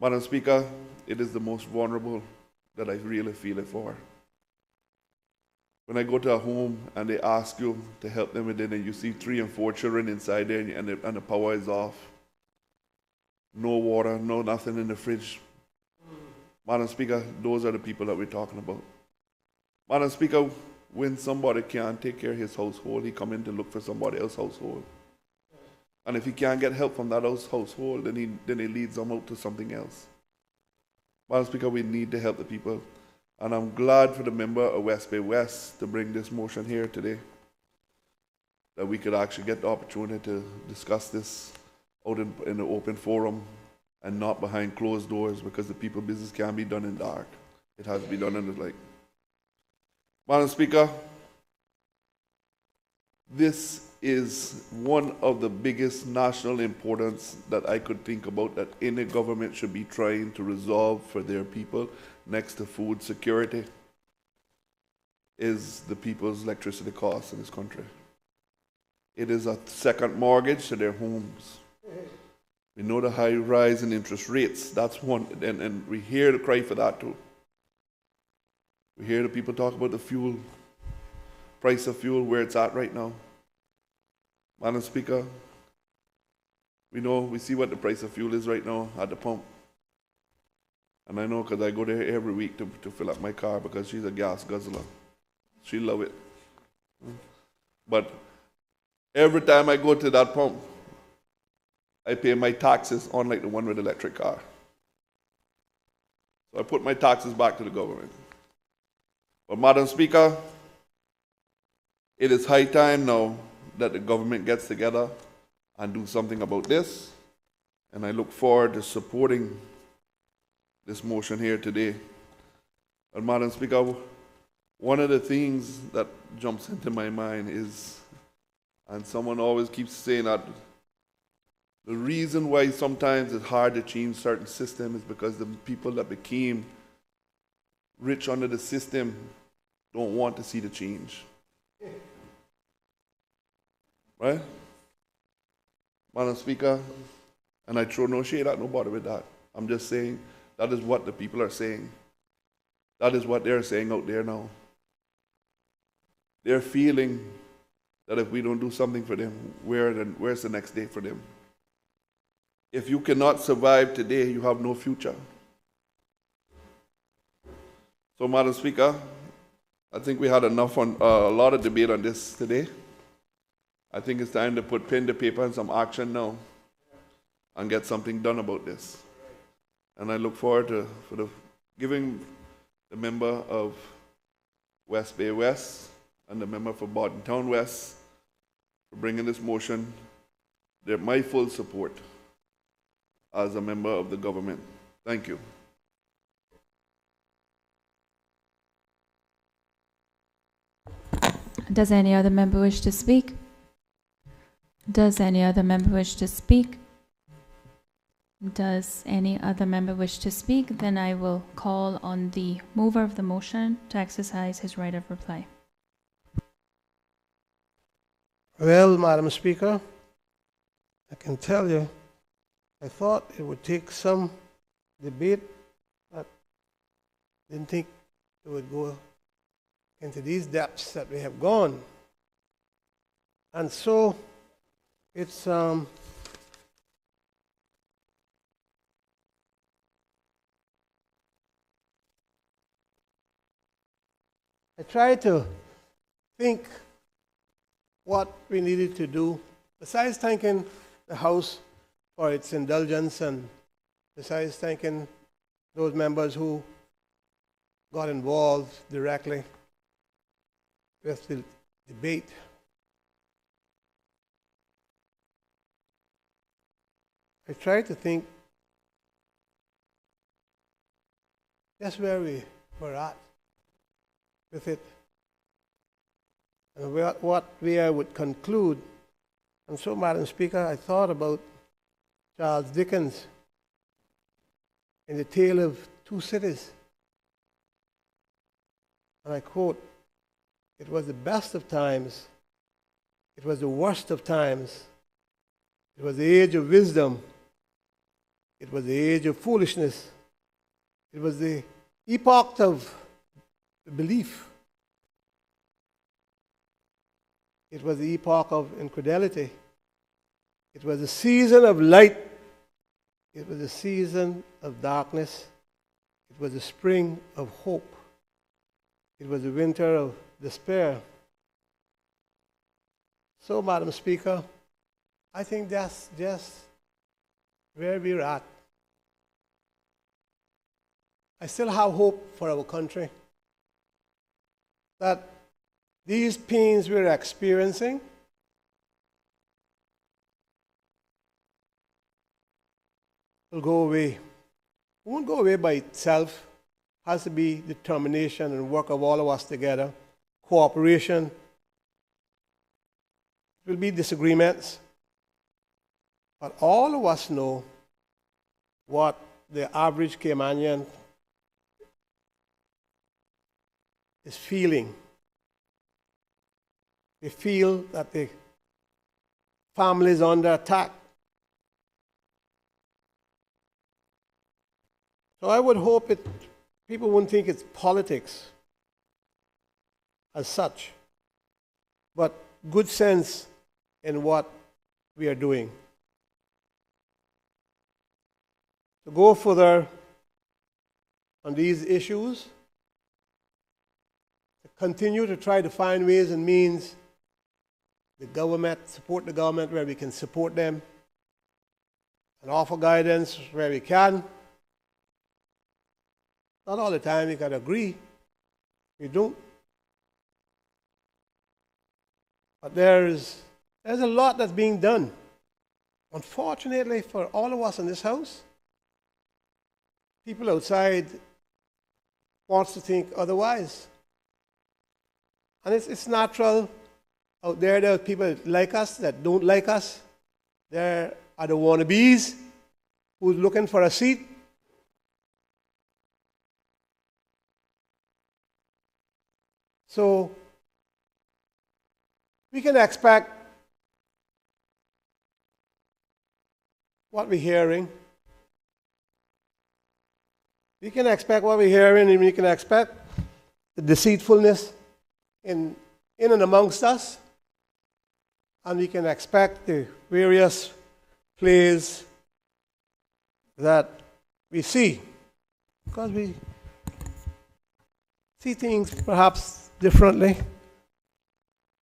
Madam Speaker, it is the most vulnerable that I really feel it for. When I go to a home and they ask you to help them with dinner, you see 3 and 4 children inside there and the power is off. No water, no nothing in the fridge. Madam Speaker, those are the people that we're talking about. Madam Speaker, when somebody can't take care of his household, he come in to look for somebody else's household. And if he can't get help from that household, then he leads them out to something else. Madam Speaker, we need to help the people. And I'm glad for the member of West Bay West to bring this motion here today, that we could actually get the opportunity to discuss this out in the open forum and not behind closed doors, because the people business can't be done in dark. It has to be done in the light. Madam Speaker, this is one of the biggest national importance that I could think about that any government should be trying to resolve for their people, next to food security, is the people's electricity costs in this country. It is a second mortgage to their homes. We know the high rise in interest rates. That's one, and we hear the cry for that too. We hear the people talk about the fuel, price of fuel, where it's at right now. Madam Speaker, we see what the price of fuel is right now at the pump. And I know because I go there every week to fill up my car, because she's a gas guzzler. She love it. But every time I go to that pump, I pay my taxes unlike the one with the electric car. So I put my taxes back to the government. But Madam Speaker, it is high time now that the government gets together and do something about this. And I look forward to supporting this motion here today. And Madam Speaker, one of the things that jumps into my mind is, and someone always keeps saying that, the reason why sometimes it's hard to change certain systems is because the people that became rich under the system don't want to see the change. Right? Madam Speaker, and I throw no shade at nobody with that. I'm just saying that is what the people are saying. That is what they're saying out there now. They're feeling that if we don't do something for them, where's the next day for them? If you cannot survive today, you have no future. So, Madam Speaker, I think we had enough on a lot of debate on this today. I think it's time to put pen to paper and some action now and get something done about this. And I look forward to giving the member of West Bay West and the member for Barton Town West for bringing this motion my full support as a member of the government. Thank you. Does any other member wish to speak? Does any other member wish to speak? Does any other member wish to speak? Then I will call on the mover of the motion to exercise his right of reply. Well, Madam Speaker, I can tell you, I thought it would take some debate, but didn't think it would go into these depths that we have gone. And so it's I tried to think what we needed to do, besides thanking the House for its indulgence and besides thanking those members who got involved directly with the debate. I tried to think just where we were at with it and what way I would conclude. And so, Madam Speaker, I thought about Charles Dickens in The Tale of Two Cities. And I quote, "It was the best of times, it was the worst of times, it was the age of wisdom, it was the age of foolishness, it was the epoch of belief, it was the epoch of infidelity, it was the season of light, it was the season of darkness, it was the spring of hope, it was the winter of despair." So, Madam Speaker, I think that's just where we're at. I still have hope for our country that these pains we're experiencing will go away. It won't go away by itself. It has to be determination and work of all of us together, cooperation. There will be disagreements, but all of us know what the average Caymanian is feeling. They feel that the family is under attack. So I would hope people wouldn't think it's politics as such, but good sense in what we are doing. To go further on these issues, to continue to try to find ways and means the government, support the government where we can support them, and offer guidance where we can. Not all the time we can agree. We don't. But there's a lot that's being done. Unfortunately for all of us in this house, people outside wants to think otherwise. And it's natural. Out there are people that like us, that don't like us. There are the wannabes who's looking for a seat. So we can expect what we're hearing. We can expect what we're hearing, and we can expect the deceitfulness in and amongst us. And we can expect the various plays that we see, because we see things perhaps differently.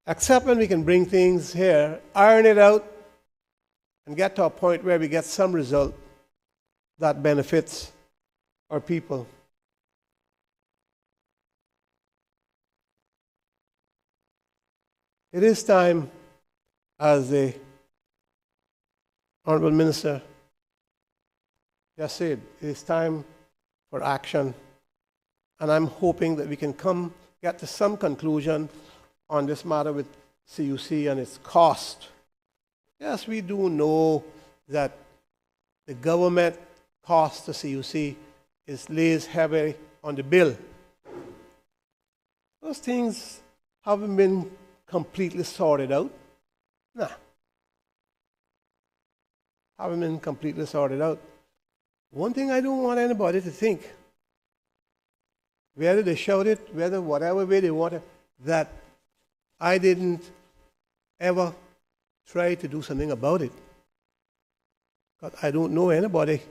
Except when we can bring things here, iron it out, and get to a point where we get some result that benefits our people. It is time, as the Honorable Minister just said, it is time for action. And I'm hoping that we can get to some conclusion on this matter with CUC and its cost. Yes, we do know that the government cost to CUC lays heavily on the bill. Those things haven't been completely sorted out. Nah. Haven't been completely sorted out. One thing I don't want anybody to think, whether they shout it, whether whatever way they want it, that I didn't ever try to do something about it. Because I don't know anybody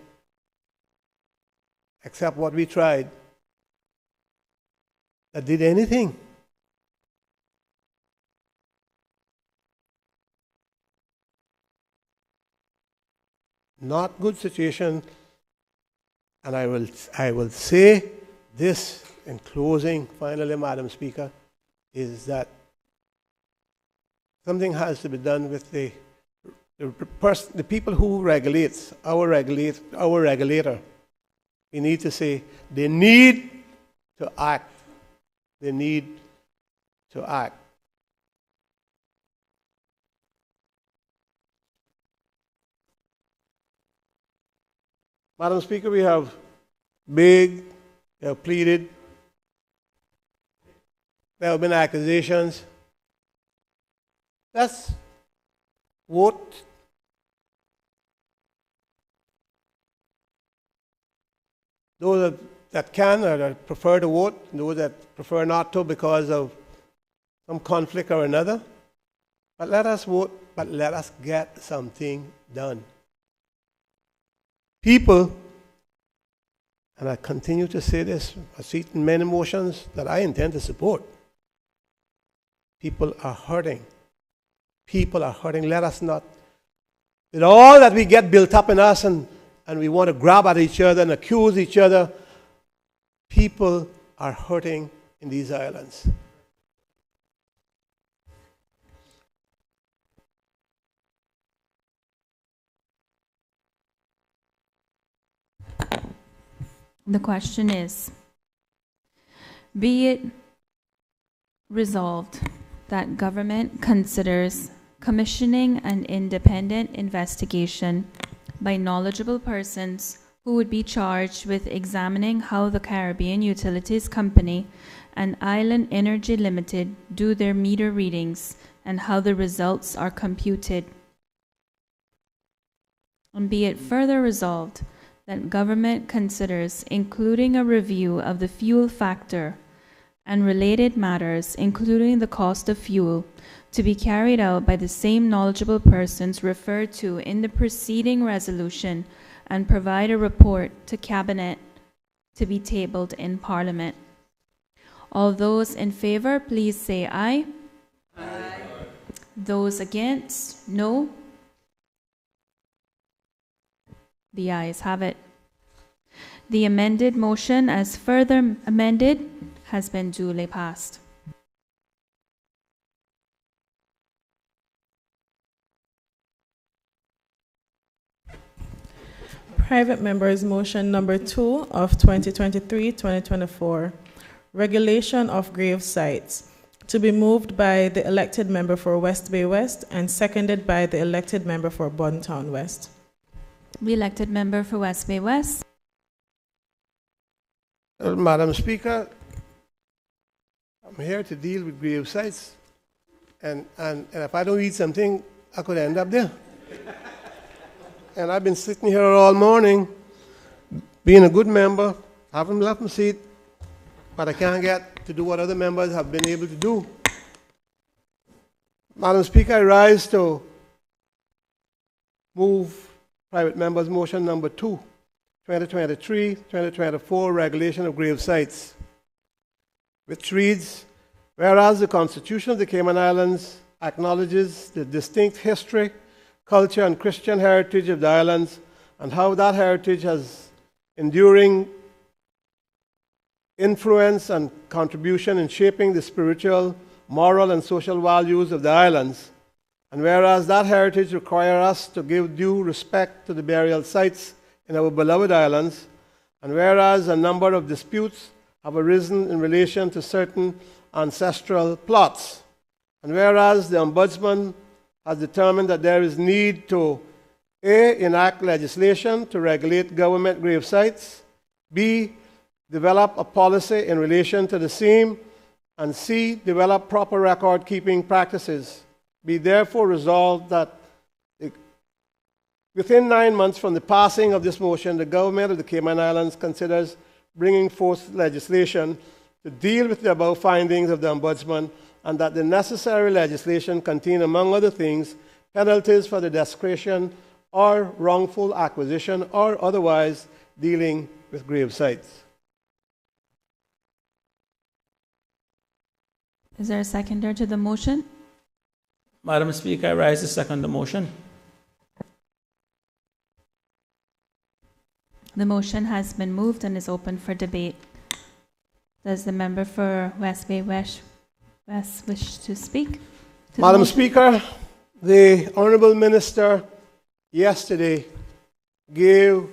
except what we tried that did anything. Not good situation. And I will say this in closing, finally, Madam Speaker, is that something has to be done with the people who regulate, our regulator. We need to say they need to act. They need to act. Madam Speaker, we have begged, we have pleaded, there have been accusations. Let's vote. Those that can or that prefer to vote, those that prefer not to because of some conflict or another. But let us vote, but let us get something done. People, and I continue to say this, I see it in many motions that I intend to support. People are hurting. People are hurting. Let us not, with all that we get built up in us and we want to grab at each other and accuse each other, people are hurting in these islands. The question is, be it resolved that government considers commissioning an independent investigation by knowledgeable persons who would be charged with examining how the Caribbean Utilities Company and Island Energy Limited do their meter readings and how the results are computed. And be it further resolved that government considers including a review of the fuel factor and related matters, including the cost of fuel, to be carried out by the same knowledgeable persons referred to in the preceding resolution, and provide a report to Cabinet to be tabled in Parliament. All those in favor, please say aye. Aye. Those against, no. The ayes have it. The amended motion, as further amended, has been duly passed. Private members' motion number 2 of 2023-2024, regulation of grave sites, to be moved by the elected member for West Bay West and seconded by the elected member for Bontown West. The elected member for West Bay West. Madam Speaker, I'm here to deal with grave sites, and if I don't eat something, I could end up there. And I've been sitting here all morning, being a good member, haven't left my seat, but I can't get to do what other members have been able to do. Madam Speaker, I rise to move private members' motion number 2, 2023-2024, regulation of grave sites, which reads, whereas the Constitution of the Cayman Islands acknowledges the distinct history, culture, and Christian heritage of the islands, and how that heritage has enduring influence and contribution in shaping the spiritual, moral, and social values of the islands. And whereas that heritage requires us to give due respect to the burial sites in our beloved islands, and whereas a number of disputes have arisen in relation to certain ancestral plots, and whereas the Ombudsman has determined that there is need to A, enact legislation to regulate government grave sites, B, develop a policy in relation to the same, and C, develop proper record-keeping practices. Be therefore resolved that within 9 months from the passing of this motion, the government of the Cayman Islands considers bringing forth legislation to deal with the above findings of the Ombudsman, and that the necessary legislation contain, among other things, penalties for the desecration or wrongful acquisition or otherwise dealing with grave sites. Is there a seconder to the motion? Madam Speaker, I rise to second the motion. The motion has been moved and is open for debate. Does the member for West Bay West wish to speak? Madam Speaker, the Honourable Minister yesterday gave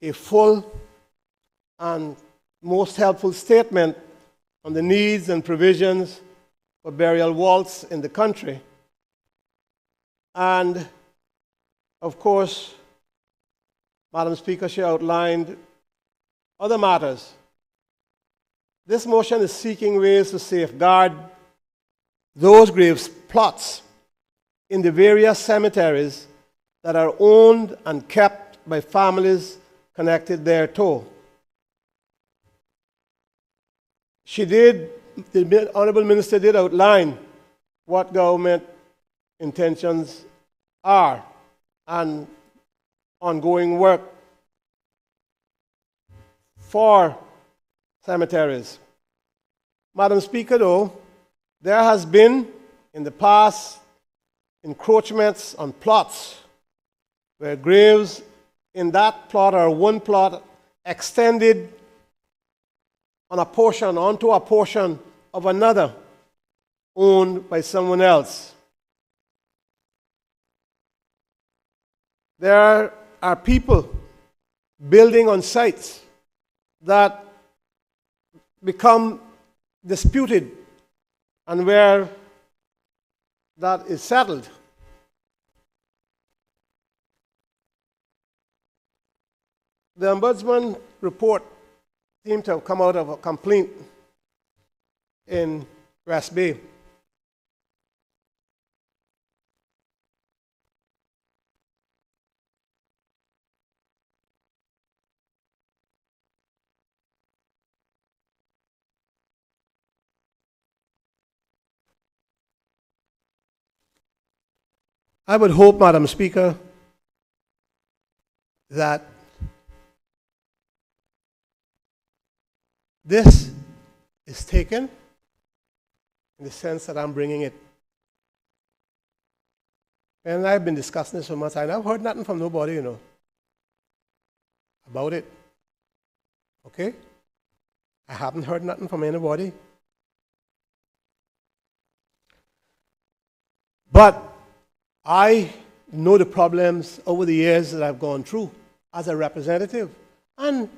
a full and most helpful statement on the needs and provisions for burial vaults in the country. And, of course, Madam Speaker, she outlined other matters. This motion is seeking ways to safeguard those grave plots in the various cemeteries that are owned and kept by families connected thereto. The Honourable Minister did outline what government intentions are and ongoing work for cemeteries. Madam Speaker, though, there has been in the past encroachments on plots where graves in that plot or one plot extended on a portion, onto a portion of another owned by someone else. There are people building on sites that become disputed and where that is settled. The Ombudsman report seemed to have come out of a complaint in West Bay. I would hope, Madam Speaker, that this is taken in the sense that I'm bringing it. And I've been discussing this for months, and I've heard nothing from nobody, about it. Okay? I haven't heard nothing from anybody. But I know the problems over the years that I've gone through as a representative, and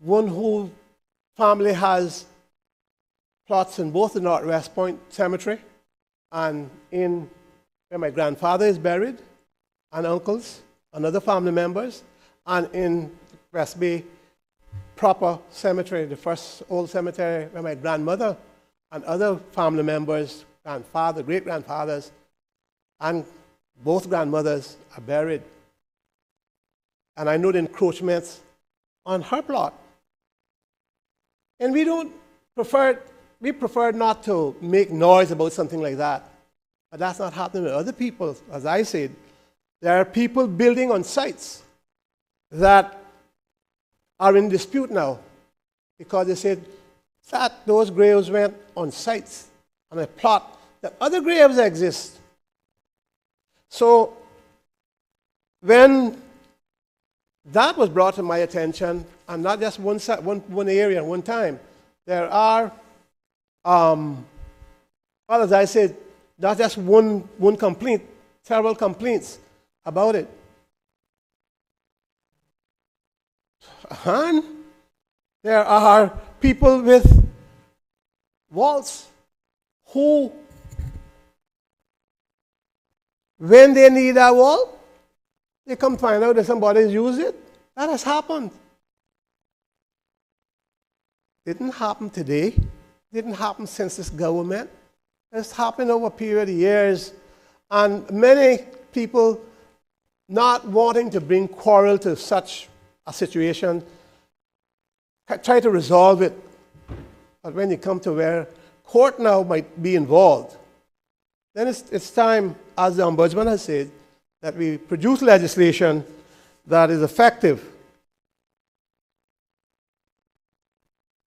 one whose family has plots in both the Northwest Point Cemetery and in where my grandfather is buried, and uncles and other family members, and in West Bay proper cemetery, the first old cemetery where my grandmother and other family members, grandfather, great-grandfathers, and both grandmothers are buried. And I know the encroachments on her plot. And we prefer not to make noise about something like that. But that's not happening with other people. As I said, there are people building on sites that are in dispute now because they said that those graves went on sites on a plot that other graves exist. So when that was brought to my attention, and not just one area at one time, there are, well, as I said, not just one complaint, several complaints about it. And there are people with vaults who, when they need a wall, they come find out that somebody's used it. That has happened. Didn't happen today. Didn't happen since this government. It's happened over a period of years. And many people not wanting to bring quarrel to such a situation try to resolve it. But when you come to where court now might be involved, then it's time, as the Ombudsman has said, that we produce legislation that is effective.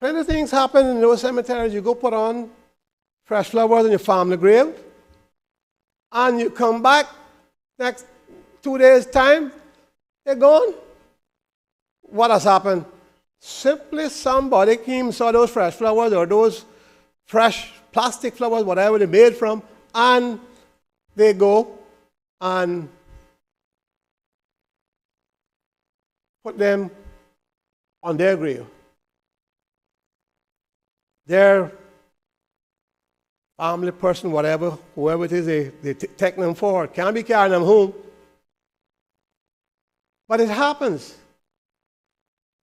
Many things happen in those cemeteries. You go put on fresh flowers on your family grave, and you come back next 2 days' time, they're gone. What has happened? Simply somebody came, saw those fresh flowers or those fresh plastic flowers, whatever they're made from, and they go and put them on their grave. Their family person, whatever, whoever it is, they take them forward. Can't be carrying them home. But it happens.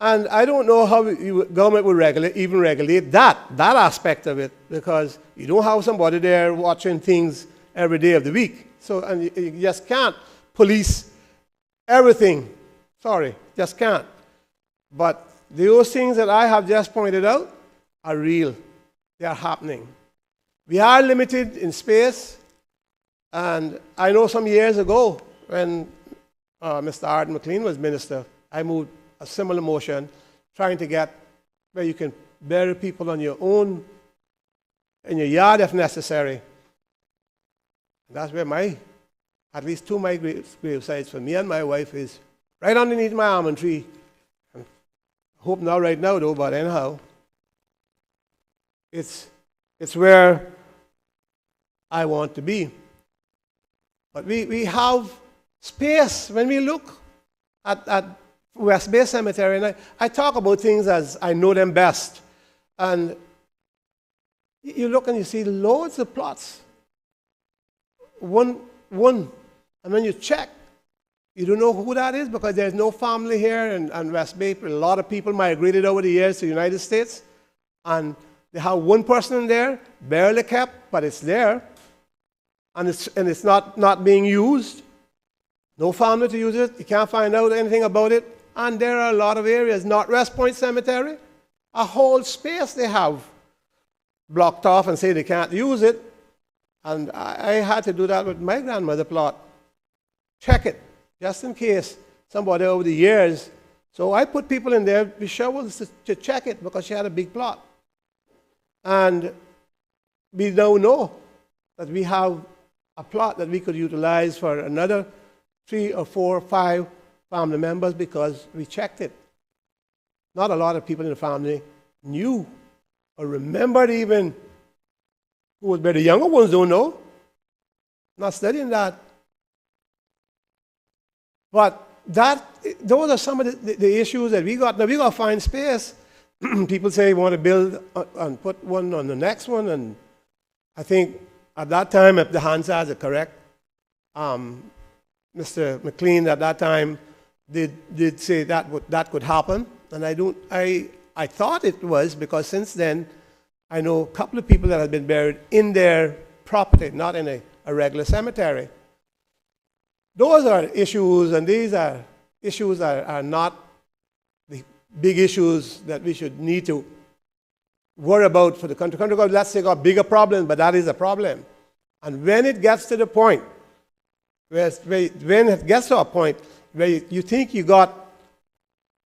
And I don't know how the government would regulate that aspect of it, because you don't have somebody there watching things every day of the week. So, and you just can't police everything. Sorry, just can't. But those things that I have just pointed out are real. They are happening. We are limited in space. And I know some years ago when Mr. Arden McLean was minister, I moved a similar motion trying to get where you can bury people on your own, in your yard if necessary. And that's where at least two of my grave sites for me and my wife is right underneath my almond tree. I hope not right now though, but anyhow, it's where I want to be. But we have space when we look at West Bay Cemetery, and I talk about things as I know them best. And you look and you see loads of plots. One, and when you check, you don't know who that is because there's no family here in West Bay. A lot of people migrated over the years to the United States, and they have one person in there, barely kept, but it's there, and it's not being used. No family to use it. You can't find out anything about it. And there are a lot of areas. Northwest Point Cemetery, a whole space they have blocked off and say they can't use it. And I had to do that with my grandmother plot. Check it, just in case somebody over the years. So I put people in there with shovels to check it because she had a big plot. And we now know that we have a plot that we could utilize for another 3 or 4 or 5 family members because we checked it. Not a lot of people in the family knew or remembered even who was better. The younger ones don't know. Not studying that. But those are some of the issues that we got. Now we got to find space. People say they want to build and put one on the next one, and I think at that time, if the Hansards are correct, Mr. McLean at that time did say that could happen, and I thought it was because since then I know a couple of people that have been buried in their property, not in a regular cemetery. Those are issues, and these are issues that are not the big issues that we should need to worry about for the country. Let's say, got bigger problems, but that is a problem. And when it gets to the point, when it gets to a point where you think you got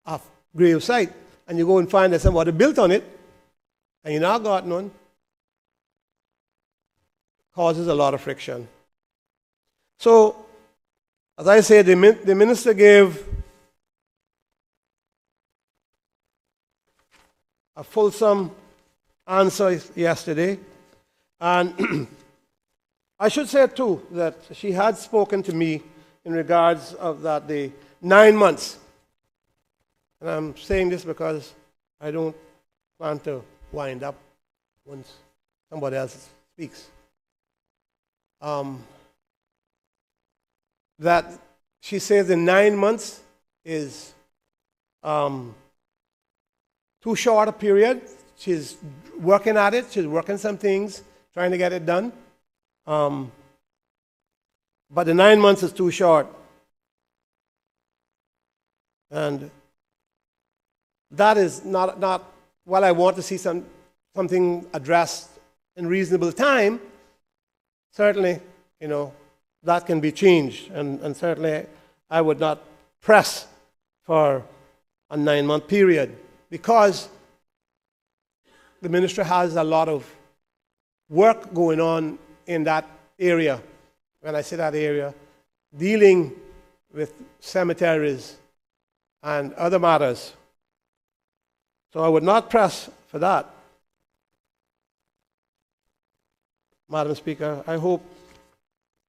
a gravesite, and you go and find that somebody built on it, and you not got none, causes a lot of friction. So, as I said, the minister gave a fulsome answer yesterday. And I should say, too, that she had spoken to me in regards of that the 9 months. And I'm saying this because I don't want to wind up once somebody else speaks. That she says the 9 months is too short a period. She's working at it. She's working some things, trying to get it done. But the 9 months is too short. And that is not while I want to see something addressed in reasonable time, certainly, that can be changed. And certainly I would not press for a 9-month period because the ministry has a lot of work going on in that area. When I say that area, dealing with cemeteries and other matters. So I would not press for that. Madam Speaker, I hope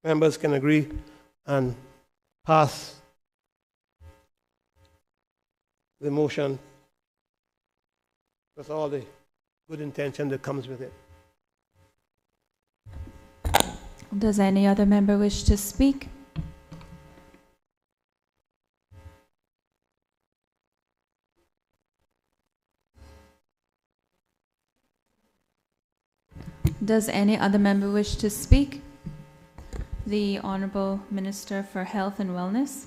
members can agree and pass the motion with all the good intention that comes with it. Does any other member wish to speak? Does any other member wish to speak? The Honourable Minister for Health and Wellness.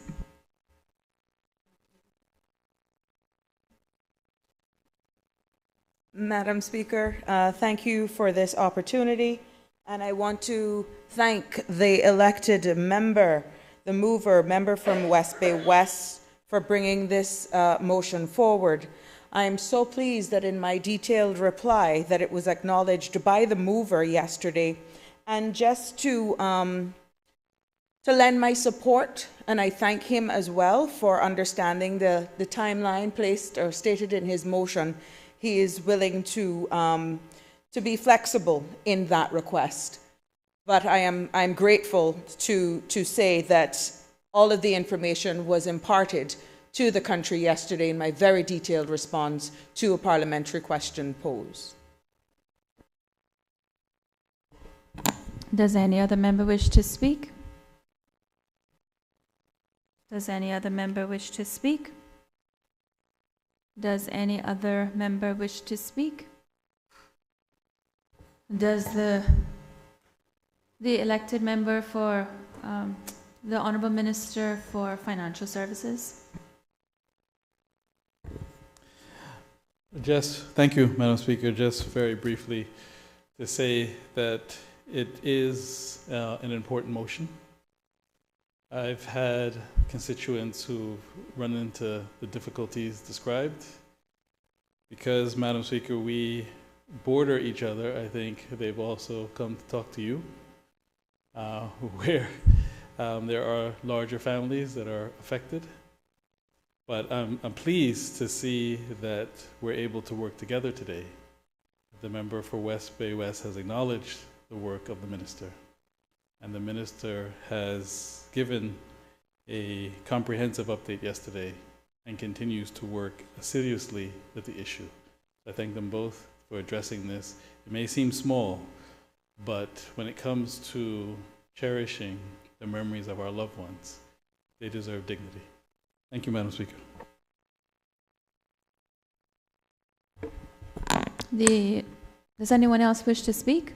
Madam Speaker, thank you for this opportunity. And I want to thank the elected member, the member from West Bay West, for bringing this motion forward. I am so pleased that in my detailed reply that it was acknowledged by the mover yesterday. And just to lend my support, and I thank him as well for understanding the timeline placed or stated in his motion. He is willing to be flexible in that request. But I'm grateful to say that all of the information was imparted to the country yesterday in my very detailed response to a parliamentary question posed. Does any other member wish to speak? Does any other member wish to speak? Does any other member wish to speak? Does the elected member for the Honourable Minister for Financial Services? Thank you, Madam Speaker. Just very briefly to say that it is an important motion. I've had constituents who've run into the difficulties described. Because, Madam Speaker, we border each other, I think they've also come to talk to you, where there are larger families that are affected. But I'm pleased to see that we're able to work together today. The member for West Bay West has acknowledged the work of the minister, and the minister has given a comprehensive update yesterday and continues to work assiduously with the issue. I thank them both for addressing this. It may seem small, but when it comes to cherishing the memories of our loved ones, they deserve dignity. Thank you, Madam Speaker. Does anyone else wish to speak?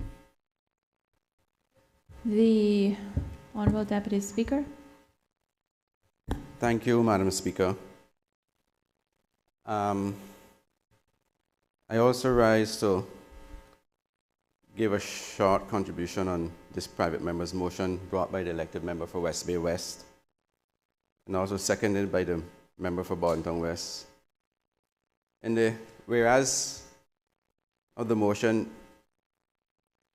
The Honourable Deputy Speaker. Thank you, Madam Speaker. I also rise to give a short contribution on this private member's motion brought by the elected member for West Bay West, and also seconded by the member for Boddington West. In the whereas of the motion,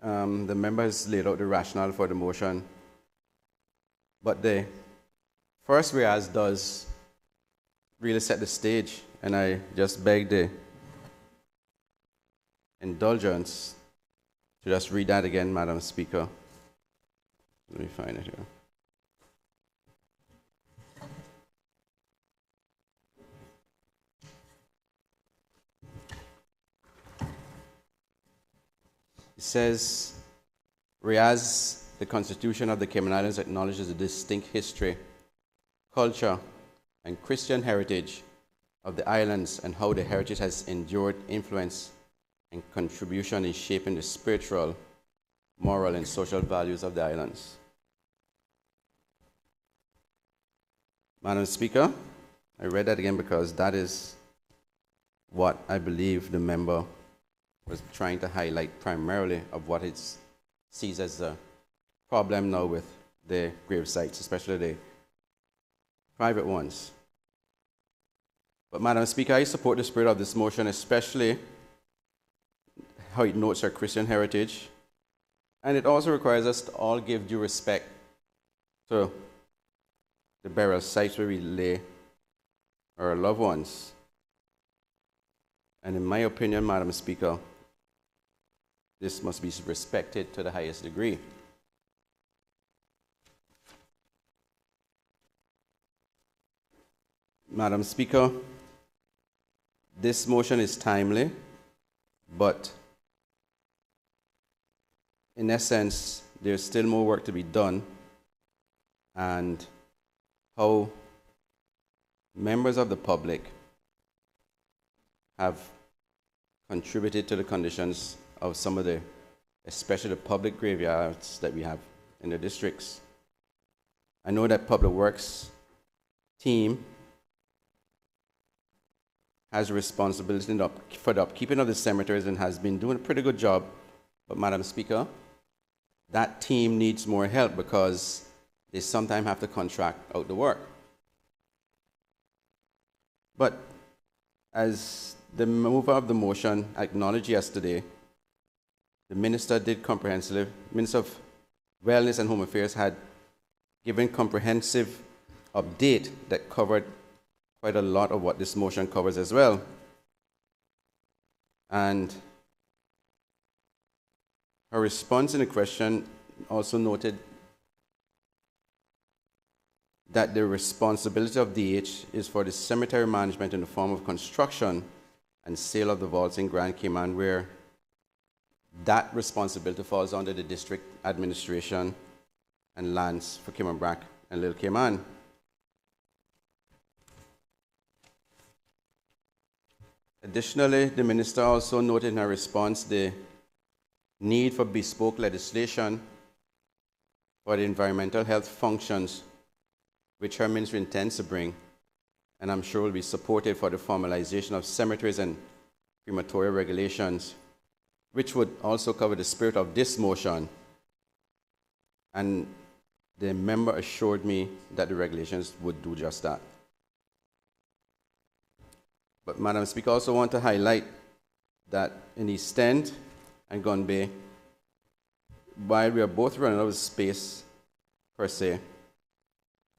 the member has laid out the rationale for the motion, but the first whereas does really set the stage, and I just beg the indulgence to just read that again, Madam Speaker. Let me find it here. It says, whereas the Constitution of the Cayman Islands acknowledges a distinct history, culture, and Christian heritage of the islands and how the heritage has endured influence and contribution in shaping the spiritual, moral, and social values of the islands. Madam Speaker, I read that again because that is what I believe the member was trying to highlight primarily of what it sees as a problem now with the grave sites, especially the private ones. But Madam Speaker, I support the spirit of this motion, especially how it notes our Christian heritage, and it also requires us to all give due respect to the burial sites where we lay our loved ones. And in my opinion, Madam Speaker, this must be respected to the highest degree. Madam Speaker, this motion is timely, but in essence, there's still more work to be done, and how members of the public have contributed to the conditions of some of the, especially the public graveyards that we have in the districts. I know that Public Works team has a responsibility for the upkeeping of the cemeteries and has been doing a pretty good job. But Madam Speaker, that team needs more help because they sometimes have to contract out the work. But as the mover of the motion acknowledged yesterday, the Minister did comprehensively, Minister of Wellness and Home Affairs had given comprehensive update that covered quite a lot of what this motion covers as well. And her response in the question also noted that the responsibility of DH is for the cemetery management in the form of construction and sale of the vaults in Grand Cayman, where that responsibility falls under the district administration and lands for Cayman Brac and Little Cayman. Additionally, the minister also noted in her response the need for bespoke legislation for the environmental health functions, which her ministry intends to bring, and I'm sure will be supported for the formalization of cemeteries and crematoria regulations, which would also cover the spirit of this motion. And the member assured me that the regulations would do just that. But Madam Speaker, I also want to highlight that in East End and Gun Bay, while we are both running out of space per se,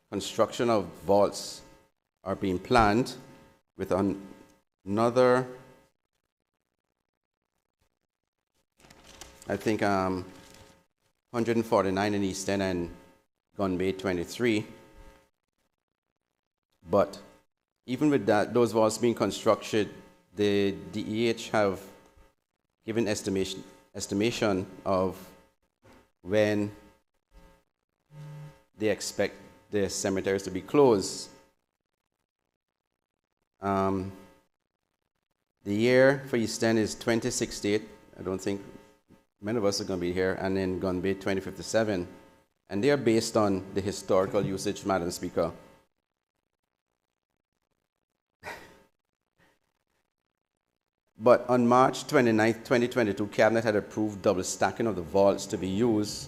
construction of vaults are being planned with another, I think, 149 in East End and Gun Bay 23. But even with that, those vaults being constructed, the DEH have given estimation of when they expect the cemeteries to be closed. The year for East End is 2068. I don't think many of us are going to be here. And then Gun Bay 2057. And they are based on the historical usage, Madam Speaker. But on March 29, 2022, Cabinet had approved double stacking of the vaults to be used,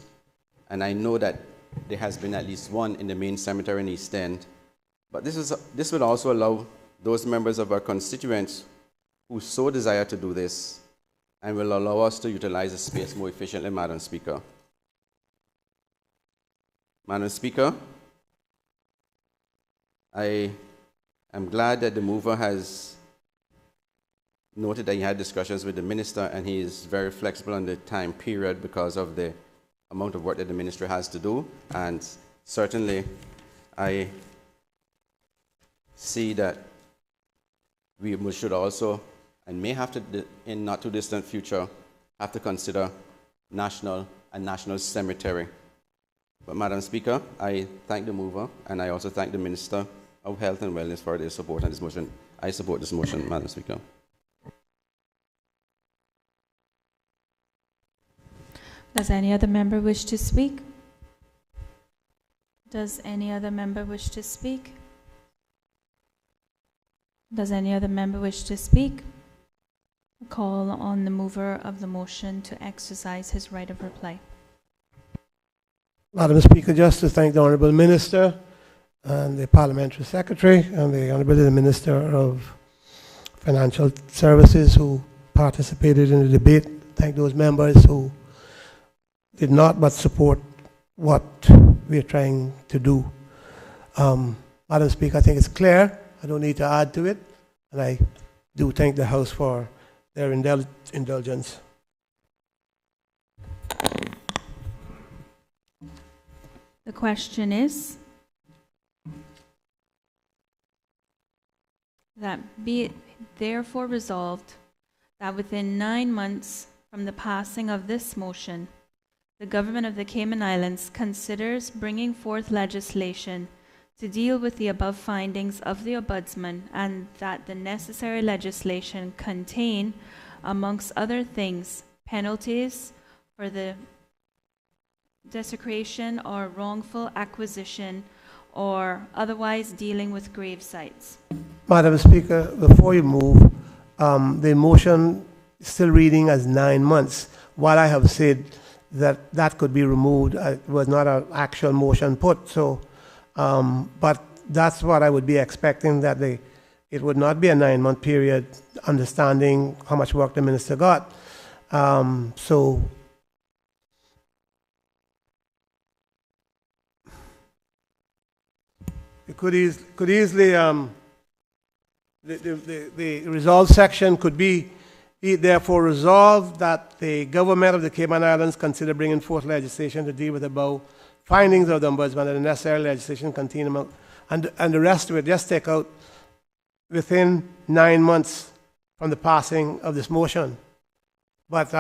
and I know that there has been at least one in the main cemetery in East End. But this will also allow those members of our constituents who so desire to do this, and will allow us to utilize the space more efficiently, Madam Speaker. Madam Speaker, I am glad that the mover has noted that he had discussions with the minister, and he is very flexible on the time period because of the amount of work that the ministry has to do. And certainly, I see that we should also, and may have to, in not too distant future, have to consider national cemetery. But Madam Speaker, I thank the mover, and I also thank the Minister of Health and Wellness for their support on this motion. I support this motion, Madam Speaker. Does any other member wish to speak? Does any other member wish to speak? Does any other member wish to speak? A call on the mover of the motion to exercise his right of reply. Madam Speaker, just to thank the Honourable Minister and the Parliamentary Secretary and the Honourable Minister of Financial Services who participated in the debate. Thank those members who did not but support what we are trying to do. Madam Speaker, I think it's clear. I don't need to add to it. And I do thank the House for their indulgence. The question is that be it therefore resolved that within 9 months from the passing of this motion, the government of the Cayman Islands considers bringing forth legislation to deal with the above findings of the Ombudsman, and that the necessary legislation contain, amongst other things, penalties for the desecration or wrongful acquisition or otherwise dealing with grave sites. Madam Speaker, before you move, the motion is still reading as 9 months. While I have said that that could be removed, it was not an actual motion put. So, but that's what I would be expecting, that it would not be a 9-month period, understanding how much work the minister got. So it could easily, the resolve section could be, therefore resolved that the government of the Cayman Islands consider bringing forth legislation to deal with above findings of the ombudsman and the necessary legislation contained among, and the rest of it just take out within 9 months from the passing of this motion. But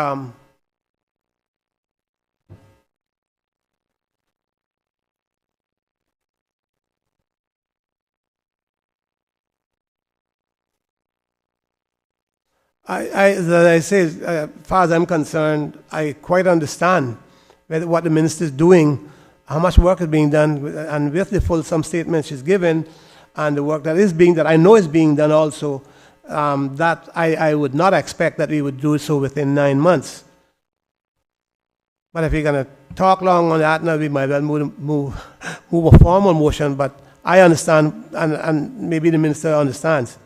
as I say, as far as I'm concerned, I quite understand what the minister is doing, how much work is being done, and with the fulsome statement she's given, and the work that is being done, I know is being done also, that I would not expect that we would do so within 9 months. But if you're going to talk long on that, now we might well move a formal motion, but I understand, and maybe the minister understands.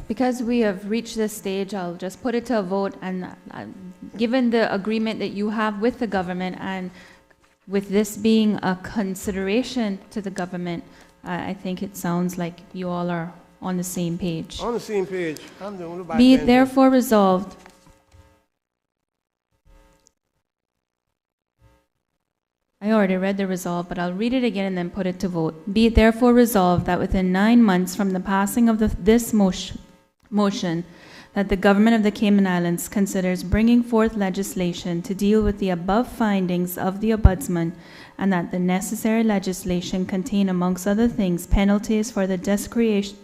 Because we have reached this stage, I'll just put it to a vote, and given the agreement that you have with the government, and with this being a consideration to the government, I think it sounds like you all are on the same page. On the same page. I'm the only Be it therefore resolved. I already read the resolve, but I'll read it again and then put it to vote. Be it therefore resolved that within 9 months from the passing of this motion, that the government of the Cayman Islands considers bringing forth legislation to deal with the above findings of the ombudsman, and that the necessary legislation contain, amongst other things, penalties for the desecration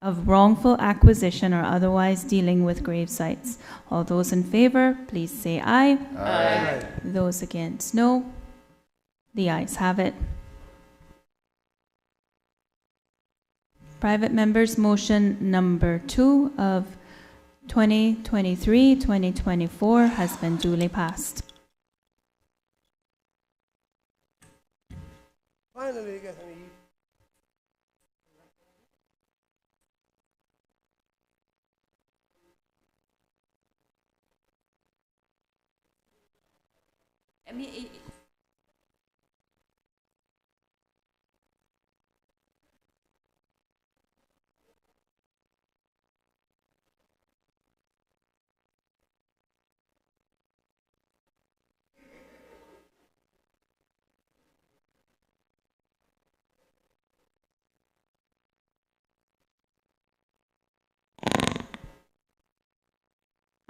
of wrongful acquisition or otherwise dealing with grave sites. All those in favor, please say aye. Aye. Those against, no. The ayes have it. Private members' motion number 2 of 2023-2024 has been duly passed. Finally, you get any. I mean,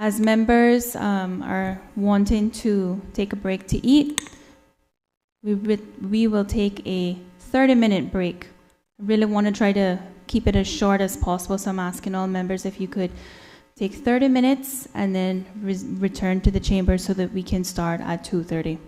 as members are wanting to take a break to eat, we will take a 30-minute break. I really want to try to keep it as short as possible, so I'm asking all members if you could take 30 minutes and then return to the chamber so that we can start at 2:30.